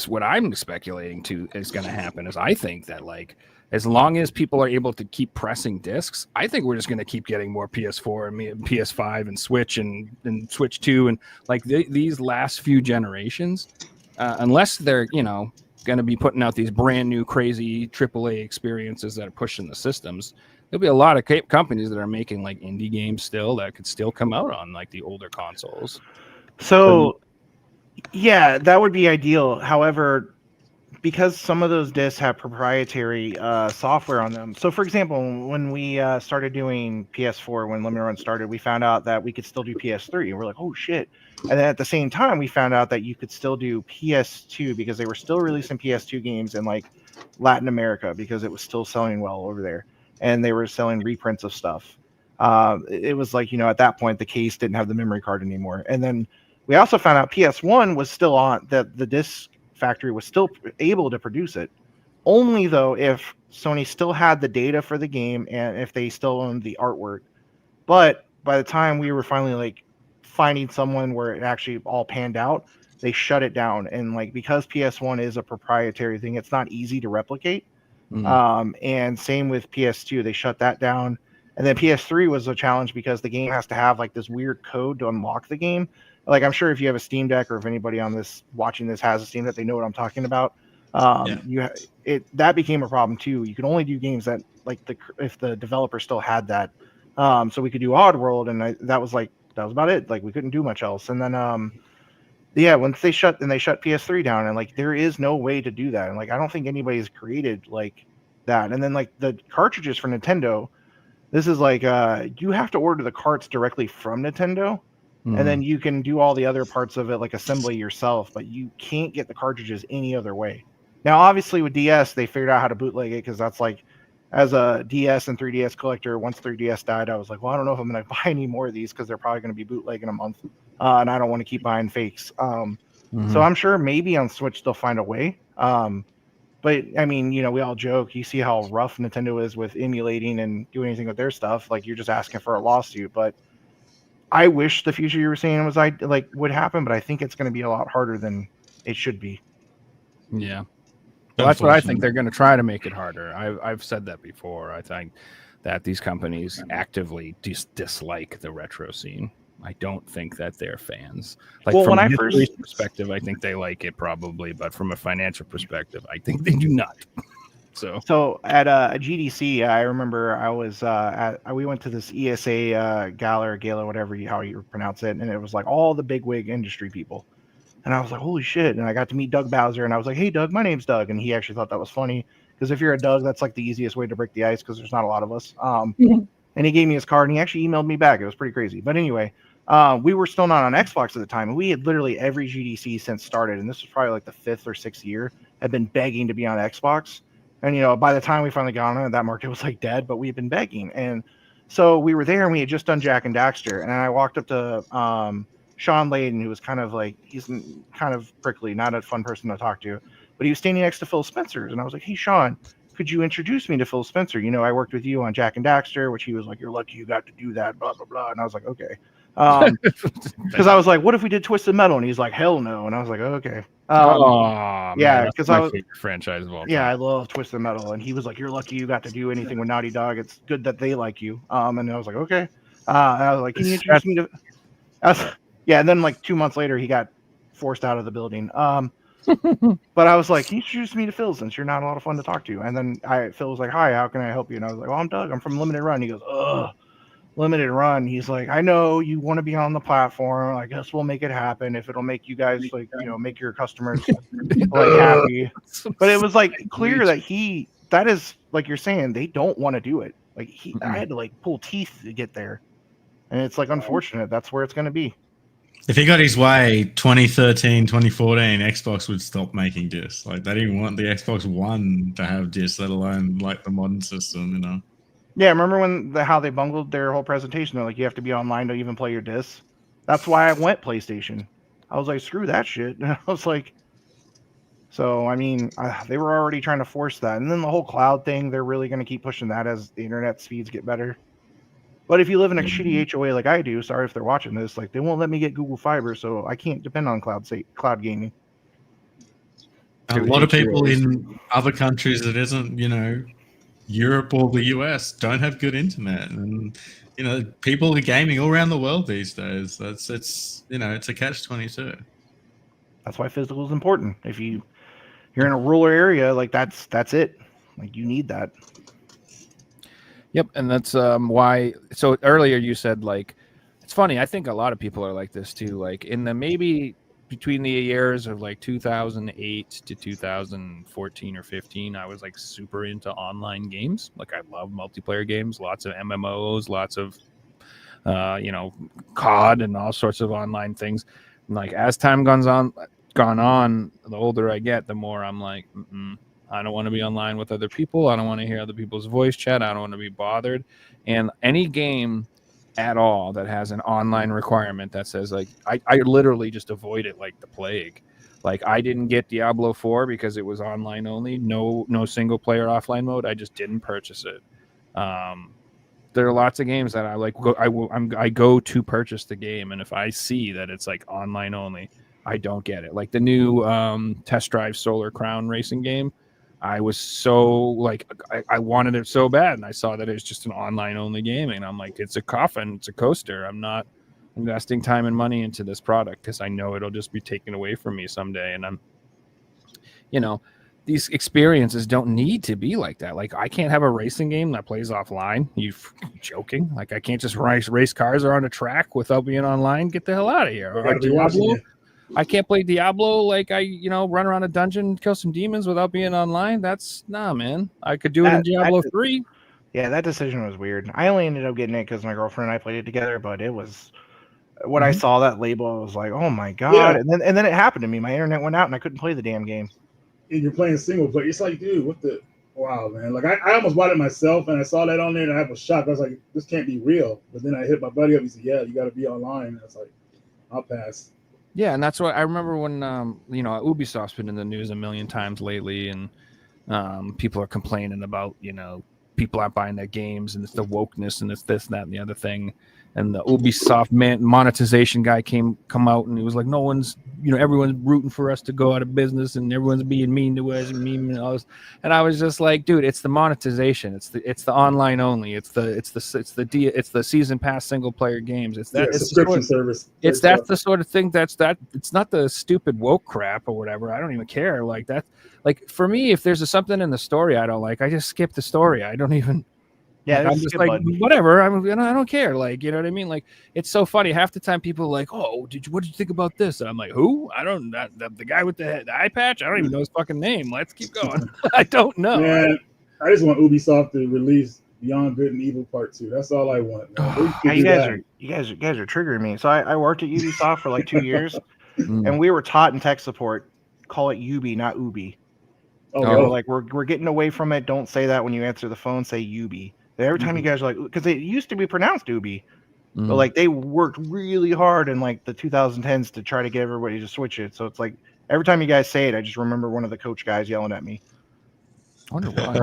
what I'm speculating to is going to happen is I think that like as long as people are able to keep pressing discs, I think we're just going to keep getting more PS4 and PS5 and Switch and Switch 2 and like these last few generations, unless they're going to be putting out these brand new crazy AAA experiences that are pushing the systems. There'll be a lot of companies that are making like indie games still that could still come out on like the older consoles. So yeah, that would be ideal. However, because some of those discs have proprietary software on them. So, for example, when we started doing PS4, when Limited Run started, we found out that we could still do PS3. And we're like, oh, shit. And then at the same time, we found out that you could still do PS2 because they were still releasing PS2 games in like Latin America because it was still selling well over there. And they were selling reprints of stuff. It was like, at that point, the case didn't have the memory card anymore. And then we also found out PS1 was still on, that the disc factory was still able to produce it. Only though if Sony still had the data for the game and if they still owned the artwork. But by the time we were finally like finding someone where it actually all panned out, they shut it down. And like because PS1 is a proprietary thing, it's not easy to replicate. And same with PS2, they shut that down. And then PS3 was a challenge because the game has to have like this weird code to unlock the game. like I'm sure if you have a Steam Deck or if anybody on this watching this has a Steam Deck, they know what I'm talking about. That became a problem too. You could only do games that like if the developer still had that. So we could do Oddworld, and that was about it. Like we couldn't do much else. And then once they shut PS3 down, and like there is no way to do that. And like I don't think anybody's created like that. And then like the cartridges for Nintendo, this is like you have to order the carts directly from Nintendo. And then you can do all the other parts of it, like assembly yourself, but you can't get the cartridges any other way. Now, obviously, with DS, they figured out how to bootleg it because that's like, as a DS and 3DS collector, once 3DS died, I was like, well, I don't know if I'm going to buy any more of these because they're probably going to be bootleg in a month, and I don't want to keep buying fakes. So I'm sure maybe on Switch they'll find a way. But I mean, we all joke. You see how rough Nintendo is with emulating and doing anything with their stuff. Like you're just asking for a lawsuit, but. I wish the future you were saying would happen, but I think it's going to be a lot harder than it should be. Yeah. Well, that's what I think. They're going to try to make it harder. I've said that before. I think that these companies actively dislike the retro scene. I don't think that they're fans. Like from a perspective, I think they like it probably, but from a financial perspective, I think they do not. So at GDC, I remember I was we went to this ESA gala, whatever how you pronounce it, and it was like all the bigwig industry people, and I was like, holy shit! And I got to meet Doug Bowser, and I was like, hey Doug, my name's Doug, and he actually thought that was funny because if you're a Doug, that's like the easiest way to break the ice because there's not a lot of us. And he gave me his card, and he actually emailed me back. It was pretty crazy, but anyway. We were still not on Xbox at the time, and we had literally every GDC since started, and this was probably like the 5th or 6th year, had been begging to be on Xbox. And, by the time we finally got on it, that market was like dead, but we've been begging. And so we were there and we had just done Jack and Daxter. And I walked up to Sean Layden, who was kind of like, he's kind of prickly, not a fun person to talk to, but he was standing next to Phil Spencer. And I was like, hey, Sean, could you introduce me to Phil Spencer? I worked with you on Jack and Daxter, which he was like, you're lucky you got to do that, blah, blah, blah. And I was like, okay. Because I was like, what if we did Twisted Metal? And he's like, hell no. And I was like, okay. Because I was franchise of all time. Yeah, I love Twisted Metal, and he was like, "You're lucky you got to do anything with Naughty Dog. It's good that they like you." And I was like, "Okay." And I was like, "Can you introduce me to?" And then like 2 months later, he got forced out of the building. But I was like, "Can you introduce me to Phil since you're not a lot of fun to talk to?" And then Phil was like, "Hi, how can I help you?" And I was like, "Well, I'm Doug. I'm from Limited Run." He goes, "Ugh." Limited Run. He's like, I know you want to be on the platform. I guess we'll make it happen if it'll make you guys make your customers like happy. But it was like clear that is like you're saying, they don't want to do it. Like I had to like pull teeth to get there. And it's like unfortunate. That's where it's going to be. If he got his way, 2013, 2014, Xbox would stop making discs. Like they didn't want the Xbox One to have discs, let alone like the modern system, Yeah, remember how they bungled their whole presentation? They're like, you have to be online to even play your discs. That's why I went PlayStation. I was like, screw that shit. And I was like, so, I mean, they were already trying to force that. And then the whole cloud thing, they're really going to keep pushing that as the internet speeds get better. But if you live in a shitty HOA like I do, sorry if they're watching this, like they won't let me get Google Fiber, so I can't depend on cloud gaming. A lot of people in other countries that isn't, Europe or the US don't have good internet, and people are gaming all around the world these days. It's a catch-22. That's why physical is important. If you're in a rural area, like that's it. Like you need that. Yep, and that's why. So earlier you said like it's funny. I think a lot of people are like this too. Like in the maybe between the years of like 2008 to 2014 or 15, I was like super into online games. Like I love multiplayer games, lots of MMOs, lots of COD and all sorts of online things. And like as time gone on, the older I get, the more I'm like, I don't want to be online with other people. I don't want to hear other people's voice chat. I don't want to be bothered. And any game at all that has an online requirement that says like I literally just avoid it like the plague. Like I didn't get Diablo 4 because it was online only, no single player offline mode. I just didn't purchase it. There are lots of games that I like. I go to purchase the game, and if I see that it's like online only, I don't get it. Like the new Test Drive Solar Crown racing game. I was so like I wanted it so bad, and I saw that it was just an online only game, and I'm like, it's a coffin, it's a coaster. I'm not investing time and money into this product because I know it'll just be taken away from me someday. And I'm, you know, these experiences don't need to be like that. Like I can't have a racing game that plays offline. You joking? Like I can't just race cars around a track without being online. Get the hell out of here. I Or gotta be watching Diablo. you. I can't play Diablo like I, run around a dungeon, kill some demons without being online. That's man. I could do it in Diablo 3. Yeah, that decision was weird. I only ended up getting it because my girlfriend and I played it together, but it was when I saw that label, I was like, oh my god. Yeah. And then it happened to me. My internet went out and I couldn't play the damn game. And you're playing single player. It's like, dude, what the wow, man. Like I almost bought it myself and I saw that on there and I was shocked. I was like, this can't be real. But then I hit my buddy up. He said, yeah, you gotta be online. And I was like, I'll pass. Yeah, and that's what I remember when Ubisoft's been in the news a million times lately, and people are complaining about people aren't buying their games, and it's the wokeness, and it's this, that, and the other thing. And the Ubisoft monetization guy come out, and he was like, "No one's, everyone's rooting for us to go out of business, and everyone's being mean to us, and mean and all this." And I was just like, "Dude, it's the monetization. It's the online only. It's the season pass single player games. It's that subscription service. That's the sort of thing it's not the stupid woke crap or whatever. I don't even care. Like that. Like for me, if there's something in the story I don't like, I just skip the story. I don't even. Yeah, I'm just like, whatever. I don't care. Like, you know what I mean? Like, it's so funny. Half the time, people are like, "Oh, what did you think about this?" And I'm like, "Who? I don't. The guy with the eye patch. I don't even know his fucking name. Let's keep going. I don't know." Man, I just want Ubisoft to release Beyond Good and Evil Part 2. That's all I want. Yeah, you guys are triggering me. So I worked at Ubisoft for like 2 years, and we were taught in tech support, call it Ubi, not Ubi. Like we're getting away from it. Don't say that when you answer the phone. Say Ubi. Every time you guys are like, because it used to be pronounced Ubi, but like they worked really hard in like the 2010s to try to get everybody to switch it. So it's like every time you guys say it, I just remember one of the coach guys yelling at me. I wonder why.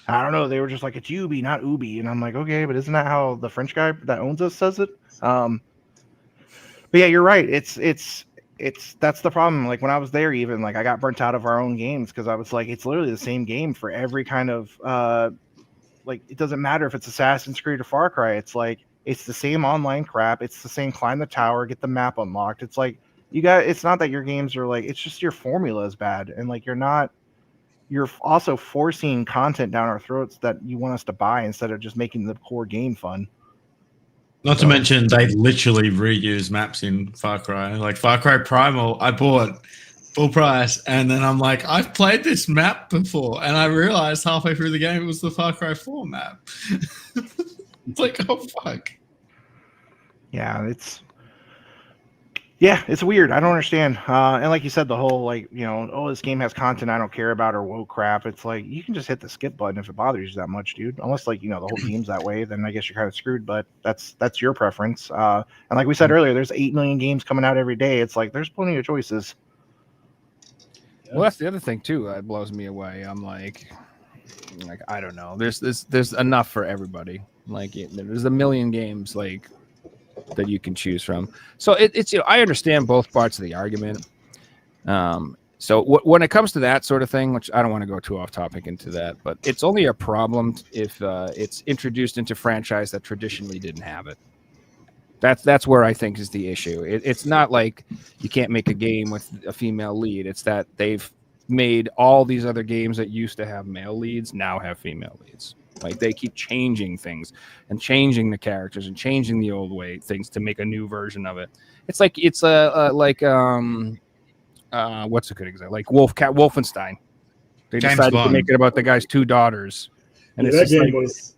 I don't know. They were just like, it's Ubi, not Ubi. And I'm like, okay, but isn't that how the French guy that owns us says it? But yeah, you're right. It's that's the problem. Like when I was there, even like I got burnt out of our own games because I was like, it's literally the same game for every kind of like it doesn't matter if it's Assassin's Creed or Far Cry. It's like it's the same online crap. It's the same climb the tower, get the map unlocked. It's like it's not that your games are like, it's just your formula is bad, and like you're also forcing content down our throats that you want us to buy instead of just making the core game fun. Not to mention they literally reuse maps in Far Cry. Like Far Cry Primal, I bought full price, and then I'm like, I've played this map before, and I realized halfway through the game it was the Far Cry 4 map. It's like, oh fuck. Yeah, it's weird. I don't understand. And like you said, the whole like, oh, this game has content I don't care about or woke crap. It's like you can just hit the skip button if it bothers you that much, dude. Unless like the whole game's that way, then I guess you're kind of screwed. But that's your preference. And like we said earlier, there's 8 million games coming out every day. It's like there's plenty of choices. Well, that's the other thing too that blows me away. I'm like I don't know. There's enough for everybody. Like there's a million games like that you can choose from. So it's I understand both parts of the argument. So when it comes to that sort of thing, which I don't want to go too off topic into that, but it's only a problem if it's introduced into franchise that traditionally didn't have it. That's where I think is the issue. It's not like you can't make a game with a female lead. It's that they've made all these other games that used to have male leads now have female leads. Like they keep changing things and changing the characters and changing the old way things to make a new version of it. It's like what's a good example? Like Wolfenstein. They decided to make it about the guy's 2 daughters, and it's that just game like, was.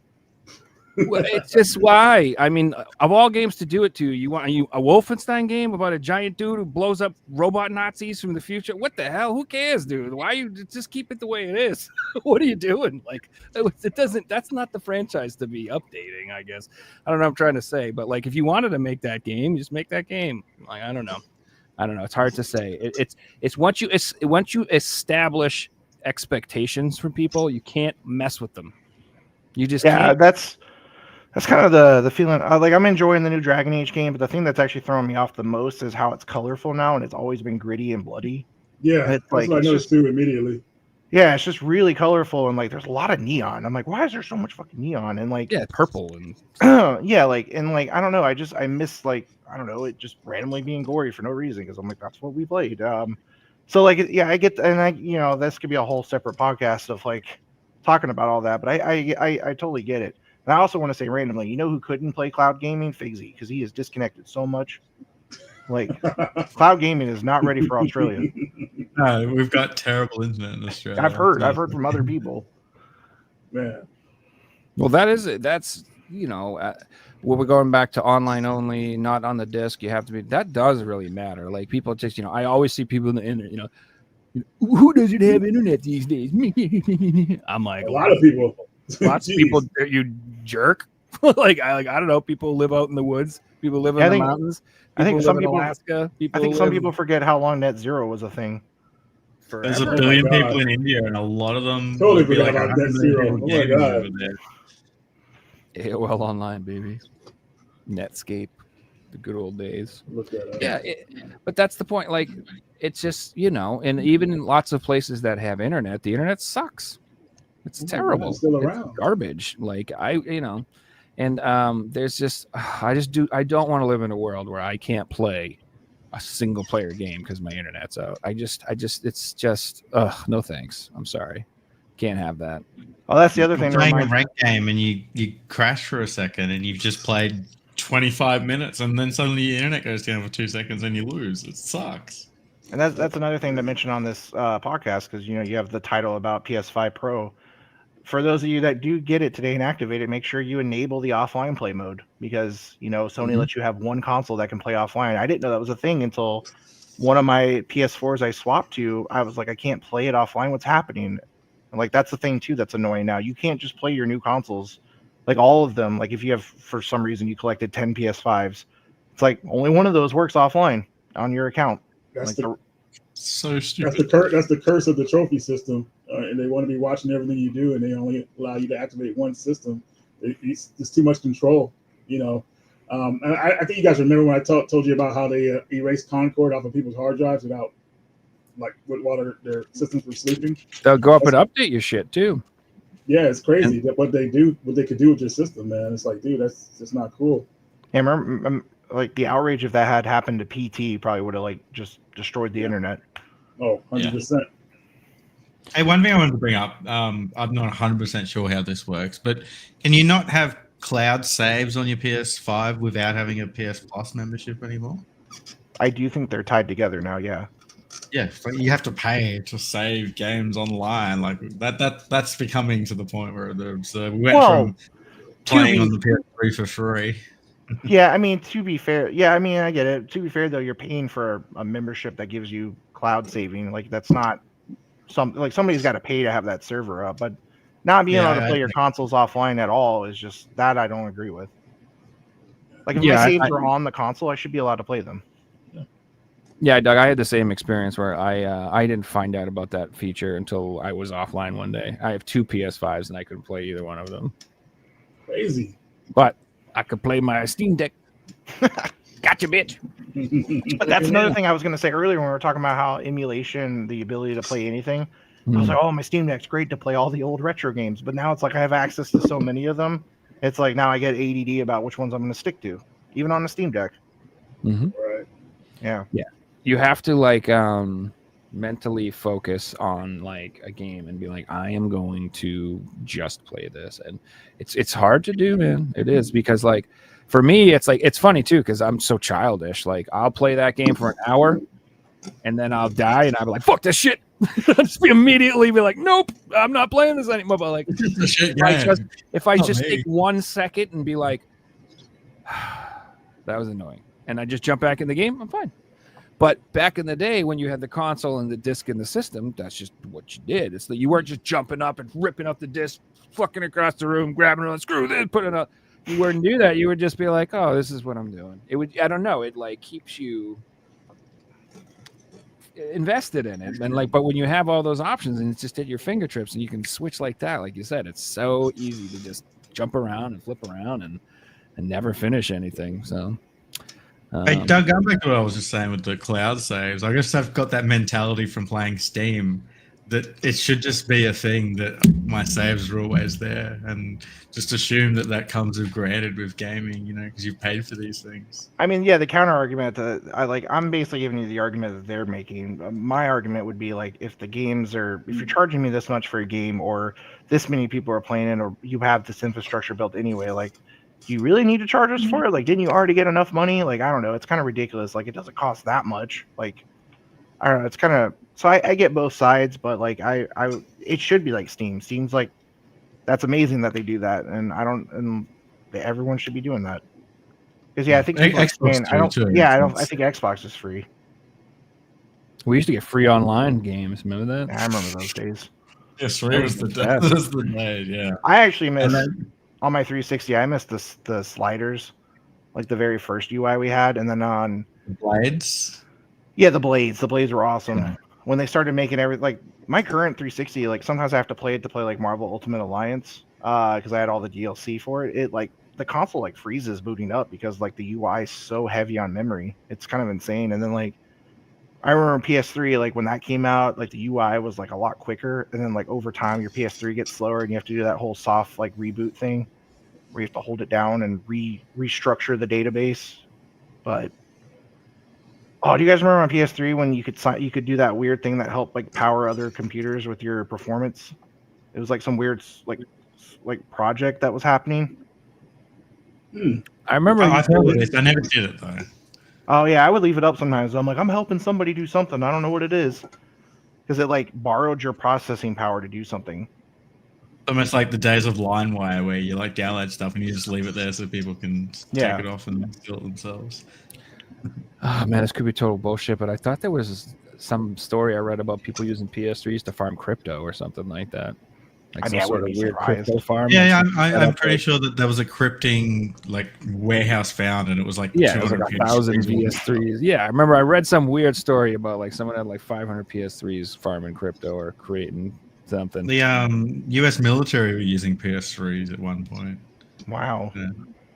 well, it's just why. I mean, of all games to do it to, you want a Wolfenstein game about a giant dude who blows up robot Nazis from the future? What the hell? Who cares, dude? Why you just keep it the way it is? What are you doing? Like, it doesn't. That's not the franchise to be updating. I guess I don't know what I'm trying to say, but like, if you wanted to make that game, just make that game. Like, I don't know. It's hard to say. It's once you establish expectations from people, you can't mess with them. You just can't. That's kind of the feeling. Like I'm enjoying the new Dragon Age game, but the thing that's actually throwing me off the most is how it's colorful now, and it's always been gritty and bloody. Yeah, and that's what I noticed too immediately. Yeah, it's just really colorful and like there's a lot of neon. I'm like, why is there so much fucking neon? And like, Yeah, purple and yeah, like and like I don't know. I miss like I don't know it just randomly being gory for no reason because I'm like that's what we played. So like yeah, I get and I this could be a whole separate podcast of like talking about all that, but I totally get it. And I also want to say randomly, you know who couldn't play cloud gaming? Figsy, because he is disconnected so much. Like cloud gaming is not ready for Australia. No, we've got terrible internet in Australia. I've heard from other people. Man, well, that's when we're going back to online only, not on the disc. You have to be. That does really matter. Like people just I always see people in the internet. Who doesn't have internet these days? I'm like a lot of people. Lots of people. You jerk. like I don't know. People live out in the woods. People live in the mountains. I think some people. Alaska. Some people forget how long net zero was a thing. There's a Forever. billion people in India, and a lot of them Totally would be forgot like about net zero. Oh my God. over there. AOL Online, baby. Netscape, the good old days. Look that up. Yeah, but that's the point. Like, it's just and even in lots of places that have internet, the internet sucks. It's terrible. It's still around. It's garbage. Like and there's just I don't want to live in a world where I can't play a single player game because my internet's out. It's just no thanks. I'm sorry. Can't have that. Oh, that's the other thing. Playing a ranked game and you crash for a second and you've just played 25 minutes and then suddenly your internet goes down for 2 seconds and you lose. It sucks. And that's another thing to mention on this podcast because you have the title about PS5 Pro. For those of you that do get it today and activate it, make sure you enable the offline play mode because Sony lets you have one console that can play offline. I didn't know that was a thing until one of my PS4s I swapped to. I was like, I can't play it offline. What's happening? And like that's the thing too that's annoying now. You can't just play your new consoles, like all of them. Like if you have for some reason you collected 10 PS5s, it's like only one of those works offline on your account. That's like so stupid. That's the curse of the trophy system, and they want to be watching everything you do, and they only allow you to activate one system. It's too much control, And I think you guys remember when I told you about how they erased Concord off of people's hard drives while their systems were sleeping. They'll go up and update your shit too. Yeah, it's crazy that what they could do with your system, man. It's like, dude, that's just not cool. Yeah, remember, like the outrage if that had happened to PT probably would have like just destroyed the internet. Oh, 100%. Hey, one thing I wanted to bring up, I'm not 100% sure how this works, but can you not have cloud saves on your PS5 without having a PS Plus membership anymore? I do think they're tied together now, yeah. Yeah, but you have to pay to save games online. Like that's becoming to the point where we went from playing on the PS3 for free. Yeah, I mean, to be fair, I get it. To be fair, though, you're paying for a membership that gives you cloud saving. Like that's not somebody's got to pay to have that server up, but not being able to play your consoles offline at all is just that I don't agree with. Like if my saves are on the console, I should be allowed to play them. Yeah, Doug, I had the same experience where I didn't find out about that feature until I was offline one day. I have 2 PS5s and I couldn't play either one of them. Crazy. But I could play my Steam Deck. Gotcha, bitch. But that's another thing I was going to say earlier when we were talking about how emulation, the ability to play anything. I was like, oh, my Steam Deck's great to play all the old retro games. But now it's like I have access to so many of them. It's like now I get ADD about which ones I'm going to stick to, even on the Steam Deck. Mm-hmm. Right. Yeah. Yeah. You have to mentally focus on like a game and be like, I am going to just play this. And it's hard to do, man. It is because like for me, it's like it's funny too, because I'm so childish. Like I'll play that game for an hour and then I'll die and I'll be like, fuck this shit. Just immediately be like, nope, I'm not playing this anymore. But like if I just take 1 second and be like, that was annoying, and I just jump back in the game, I'm fine. But back in the day when you had the console and the disc in the system, that's just what you did. It's that you weren't just jumping up and ripping up the disc, fucking across the room, grabbing it, screw this, putting it up. You wouldn't do that. You would just be like, oh, this is what I'm doing. It would, I don't know. It like keeps you invested in it. And like, but when you have all those options and it's just at your fingertips and you can switch like that, like you said, it's so easy to just jump around and flip around and never finish anything. So. Hey, Doug, going back to what I was just saying with the cloud saves, I guess I've got that mentality from playing Steam that it should just be a thing that my saves are always there, and just assume that comes with granted with gaming, because you've paid for these things. I mean, yeah, the counter argument that I'm basically giving you the argument that they're making. My argument would be like, if you're charging me this much for a game, or this many people are playing it, or you have this infrastructure built anyway, like, do you really need to charge us for it? Like, didn't you already get enough money? Like, I don't know. It's kind of ridiculous. Like, it doesn't cost that much. Like, I don't know. It's kind of, so I get both sides, but like, it should be like Steam. Steam's like, that's amazing that they do that, and everyone should be doing that. Because I think Xbox I think Xbox is free. We used to get free online games. Remember that? I remember those days. Yes, free was the day. Yeah, I actually missed on my 360. I missed the sliders, like the very first UI we had, and then on blades. Yeah, the blades were awesome. Yeah. When they started making like my current 360, like sometimes I have to play like Marvel Ultimate Alliance, because I had all the DLC for it. It like the console like freezes booting up because like the UI is so heavy on memory. It's kind of insane. And then like I remember PS3, like when that came out, like the UI was like a lot quicker, and then like over time your PS3 gets slower, and you have to do that whole soft like reboot thing where you have to hold it down and restructure the database. But oh, do you guys remember on PS3 when you could do that weird thing that helped like power other computers with your performance? It was like some weird like project that was happening. I remember. I never did it though. Oh yeah, I would leave it up sometimes. I'm like, I'm helping somebody do something. I don't know what it is, because it like borrowed your processing power to do something. Almost like the days of LineWire, where you like download stuff and you just leave it there so people can take it off and steal it themselves. Oh man, this could be total bullshit, but I thought there was some story I read about people using PS3s to farm crypto or something like that. Like some sort of weird crypto farm. Yeah, I'm pretty sure that there was a crypting like warehouse found, and it was like it was like 1,000 PS3s. Yeah, I remember I read some weird story about like someone had like 500 PS3s farming crypto or creating something. The U.S. military were using PS3s at one point. Wow.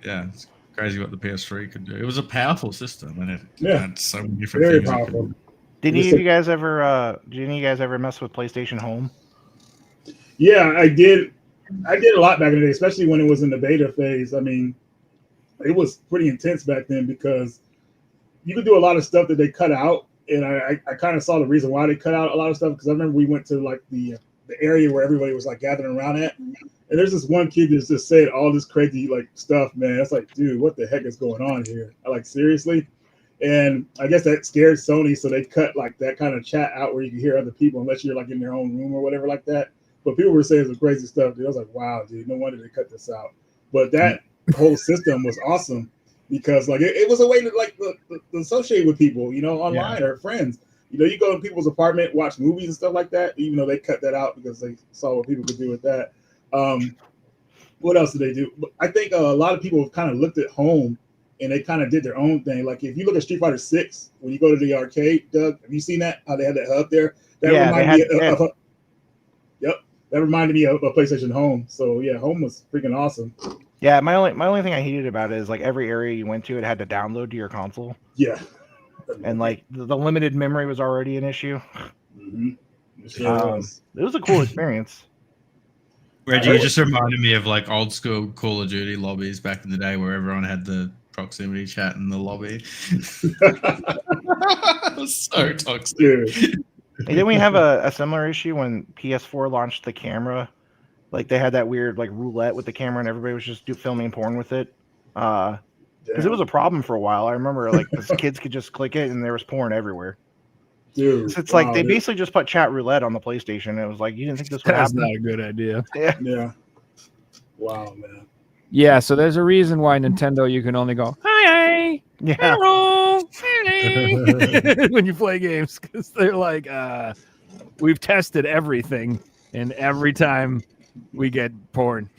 Yeah, it's crazy what the PS3 could do. It was a powerful system, and it had so many different Very things. powerful. Did any of you guys ever mess with PlayStation Home? Yeah, I did. I did a lot back in the day, especially when it was in the beta phase. I mean, it was pretty intense back then because you could do a lot of stuff that they cut out, and I kind of saw the reason why they cut out a lot of stuff, because I remember we went to like the area where everybody was like gathering around at, and there's this one kid that just said all this crazy like stuff, man. It's like, dude, what the heck is going on here? I like, seriously? And I guess that scared Sony, so they cut like that kind of chat out where you can hear other people unless you're like in their own room or whatever like that. But people were saying some crazy stuff, dude. I was like, wow, dude, no wonder they cut this out. But that whole system was awesome because like it was a way to like to associate with people, online or friends. You go to people's apartment, watch movies and stuff like that, even though they cut that out because they saw what people could do with that. What else did they do? I think a lot of people have kind of looked at home and they kind of did their own thing. Like if you look at Street Fighter 6, when you go to the arcade, Doug, have you seen that? How they had that hub there? That reminded me of a PlayStation Home. So yeah, Home was freaking awesome. Yeah, my only thing I hated about it is like every area you went to, it had to download to your console. Yeah. And like the limited memory was already an issue. Mm-hmm. It was a cool experience. Reggie, you just reminded me of like old school Call of Duty lobbies back in the day where everyone had the proximity chat in the lobby. It was so toxic. Dude. And didn't we have a similar issue when PS4 launched the camera? Like they had that weird like roulette with the camera, and everybody was just filming porn with it. Because it was a problem for a while. I remember like the kids could just click it, and there was porn everywhere. Dude, it's like they basically just put chat roulette on the PlayStation. It was like you didn't think this would happen. That's not a good idea. Yeah. Wow, man. Yeah, so there's a reason why Nintendo you can only go hi. Yeah. Hello. When you play games, because they're like, we've tested everything, and every time we get porn.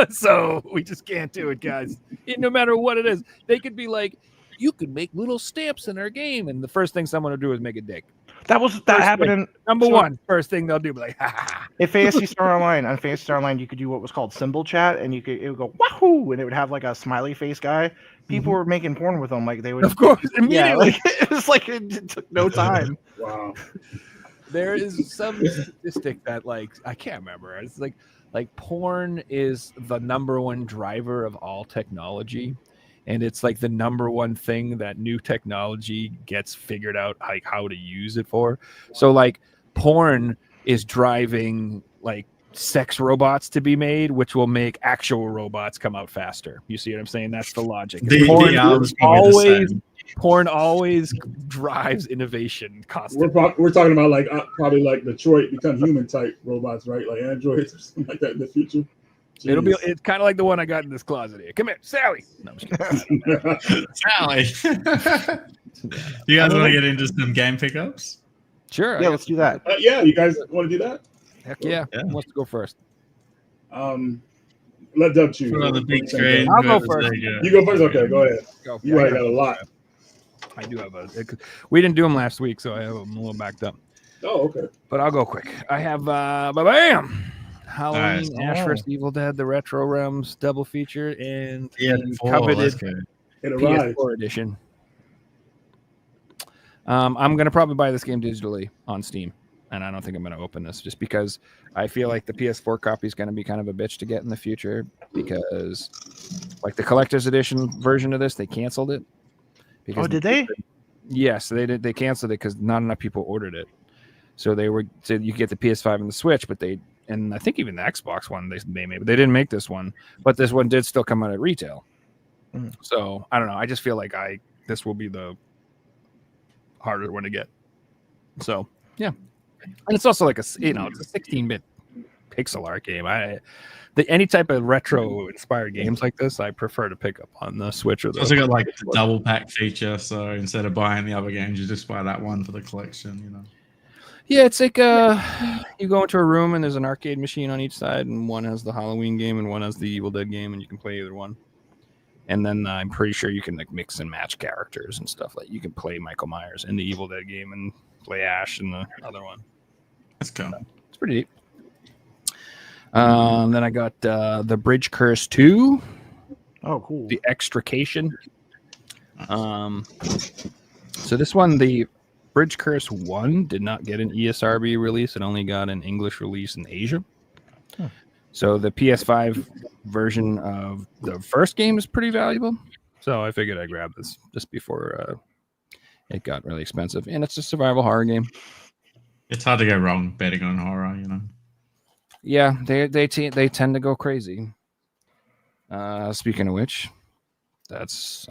So we just can't do it, guys. No matter what it is, they could be like, you could make little stamps in our game, and the first thing someone will do is make a dick. That happened in first thing they'll do, be like, ha. If Phantasy Star Online, on Phantasy Star Online, you could do what was called symbol chat, and it would go wahoo, and it would have like a smiley face guy. People were making porn with them, like they would. Of course, immediately. Yeah, like, it was like it took no time. Wow. there is some statistic that like I can't remember. It's like porn is the number one driver of all technology, and it's like the number one thing that new technology gets figured out like how to use it for. So like porn is driving like sex robots to be made, which will make actual robots come out faster. You see what I'm saying? That's the logic. Porn is probably the same. porn always drives innovation constantly. We're talking about like probably like Detroit become human type robots, right? Like androids or something like that in the future. Jeez. It's kind of like the one I got in this closet here. Come here, Sally. No, I'm just kidding. Sally. You guys want to get into some game pickups? Sure. Yeah, let's do that. Yeah, you guys want to do that? Heck yeah. Who wants to go first? Let Dub choose. Put on the big screen. I'll go first. You go first. Okay, go ahead. Go. You already got a lot. I do have we didn't do them last week, so I have them a little backed up. Oh, okay. But I'll go quick. I have bam, Halloween, Nice. Ash vs. Evil Dead, the Retro Realms double feature, and the let's coveted go. It arrived. PS4 edition. I'm gonna probably buy this game digitally on Steam, and I don't think I'm gonna open this just because I feel like the PS4 copy is gonna be kind of a bitch to get in the future because, like the collector's edition version of this, they canceled it. Oh, did they? Yes, they did. They canceled it because not enough people ordered it. So you get the PS5 and the Switch, but and I think even the Xbox one they made, but they didn't make this one. But this one did still come out at retail. So I don't know. I just feel like this will be the harder one to get. So yeah, and it's also like it's a 16-bit pixel art game. Any type of retro inspired games like this, I prefer to pick up on the Switch or the. It's also got like a double pack feature, so instead of buying the other games, you just buy that one for the collection. Yeah, it's like you go into a room and there's an arcade machine on each side, and one has the Halloween game and one has the Evil Dead game, and you can play either one. And then I'm pretty sure you can like mix and match characters and stuff. Like you can play Michael Myers in the Evil Dead game and play Ash in the other one. That's cool. It's pretty neat. Then I got the Bridge Curse 2. Oh, cool. The Extrication. So this one, the Bridge Curse 1 did not get an ESRB release. It only got an English release in Asia. So the PS5 version of the first game is pretty valuable. So I figured I'd grab this just before it got really expensive. And it's a survival horror game. It's hard to go wrong betting on horror, Yeah, they tend to go crazy. Speaking of which, I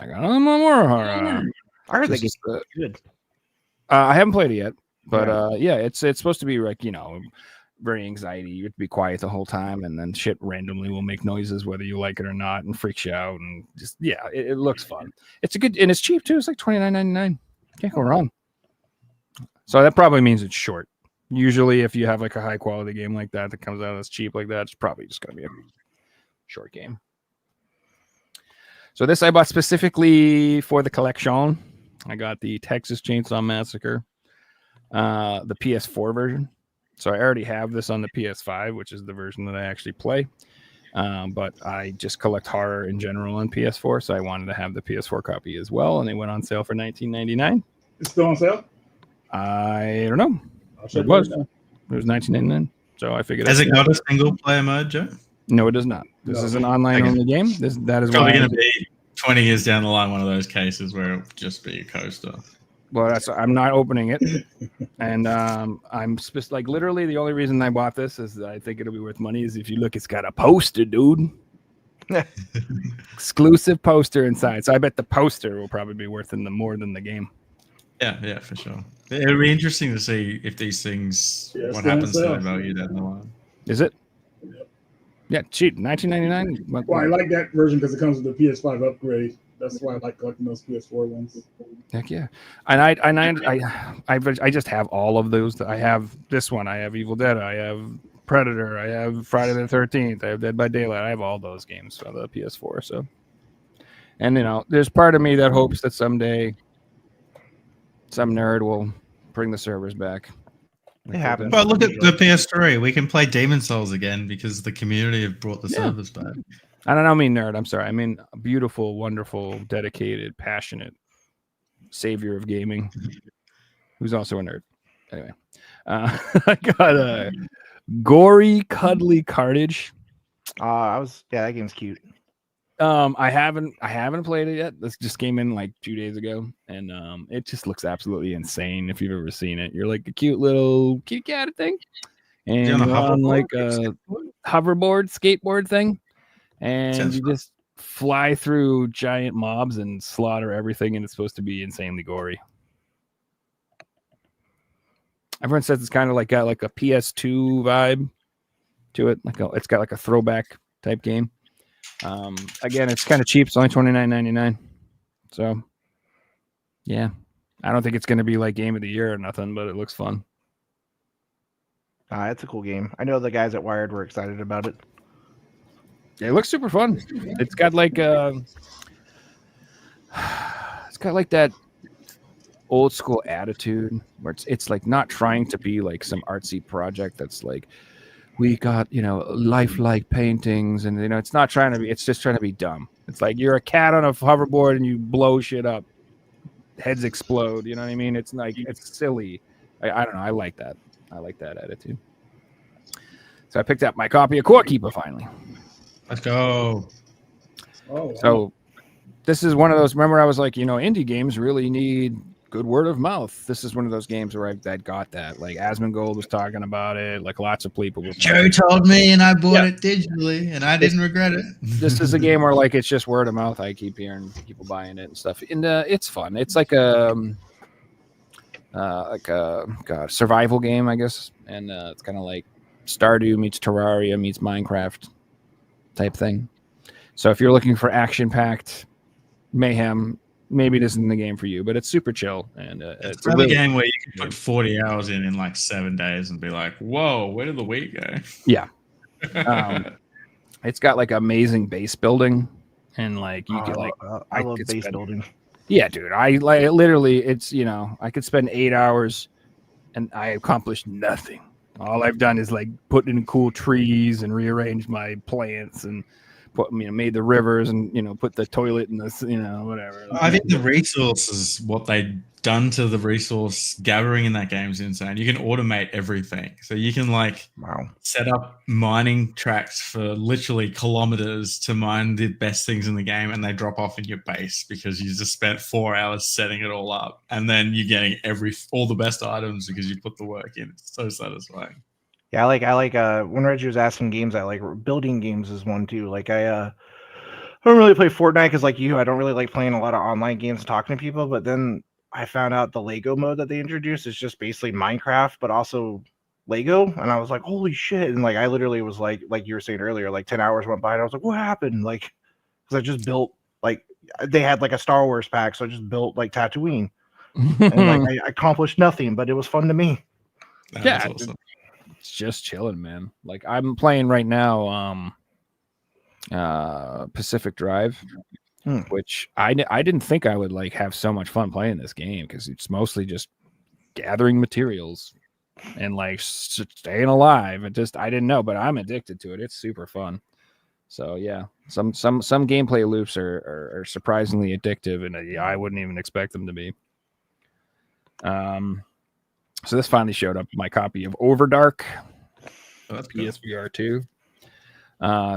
got more horror. I heard that game's good. I haven't played it yet, but yeah, it's supposed to be like very anxiety. You have to be quiet the whole time, and then shit randomly will make noises whether you like it or not, and freaks you out. And just it looks fun. It's a good and it's cheap too. It's like $29.99. Can't go wrong. So that probably means it's short. Usually, if you have like a high quality game like that comes out that's cheap like that, it's probably just going to be a short game. So this I bought specifically for the collection. I got the Texas Chainsaw Massacre, the PS4 version. So I already have this on the PS5, which is the version that I actually play. But I just collect horror in general on PS4, so I wanted to have the PS4 copy as well, and they went on sale for $19.99. It's still on sale? I don't know. It was $19.99. So I figured. Has it got a single player mode, Joe? No, it does not. This is an online only game. That is probably why going to be 20 years down the line one of those cases where it'll just be a coaster. Well, I'm not opening it, and like literally the only reason I bought this is that I think it'll be worth money. Is if you look, it's got a poster, dude. Exclusive poster inside. So I bet the poster will probably be worth more than the game. Yeah, for sure. It'll be interesting to see if these things, what happens to their value down the line. Is it? Yeah, cheap. $19.99. Well, I like that version because it comes with the PS5 upgrade. That's why I like collecting those PS4 ones. Heck yeah. And I just have all of those. I have this one. I have Evil Dead. I have Predator. I have Friday the 13th. I have Dead by Daylight. I have all those games for the PS4. So, and there's part of me that hopes that someday some nerd will bring the servers back. It happens. But look at the PS3. We can play Demon Souls again because the community have brought the servers back. I don't mean nerd. I'm sorry. I mean beautiful, wonderful, dedicated, passionate savior of gaming, who's also a nerd. Anyway, I got a gory, cuddly carnage. that game's cute. I haven't played it yet. This just came in like 2 days ago, and it just looks absolutely insane. If you've ever seen it, you're like a cute little kitty cat thing, and You on a you're on like hoverboard? a hoverboard, skateboard thing, and Sounds you fun. just fly through giant mobs and slaughter everything, and it's supposed to be insanely gory. Everyone says it's kind of like got like a PS2 vibe to it, it's got like a throwback type game. Again, it's kind of cheap. It's only $29.99. So, yeah, I don't think it's going to be like game of the year or nothing, but it looks fun. It's a cool game. I know the guys at Wired were excited about it. It looks super fun. It's got like that old school attitude where it's like not trying to be like some artsy project that's like, we got, lifelike paintings, and it's not trying to be, it's just trying to be dumb. It's like you're a cat on a hoverboard and you blow shit up, heads explode, you know what I mean? It's like, it's silly. I don't know, I like that attitude. So I picked up my copy of Core Keeper finally. Let's go. Oh, So this is one of those, remember I was like, indie games really need good word of mouth. This is one of those games where I got that. Like Asmongold was talking about it. Like lots of people were. Joe told me, and I bought it digitally, and I didn't regret it. This is a game where like it's just word of mouth. I keep hearing people buying it and stuff, and it's fun. It's like a survival game, I guess, and it's kind of like Stardew meets Terraria meets Minecraft type thing. So if you're looking for action-packed mayhem, maybe this isn't the game for you, but it's super chill, and It's a game where you can put 40 hours in like 7 days and be like, "Whoa, where did the week go?" Yeah. It's got like amazing base building, and like you could like I love base building. Yeah, dude. I like literally. It's I could spend 8 hours, and I accomplished nothing. All I've done is like put in cool trees and rearranged my plants and made the rivers and put the toilet in this whatever. I think the resources, what they've done to the resource gathering in that game is insane. You can automate everything, so you can set up mining tracks for literally kilometers to mine the best things in the game, and they drop off in your base because you just spent 4 hours setting it all up, and then you're getting all the best items because you put the work in. It's so satisfying. Yeah, I like when Reggie was asking games, I like building games is one too. Like I don't really play Fortnite because like you, I don't really like playing a lot of online games and talking to people. But then I found out the Lego mode that they introduced is just basically Minecraft, but also Lego. And I was like, holy shit. And like, I literally was like you were saying earlier, like 10 hours went by and I was like, what happened? Like, because I just built, like, they had like a Star Wars pack. So I just built like Tatooine. And like, I accomplished nothing, but it was fun to me. Yeah. Awesome. It's just chilling, man. Like I'm playing right now Pacific Drive, which I didn't think I would like have so much fun playing this game because it's mostly just gathering materials and like staying alive. I didn't know, but I'm addicted to it. It's super fun. So yeah, some gameplay loops are surprisingly addictive, and I wouldn't even expect them to be. So this finally showed up, my copy of Overdark, PSVR 2.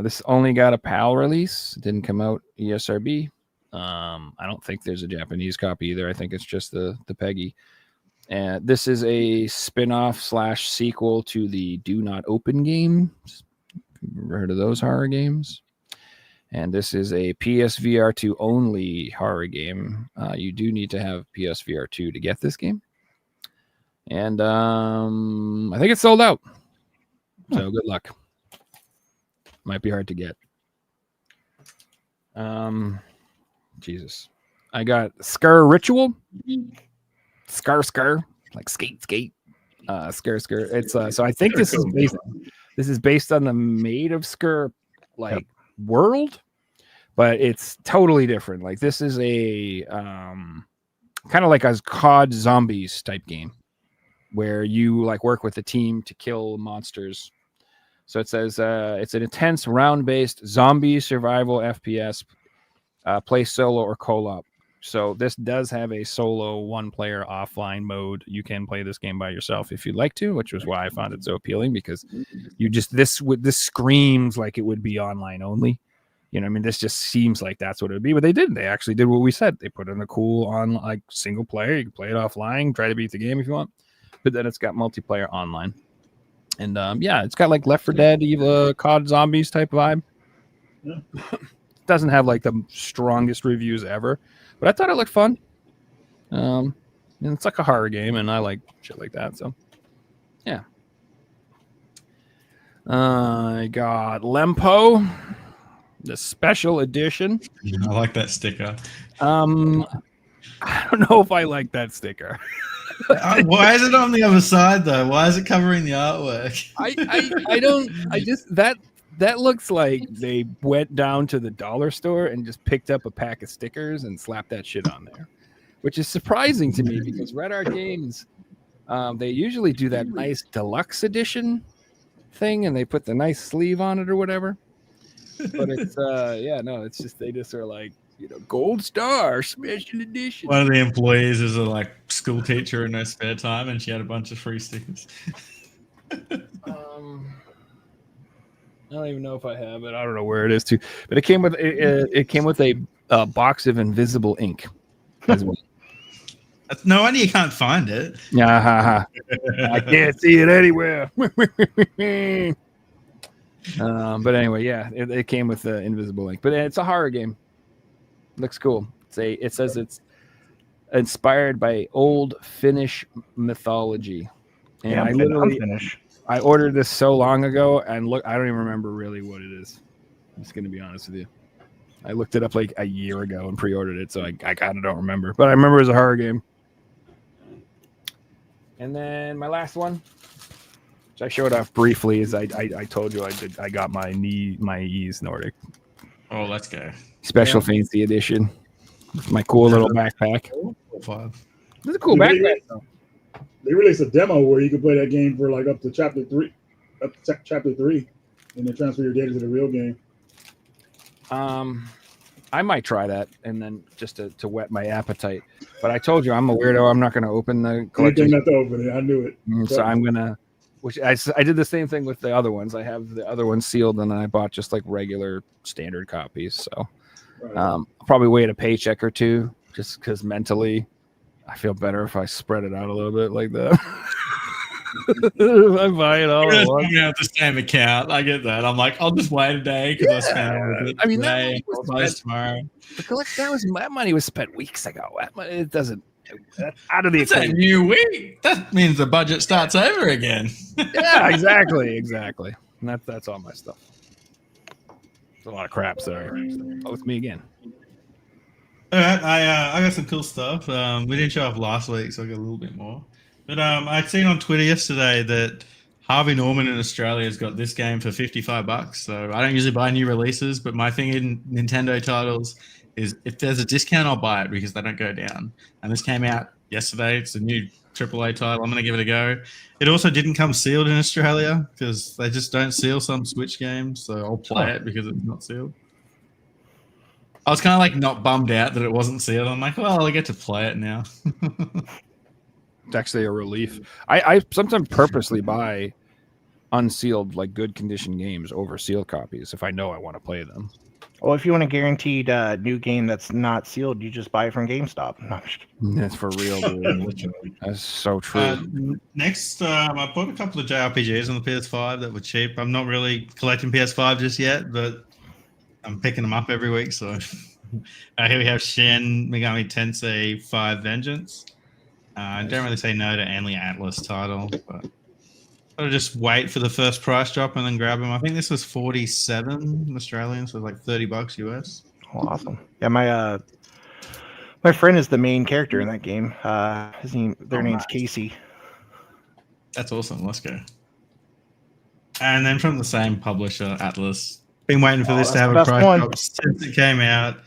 This only got a PAL release. It didn't come out ESRB. I don't think there's a Japanese copy either. I think it's just the PEGI. And this is a spin-off / sequel to the Do Not Open games. Ever heard of those horror games? And this is a PSVR 2 only horror game. You do need to have PSVR 2 to get this game. And I think it's sold out. So good luck. Might be hard to get. Jesus. I got Scar Ritual. Scar. Like skate. Scar. It's so I think this is based on the Made of Scar world, but it's totally different. Like this is a kind of like a COD Zombies type game, where you like work with a team to kill monsters. So it says it's an intense round-based zombie survival FPS. Play solo or co-op. So this does have a solo one-player offline mode. You can play this game by yourself if you'd like to, which was why I found it so appealing, because you just this screams like it would be online only. You know, I mean, this just seems like that's what it would be, but they didn't. They actually did what we said. They put in a cool on like single player. You can play it offline, try to beat the game if you want, but then it's got multiplayer online. And yeah, it's got like Left 4 Dead, Evil, COD Zombies type vibe. Yeah. Doesn't have like the strongest reviews ever, but I thought it looked fun. And it's like a horror game, and I like shit like that. So, yeah. I got Lempo, the special edition. I like that sticker. I don't know if I like that sticker. Why is it on the other side though? Why is it covering the artwork? I don't. I just that looks like they went down to the dollar store and just picked up a pack of stickers and slapped that shit on there, which is surprising to me because Red Art Games, they usually do that nice deluxe edition thing and they put the nice sleeve on it or whatever. But it's yeah, no, it's just they just are like, you know, gold star special edition. One of the employees is a like school teacher in her spare time, and she had a bunch of free stickers. I don't even know if I have it. I don't know where it is too. But it came with a box of invisible ink as well. No wonder you can't find it. Yeah, I can't see it anywhere. But anyway, yeah, it came with the invisible ink. But it's a horror game. Looks cool. It says it's inspired by old Finnish mythology. And Yeah, I literally Finnish. I ordered this so long ago, and look, I don't even remember really what it is. I'm just gonna be honest with you. I looked it up like a year ago and pre-ordered it, so I kind of don't remember. But I remember it was a horror game. And then my last one, which I showed off briefly, is I told you I got my Ease Nordic Oh, let's go. Special Fancy Edition with my cool little backpack. Five. This is a cool backpack though. They released a demo where you could play that game for like up to chapter 3, and then transfer your data to the real game. I might try that, and then just to whet my appetite. But I told you I'm a weirdo. I'm not going to open the collection. Anything not to open it. I knew it. So I'm gonna, which I did the same thing with the other ones. I have the other ones sealed, and then I bought just like regular standard copies. So I'll probably wait a paycheck or two, just because mentally I feel better if I spread it out a little bit like that. I buy it all at once. You have the same account. I get that. I'm like, I'll just wait a day because I spent it. I mean, today. I'll buy it tomorrow. The collection that money was spent weeks ago. It doesn't. That's out of the It's a equation. new week. That means the budget starts over again. Yeah, exactly. And that's all my stuff. It's a lot of crap. Sorry. Oh, it's me again. All right, I got some cool stuff. We didn't show off last week, so I got a little bit more. But I'd seen on Twitter yesterday that Harvey Norman in Australia has got this game for $55. So I don't usually buy new releases, but my thing in Nintendo titles is if there's a discount, I'll buy it because they don't go down. And this came out yesterday. It's a new AAA title. I'm going to give it a go. It also didn't come sealed in Australia because they just don't seal some Switch games. So I'll play it because it's not sealed. I was kind of like not bummed out that it wasn't sealed. I'm like, well, I get to play it now. It's actually a relief. I sometimes purposely buy unsealed, like good condition games over sealed copies if I know I want to play them. Well, if you want a guaranteed new game that's not sealed, you just buy it from GameStop. That's for real, dude. That's so true. Next, I bought a couple of JRPGs on the PS5 that were cheap. I'm not really collecting PS5 just yet, but I'm picking them up every week. So here we have Shin Megami Tensei 5 Vengeance. I don't really say no to any Atlas title, but I'll just wait for the first price drop and then grab them. I think this was 47 Australian, so like $30 US. Oh, awesome. Yeah, my friend is the main character in that game. Their name's Casey. That's awesome. Let's go. And then from the same publisher, Atlas. Been waiting for this to have a price drop since it came out.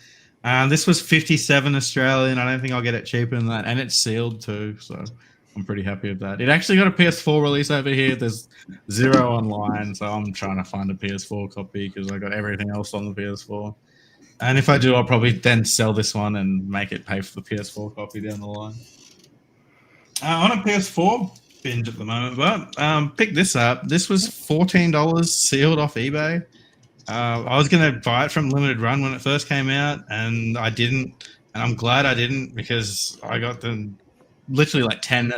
This was 57 Australian. I don't think I'll get it cheaper than that. And it's sealed too, so I'm pretty happy with that. It actually got a PS4 release over here. There's 0 online, so I'm trying to find a PS4 copy because I got everything else on the PS4. And if I do, I'll probably then sell this one and make it pay for the PS4 copy down the line. On a PS4 binge at the moment, but pick this up. This was $14 sealed off eBay. I was going to buy it from Limited Run when it first came out, and I didn't. And I'm glad I didn't, because I got them literally like 10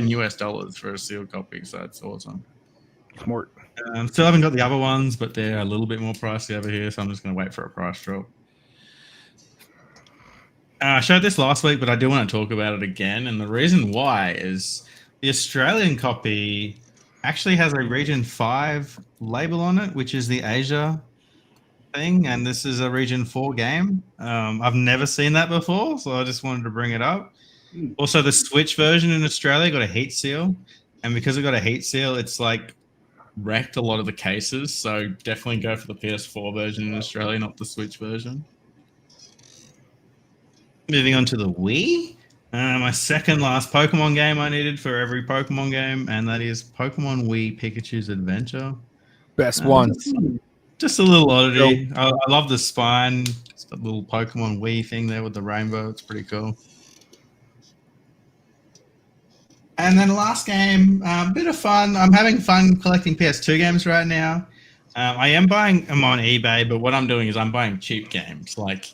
US dollars for a sealed copy. So that's awesome. Smart. Still haven't got the other ones, but they're a little bit more pricey over here, so I'm just going to wait for a price drop. I showed this last week, but I do want to talk about it again. And the reason why is the Australian copy actually has a Region 5 label on it, which is the Asia thing. And this is a Region 4 game. I've never seen that before, so I just wanted to bring it up. Also, the Switch version in Australia got a heat seal. And because it got a heat seal, it's like wrecked a lot of the cases. So definitely go for the PS4 version in Australia, not the Switch version. Moving on to the Wii, my second last Pokemon game I needed for every Pokemon game, and that is Pokemon Wii Pikachu's Adventure. Best one. Just a little oddity. I love the spine. It's the little Pokemon Wii thing there with the rainbow. It's pretty cool. And then last game, a bit of fun. I'm having fun collecting PS2 games right now. I am buying them on eBay, but what I'm doing is I'm buying cheap games. Like,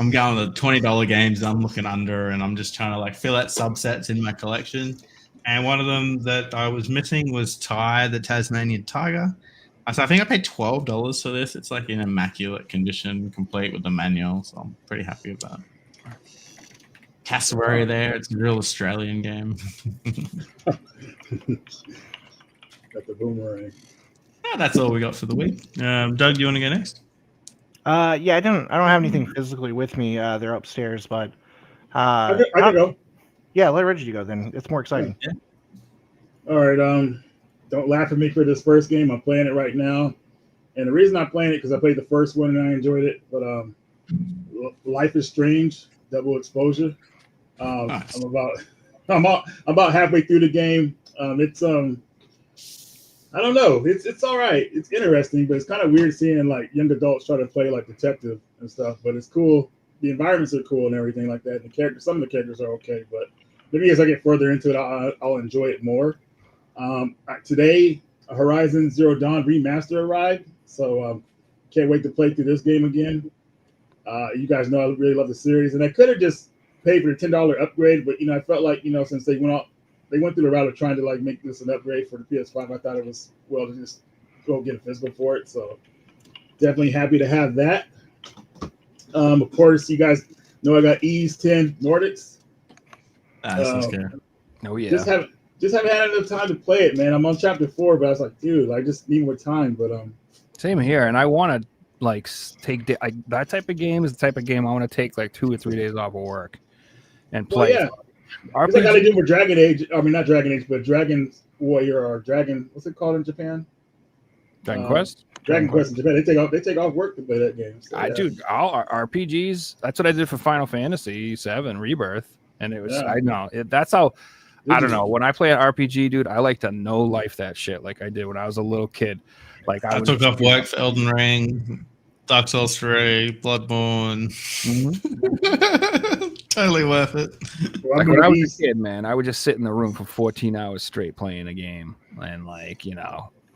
I'm going to the $20 games I'm looking under, and I'm just trying to like fill out subsets in my collection. And one of them that I was missing was Ty, the Tasmanian Tiger. So I think I paid $12 for this. It's like in immaculate condition, complete with the manual. So I'm pretty happy with that. Cassowary there. It's a real Australian game. Got the boomerang. That's all we got for the week. Doug, do you want to go next? Yeah, I don't have anything physically with me. They're upstairs, but I can go. Yeah, let Reggie go then. It's more exciting. Yeah. All right. Don't laugh at me for this first game. I'm playing it right now, and the reason I'm playing it because I played the first one and I enjoyed it. But Life is Strange, Double Exposure. Nice. I'm about halfway through the game. It's I don't know. It's all right. It's interesting, but it's kind of weird seeing like young adults try to play like detective and stuff. But it's cool. The environments are cool and everything like that. And some of the characters are okay, but maybe as I get further into it, I'll enjoy it more. Today, Horizon Zero Dawn Remaster arrived, so can't wait to play through this game again. You guys know I really love the series, and I could have just paid for the $10 upgrade, but I felt like since they went through the route of trying to like make this an upgrade for the PS5. I thought it was well to just go get a physical for it. So definitely happy to have that. Of course, you guys know I got Ease 10 Nordics. That's good. Oh yeah. Just haven't had enough time to play it, man. I'm on chapter 4, but I was like, dude, I just need more time. But Same here, and I want to like take that type of game is the type of game I want to take like 2 or 3 days off of work and play. Well, yeah. I got to do with Dragon Age. I mean, not Dragon Age, but Dragon Warrior or Dragon. What's it called in Japan? Dragon Quest. Dragon Quest in Japan. They take off work to play that game. So, yeah. Dude, all RPGs. That's what I did for Final Fantasy VII Rebirth, and it was. Yeah. I know that's how. I don't know. When I play an RPG, dude, I like to no life that shit like I did when I was a little kid. Like I took off work for Elden Ring, Dark Souls 3, Bloodborne. Totally worth it. Well, Like when I was a kid, man, I would just sit in the room for 14 hours straight playing a game, and like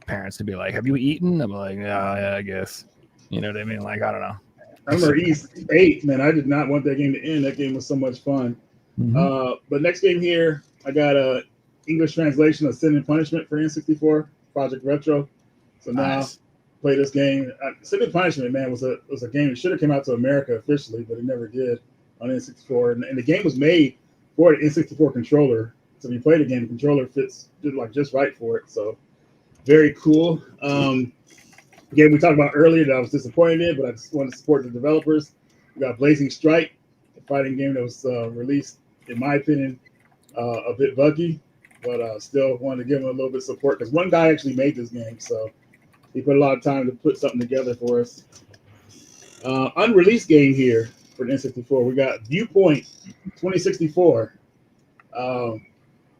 parents would be like, "Have you eaten?" I'm like, "Yeah, I guess." You know what I mean? Like I don't know. I remember East 8, man. I did not want that game to end. That game was so much fun. But next game here, I got a English translation of Sin and Punishment for N64, Project Retro. So now play this game. Sin and Punishment, man, was a game that should have come out to America officially, but it never did on N64. And the game was made for the N64 controller. So if you play the game, the controller fits just right for it. So very cool. Game we talked about earlier that I was disappointed in, but I just wanted to support the developers. We got Blazing Strike, a fighting game that was released, in my opinion, a bit buggy, but still wanted to give them a little bit of support because one guy actually made this game, so he put a lot of time to put something together for us. Unreleased game here for the N64. We got Viewpoint 2064. I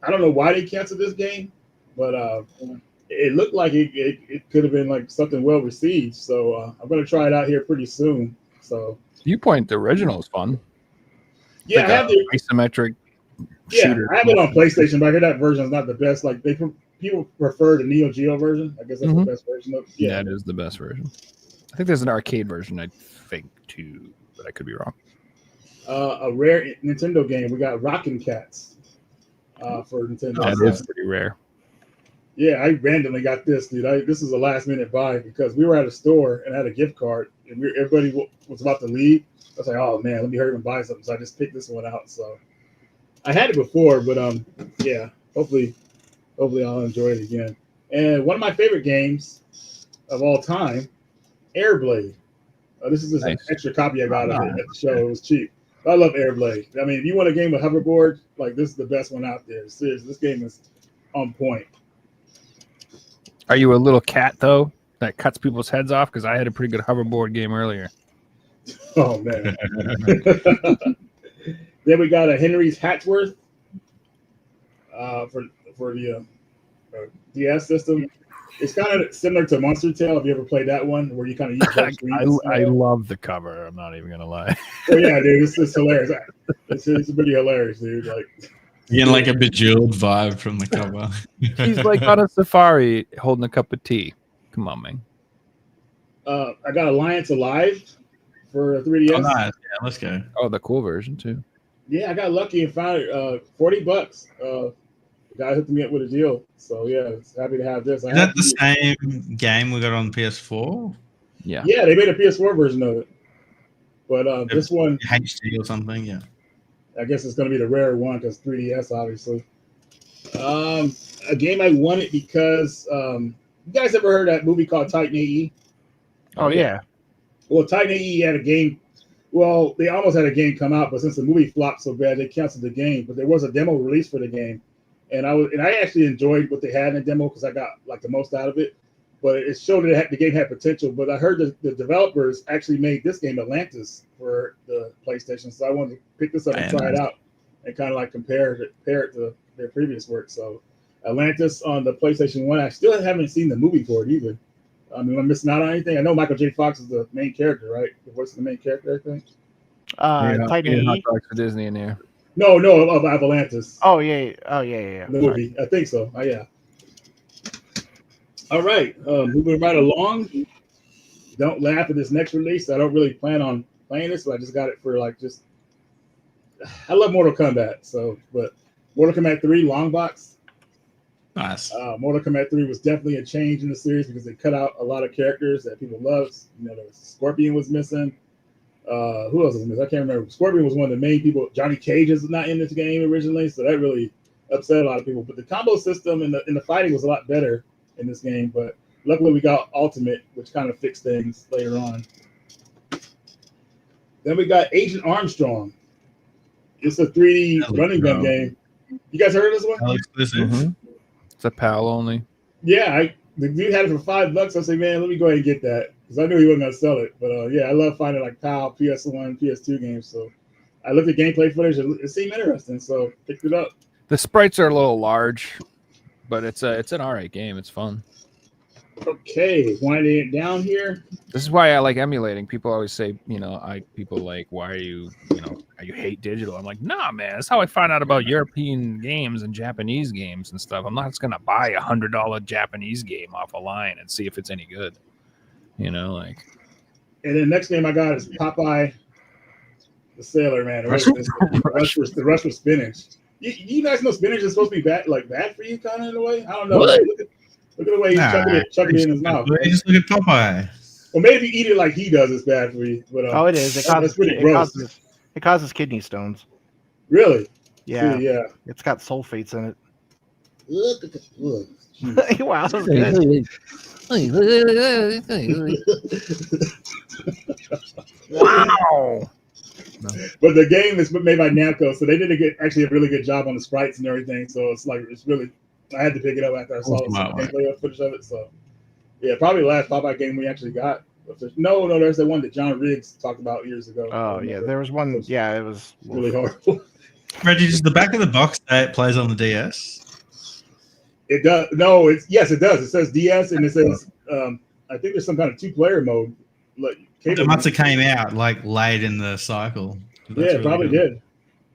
don't know why they canceled this game, but it looked like it could have been like something well received. So I'm going to try it out here pretty soon. So Viewpoint, the original is fun. yeah, Like I have the isometric yeah, shooter. I have it on PlayStation, but I hear that version is not the best. Like people prefer the Neo Geo version. I guess that's Mhm. the best version of. Yeah, That is the best version. I think there's an arcade version, I think, too, but I could be wrong. a rare Nintendo game. We got Rockin' Cats for Nintendo. That So, is pretty rare. yeah, I randomly got this, dude. This is a last minute buy because we were at a store and had a gift card, and everybody was about to leave. I was like, oh man, let me hurry and buy something. So I just picked this one out. So I had it before, but yeah, hopefully I'll enjoy it again. And one of my favorite games of all time, Airblade. This is just an Nice. extra copy I got of it at the show. It was cheap. I love Airblade. I mean, if you want a game with hoverboard, like this is the best one out there. Seriously, this game is on point. Are you a little cat, though, that cuts people's heads off? Because I had a pretty good hoverboard game earlier. Oh man. Then we got a Henry's Hatsworth for the DS system. It's kind of similar to Monster Tale. Have you ever played that one where you kind of use both screens? I love the cover. I'm not even going to lie. Oh yeah, dude, it's hilarious. It's pretty hilarious, dude. Like Getting like a Bejeweled vibe from the cover. He's like on a safari holding a cup of tea. Come on, man. I got Alliance Alive for 3DS. Oh, nice. Yeah, let's go. Oh, the cool version, too. Yeah, I got lucky and found it. $40. The guy hooked me up with a deal. So yeah, it's happy to have this. Is that the same game we got on PS4? Yeah. Yeah, they made a PS4 version of it. But this one, HD or something, yeah. I guess it's going to be the rare one because 3DS, obviously. A game I wanted because you guys ever heard of that movie called Titan AE? Oh yeah. Well, Titan AE had a game. Well, they almost had a game come out, but since the movie flopped so bad, they canceled the game. But there was a demo release for the game, and I actually enjoyed what they had in the demo because I got like the most out of it. But it showed that the game had potential. But I heard that the developers actually made this game Atlantis for the PlayStation, so I wanted to pick this up and try it out and kind of like compare it to their previous work. So Atlantis on the PlayStation 1. I still haven't seen the movie for it either. I mean, I'm missing out on anything. I know Michael J. Fox is the main character, right? The voice of the main character, I think. Titan hot AE? dogs for Disney in there. No, of Atlantis. Oh yeah. Oh yeah. The movie. I think so. Oh, yeah. All right. Moving right along. Don't laugh at this next release. I don't really plan on playing this, but I just got it for like just. I love Mortal Kombat, but Mortal Kombat 3 long box. Nice. Mortal Kombat 3 was definitely a change in the series because they cut out a lot of characters that people loved. You know, Scorpion was missing. Who else was missing? I can't remember. Scorpion was one of the main people. Johnny Cage is not in this game originally, so that really upset a lot of people. But the combo system and the fighting was a lot better in this game. But luckily, we got Ultimate, which kind of fixed things later on. Then we got Agent Armstrong. It's a 3D running gun game. You guys heard of this one? Mhm. It's a PAL only. Yeah, the dude had it for $5. I said, man, let me go ahead and get that because I knew he wasn't gonna sell it. But yeah, I love finding like PAL, PS1, PS2 games. So I looked at gameplay footage; it seemed interesting, so picked it up. The sprites are a little large, but it's an alright game. It's fun. Okay, winding it down here. This is why I like emulating. People always say, people like, why are you hate digital? I'm like, nah, man. That's how I find out about European games and Japanese games and stuff. I'm not just gonna buy $100 Japanese game off a line and see if it's any good. And then the next game I got is Popeye the Sailor Man. The rush for spinach. You guys know spinach is supposed to be bad for you, kind of in a way. I don't know. Look at the way he's chucking it in his mouth. Just look at Popeye. Well, maybe if you eat it like he does, it's bad for you. But it is. It causes kidney stones. Really? Yeah. See, yeah. It's got sulfates in it. Look at the Wow, that was good. Wow. But the game is made by Namco, so they did actually a really good job on the sprites and everything. So it's really. I had to pick it up after I saw some gameplay footage of it. So yeah, probably the last Popeye game we actually got. No, there's the one that John Riggs talked about years ago. Oh yeah, there was one. Yeah, it was really horrible. Reggie, does the back of the box say it plays on the DS? It does. No, yes, it does. It says DS and it says I think there's some kind of 2-player mode. like The months it came out, like late in the cycle. That's yeah, really probably good.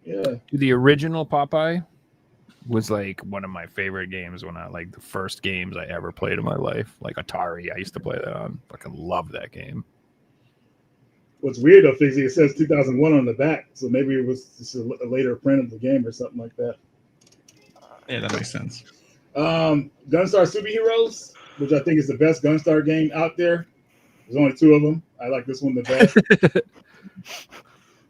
did. Yeah. The original Popeye was like one of my favorite games when I like the first games I ever played in my life. Like Atari, I used to play that on. Fucking love that game. What's weird though, Fixie, it says 2001 on the back, so maybe it was just a later print of the game or something like that. Yeah, that makes sense. Gunstar Superheroes, which I think is the best Gunstar game out there. There's only 2 of them. I like this one the best.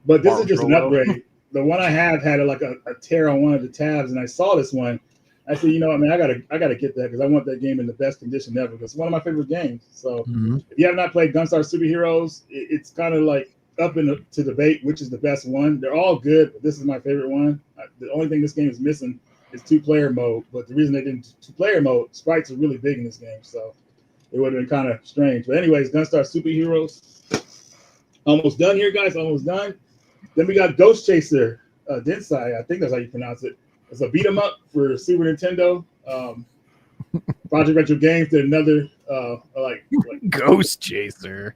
But this is just an upgrade. The one I have had like a tear on one of the tabs, and I saw this one. I said, you know what, man, I gotta get that because I want that game in the best condition ever. It's one of my favorite games. So if you have not played Gunstar Superheroes, it's kind of like up to debate which is the best one. They're all good, but this is my favorite one. The only thing this game is missing is 2-player mode. But the reason they didn't 2-player mode, sprites are really big in this game, so it would have been kind of strange. But anyways, Gunstar Superheroes. Almost done here, guys. Almost done. Then we got Ghost Chaser, Densai. I think that's how you pronounce it. It's a beat 'em up for Super Nintendo. Project Retro Games did another like Ghost Chaser.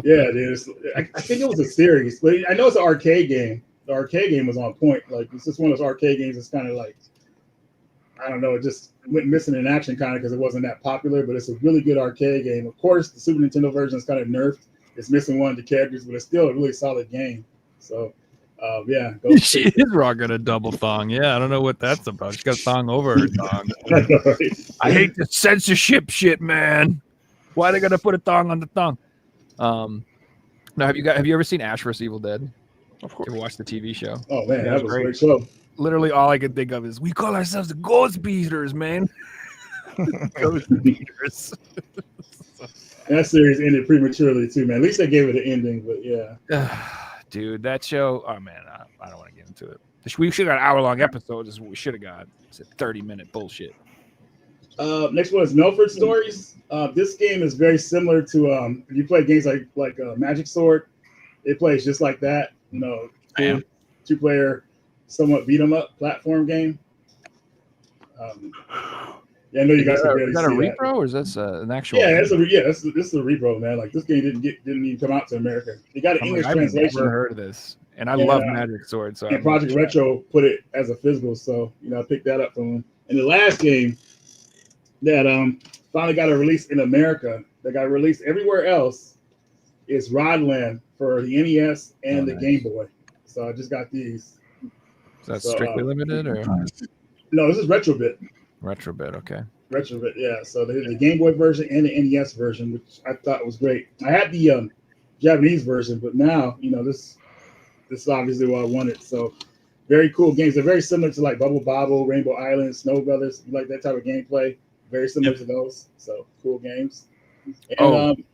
yeah, dude. I think it was a series, but I know it's an arcade game. The arcade game was on point. Like it's just one of those arcade games that's kind of like, I don't know, it just went missing in action kind of because it wasn't that popular, but it's a really good arcade game. Of course, the Super Nintendo version is kind of nerfed. It's missing one of the characters, but it's still a really solid game. So, yeah. She is rocking a double thong. Yeah, I don't know what that's about. She got a thong over her thong. I hate the censorship shit, man. Why they gotta put a thong on the thong? Now, have you ever seen Ash vs. Evil Dead? Of course. You ever watched the TV show? Oh man, Yeah, that was great. great show. Literally, all I can think of is we call ourselves the Ghost Beaters, man. Ghost Beaters. That series ended prematurely too, man. At least they gave it an ending, but yeah. Dude, that show. Oh man, I don't want to get into it. We should have got hour-long episodes. Is what we should have got. It's a 30-minute bullshit. Next one is Melford Stories. This game is very similar to if you play games like Magic Sword. It plays just like that. You know, cool 2-player, somewhat beat 'em up platform game. Yeah, I know you guys can barely Is that a see repro or is that an actual? Yeah, this is a repro, man. Like this game didn't even come out to America. They got an English translation. I've never heard of this, and I love Magic Sword. So and Project Retro put it as a physical, so I picked that up from them. And the last game that finally got a release in America, that got released everywhere else, is Rodland for the NES and the Game Boy. So I just got these. Is that strictly limited or no? This is Retrobit. Retrobit? Okay. Retrobit, yeah. So the Game Boy version and the NES version, which I thought was great. I had the Japanese version, but now this is obviously what I wanted. So very cool games. They're very similar to like Bubble Bobble, Rainbow Island, Snow Brothers. You like that type of gameplay? Very similar to those. So cool games. And,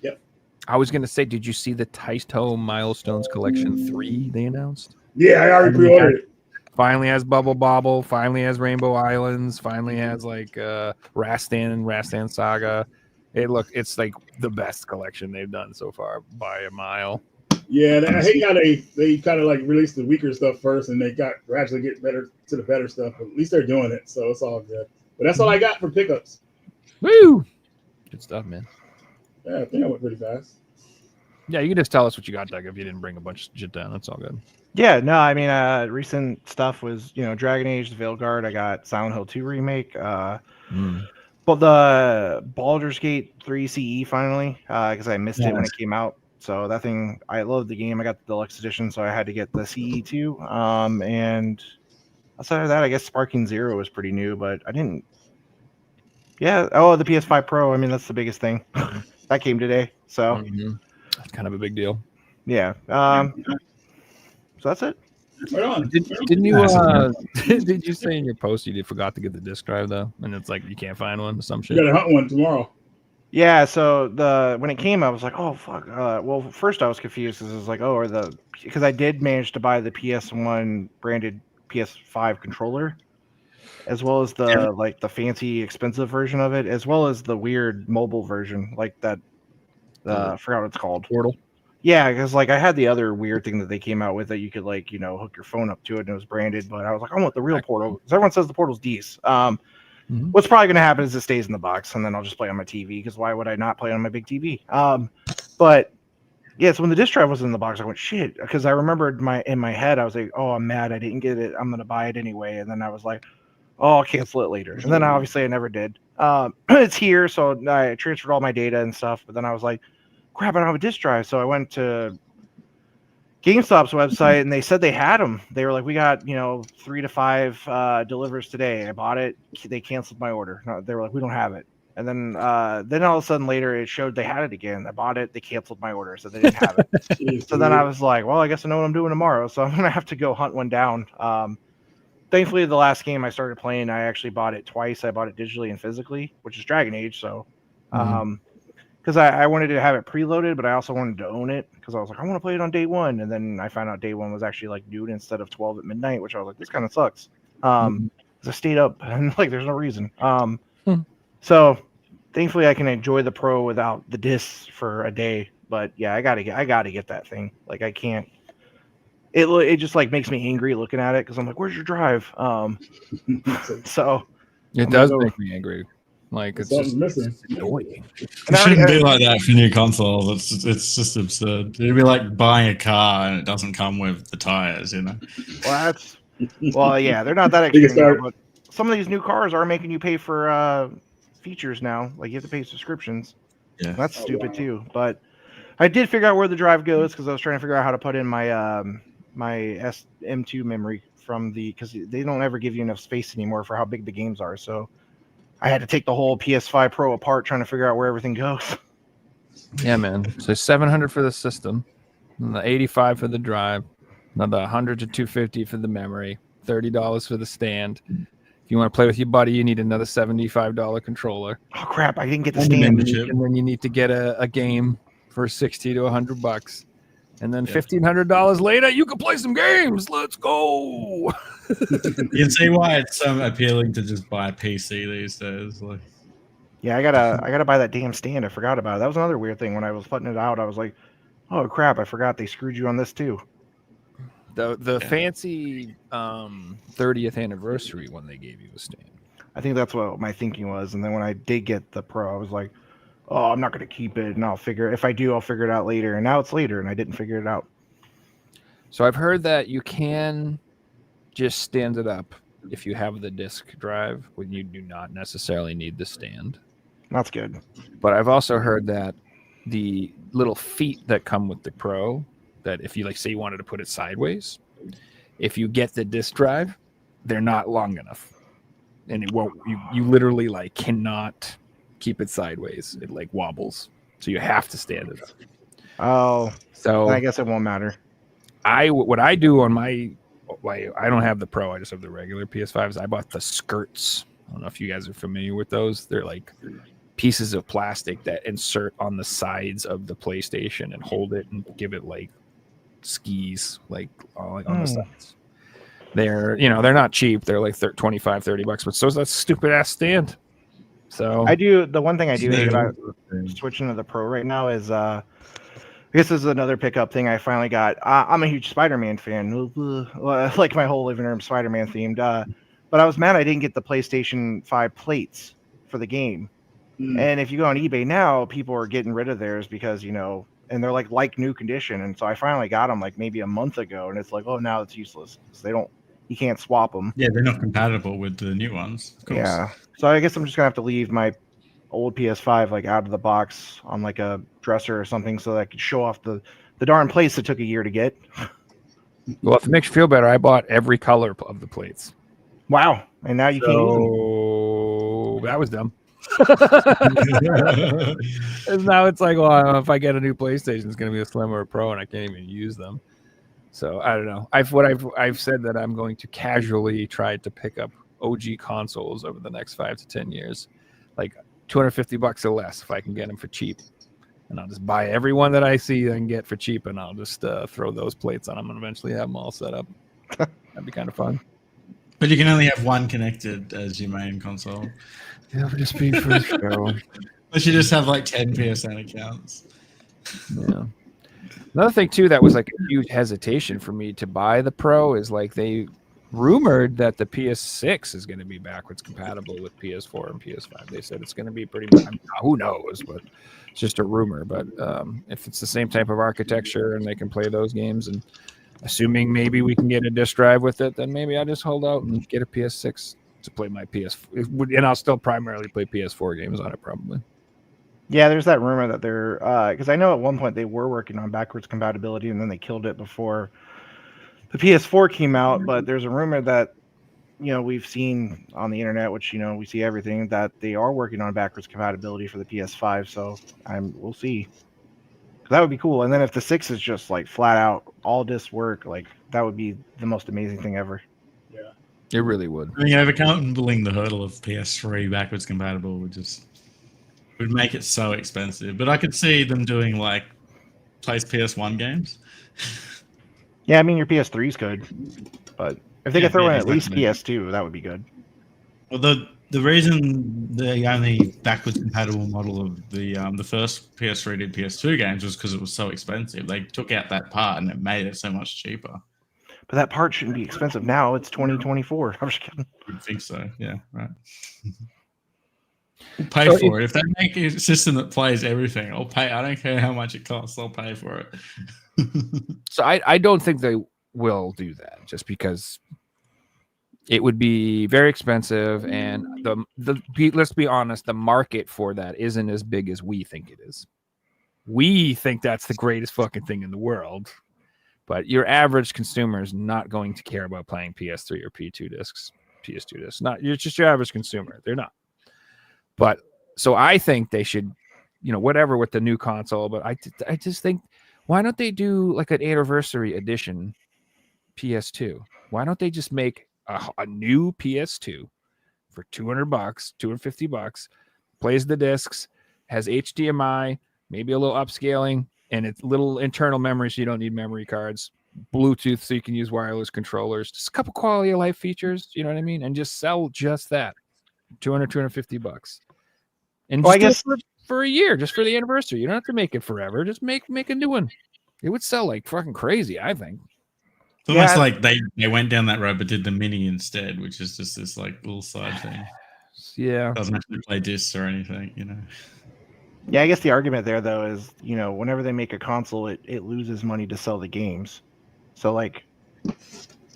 yep. I was gonna say, did you see the Taito Milestones Collection 3 they announced? Yeah, I already pre-ordered it. Finally has Bubble Bobble. Finally has Rainbow Islands. Finally has like Rastan and Rastan Saga. It's like the best collection they've done so far by a mile. Yeah, I hate how they kind of like released the weaker stuff first, and they got gradually get better to the better stuff. But at least they're doing it, so it's all good. But that's all I got for pickups. Woo! Good stuff, man. Yeah, I think I went pretty fast. Yeah, you can just tell us what you got, Doug, if you didn't bring a bunch of shit down. That's all good. Yeah, no, I mean, recent stuff was, Dragon Age, the Veilguard. I got Silent Hill 2 remake. But the Baldur's Gate 3 CE finally, because I missed it when it came out. So that thing, I love the game. I got the deluxe edition, so I had to get the CE too. And outside of that, I guess Sparking Zero was pretty new, but I didn't. Yeah. Oh, the PS5 Pro. I mean, that's the biggest thing. That came today. So that's kind of a big deal. Yeah. So that's it. Right on. Didn't you? Did you say in your post you forgot to get the disc drive though, and it's like you can't find one or some shit? You gotta hunt one tomorrow. Yeah. So when it came, I was like, oh fuck. Well, first I was confused because it was like, because I did manage to buy the PS1 branded PS5 controller, as well as the fancy expensive version of it, as well as the weird mobile version like that. I forgot what it's called. Portal. Yeah, because like I had the other weird thing that they came out with that you could like hook your phone up to it and it was branded, but I was like, I want the real Portal because everyone says the Portal's decent. What's probably going to happen is it stays in the box and then I'll just play on my TV because why would I not play on my big TV? But yeah, so when the disc drive was in the box, I went shit because I remembered in my head I was like, oh, I'm mad I didn't get it. I'm gonna buy it anyway, and then I was like, oh, I'll cancel it later, and then obviously I never did. It's here, so I transferred all my data and stuff. But then I was like, crap, I don't have a disc drive, so I went to GameStop's website and they said they had them. They were like, we got 3 to 5 delivers today. I bought it. They canceled my order. No, they were like, we don't have it. And then all of a sudden later it showed they had it again. I bought it. They canceled my order, so they didn't have it. Jeez, So then I dude. was like, well, I guess I know what I'm doing tomorrow. So I'm gonna have to go hunt one down. Thankfully, the last game I started playing, I actually bought it twice. I bought it digitally and physically, which is Dragon Age. So, because I wanted to have it preloaded, but I also wanted to own it because I was like, I want to play it on day one. And then I found out day one was actually like noon instead of 12 at midnight, which I was like, this kind of sucks. Because I stayed up and like, there's no reason. So thankfully I can enjoy the Pro without the discs for a day. But yeah, I gotta get that thing. Like I can't. It just like makes me angry looking at it because I'm like, where's your drive? So It does make me angry. Like it's Something's just missing. annoying. It shouldn't be like that for new consoles. It's just absurd. It'd be like buying a car and it doesn't come with the tires, Well, yeah, they're not that You can extreme, start- now, but some of these new cars are making you pay for features now. Like you have to pay subscriptions. Yeah. That's stupid too. But I did figure out where the drive goes because I was trying to figure out how to put in my my M2 memory because they don't ever give you enough space anymore for how big the games are. So I had to take the whole PS5 Pro apart trying to figure out where everything goes. Yeah, man. So 700 for the system, and the 85 for the drive, another 100 to 250 for the memory, $30 for the stand. If you want to play with your buddy, you need another $75 controller. Oh crap! I didn't get the And the stand. membership. And then you need to get a game for $60 to $100. And then $1,500 later, you can play some games. Let's go. You can see why it's so appealing to just buy a PC these days. Like, Yeah, I gotta buy that damn stand. I forgot about it. That was another weird thing when I was putting it out. I was like, oh crap! I forgot they screwed you on this too. The fancy 30th anniversary one they gave you a stand. I think that's what my thinking was. And then when I did get the Pro, I was like, oh, I'm not going to keep it. And if I do, I'll figure it out later. And now it's later and I didn't figure it out. So I've heard that you can just stand it up if you have the disk drive when you do not necessarily need the stand. That's good. But I've also heard that the little feet that come with the Pro, that if you say you wanted to put it sideways, if you get the disk drive, they're not long enough. And it won't, you literally cannot keep it sideways. It wobbles. So you have to stand it up. Oh, so I guess it won't matter. What I do on I don't have the Pro, I just have the regular PS5s. I bought the skirts. I don't know if you guys are familiar with those. They're like pieces of plastic that insert on the sides of the PlayStation and hold it and give it skis on the sides. They're they're not cheap. They're like $25-$30, but so is that stupid ass stand. So I do. The one thing I do hate about switching to the Pro right now is I guess this is another pickup thing I finally got. I'm a huge Spider-Man fan. Like my whole living room Spider-Man themed. But I was mad I didn't get the PlayStation 5 plates for the game. And if you go on eBay now, people are getting rid of theirs because, and they're like new condition. And so I finally got them maybe a month ago. And it's oh, now it's useless. You can't swap them. yeah, they're not compatible with the new ones. Of course. Yeah. So I guess I'm just going to have to leave my old PS5 out of the box on a dresser or something so that I could show off the darn plates that took a year to get. well, if it makes you feel better, I bought every color of the plates. Wow. And now you can't use them. So that was dumb. And now it's well, if I get a new PlayStation, it's going to be a Slim or a Pro, and I can't even use them. So I don't know. I've said that I'm going to casually try to pick up OG consoles over the next 5 to 10 years, $250 or less if I can get them for cheap, and I'll just buy every one that I see I can get for cheap, and I'll just throw those plates on them and eventually have them all set up. That'd be kind of fun. But you can only have one connected as your main console. Yeah, would just be for the show. Unless you just have 10 PSN accounts. Yeah. Another thing too that was a huge hesitation for me to buy the Pro is rumored that the PS6 is going to be backwards compatible with PS4 and PS5. They said it's going to be pretty much, who knows, but it's just a rumor. But if it's the same type of architecture and they can play those games, and assuming maybe we can get a disc drive with it, then maybe I'll just hold out and get a PS6 to play my PS4. And I'll still primarily play PS4 games on it, probably. Yeah, there's that rumor that they're because I know at one point they were working on backwards compatibility and then they killed it before the PS4 came out. But there's a rumor that we've seen on the internet, which we see everything, that they are working on backwards compatibility for the PS5. So we'll see. That would be cool. And then if the 6 is just like flat out all disc work, like that would be the most amazing thing ever. Yeah, it really would. I mean, overcoming the hurdle of PS3 backwards compatible would make it so expensive. But I could see them doing like place PS1 games. Yeah, I mean your PS3's good, but if they could throw in at least exactly. PS2, that would be good. Well, the reason the only backwards compatible model of the first PS3 did PS2 games was because it was so expensive. They took out that part and it made it so much cheaper. But that part shouldn't be expensive now. It's 2024. I'm just kidding. I would think so. Yeah, right. We'll pay for it. If they make a system that plays everything, I'll pay. I don't care how much it costs. I'll pay for it. So I don't think they will do that, just because it would be very expensive, and let's be honest, the market for that isn't as big as we think it is. We think that's the greatest fucking thing in the world, but your average consumer is not going to care about playing PS3 or PS2 discs. You're just your average consumer. They're not. But so I think they should, whatever with the new console. But I just think, why don't they do like an anniversary edition PS2? Why don't they just make a new PS2 for $200, $250, plays the discs, has HDMI, maybe a little upscaling, and it's little internal memory, so you don't need memory cards, Bluetooth, so you can use wireless controllers, just a couple quality of life features, you know what I mean? And just sell just that, $250. And I guess for a year, just for the anniversary. You don't have to make it forever. Just make a new one. It would sell like fucking crazy, I think. It's almost like they went down that road but did the mini instead, which is just this like little side thing. Yeah. Doesn't have to play discs or anything, Yeah, I guess the argument there though is, whenever they make a console, it loses money to sell the games. So like,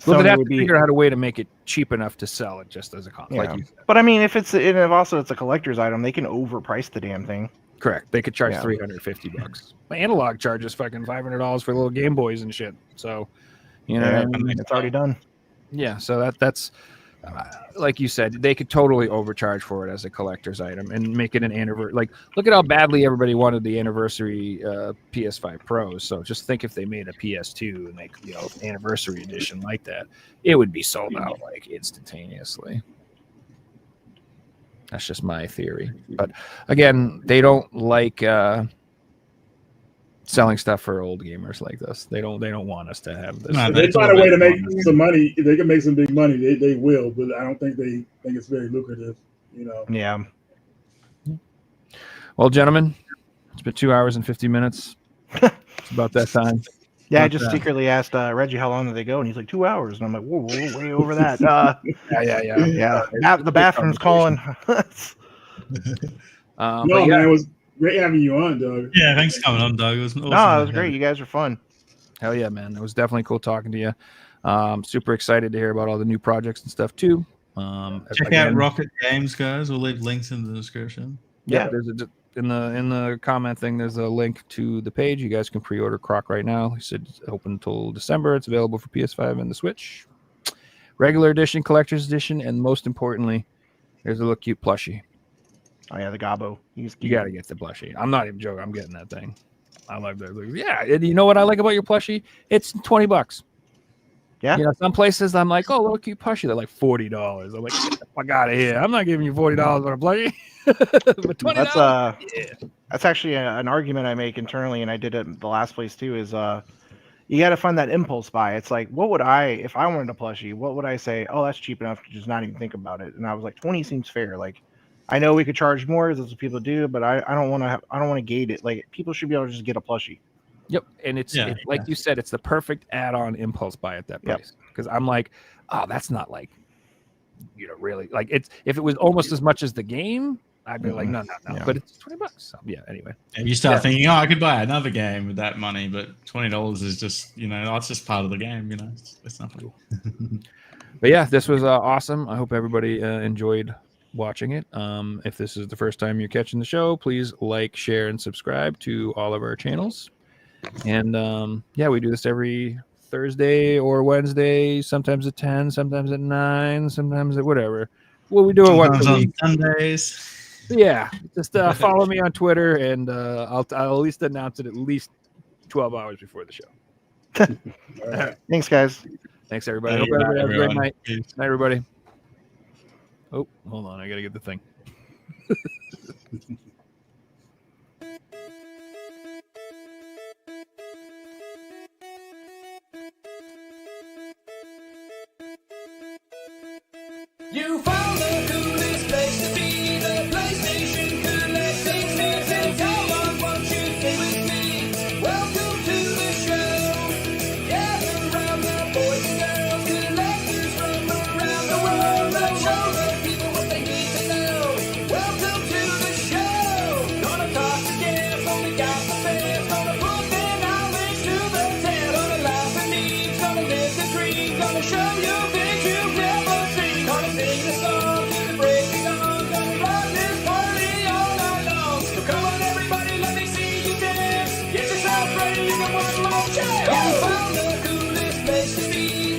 well, they'd have to figure out a way to make it cheap enough to sell it just as a console. Yeah. Like you said. But I mean, if it's a collector's item, they can overprice the damn thing. Correct. They could charge $350. My analog charges fucking $500 for little Game Boys and shit. So, it's already done. Yeah. So that's like you said, they could totally overcharge for it as a collector's item and make it an anniversary. Like, look at how badly everybody wanted the anniversary PS5 Pros. So just think if they made a PS2 and make anniversary edition like that, it would be sold out like instantaneously. That's just my theory. But again, they don't like selling stuff for old gamers like this. They don't want us to have this. If they find a way to make some money, if they can make some big money, they will, but I don't think they think it's very lucrative, Yeah. Well, gentlemen, it's been 2 hours and 50 minutes. It's about that time. Yeah, I just secretly asked Reggie how long did they go, and he's like 2 hours, and I'm like, whoa, way over that. Yeah. The bathroom's calling. Man, it was great having you on, Doug. Yeah, thanks for coming on, Doug. It was awesome. No, it was great. You guys were fun. Hell yeah, man. It was definitely cool talking to you. Super excited to hear about all the new projects and stuff too. Check out Rocket Games, guys. We'll leave links in the description. Yeah, there's in the comment thing. There's a link to the page. You guys can pre-order Croc right now. He said it's open until December. It's available for PS5 and the Switch. Regular edition, collector's edition, and most importantly, there's a little cute plushie. Oh yeah, the Gobbo. You got to get the plushie. I'm not even joking. I'm getting that thing. I love that. Yeah, and you know what I like about your plushie? It's $20. Yeah. Some places I'm like, oh, little cute plushie. They're like $40. I'm like, get the fuck out of here. I'm not giving you $40 on a plushie. But $20. That's actually an argument I make internally, and I did it the last place too. Is you got to find that impulse buy. It's like, what would if I wanted a plushie? What would I say? Oh, that's cheap enough to just not even think about it. And I was like, 20 seems fair. Like, I know we could charge more, that's what people do, but I don't want to gate it. Like, people should be able to just get a plushie. Yep, and it's like you said, it's the perfect add-on impulse buy at that price. because I'm like, oh, that's not like, really like it's if it was almost as much as the game, I'd be like, no. Yeah. But it's $20. So, yeah. Anyway, And you start thinking, oh, I could buy another game with that money, but $20 is just, it's just part of the game. It's nothing. but yeah, this was awesome. I hope everybody enjoyed watching it. If this is the first time you're catching the show, please like, share, and subscribe to all of our channels. And yeah, we do this every Thursday or Wednesday, sometimes at 10, sometimes at 9, sometimes at whatever. Well, we do it once a week. On Sundays. Yeah, just follow me on Twitter, and I'll at least announce it at least 12 hours before the show. All right. Thanks, guys. Thanks, everybody. Hey, Hope everybody has a great everyone. night. Peace. Night, everybody. Oh, hold on. I got to get the thing. You found the coolest place to be, the PlayStation collecting season. Come on, won't you stay with me? Welcome to the show. Gather round the boys and girls, collectors from around the world. Let's show the people what they need to know. Welcome to the show. Gonna talk to guests, only got the best. Gonna put their knowledge to the test. Gonna laugh and eat, gonna disagree, gonna show you things you've never seen. Gonna sing the song, gonna break the song, gonna run this party all night long. So come on everybody, let me see you dance. Get yourself ready, you got one more chance. You found the coolest place to be,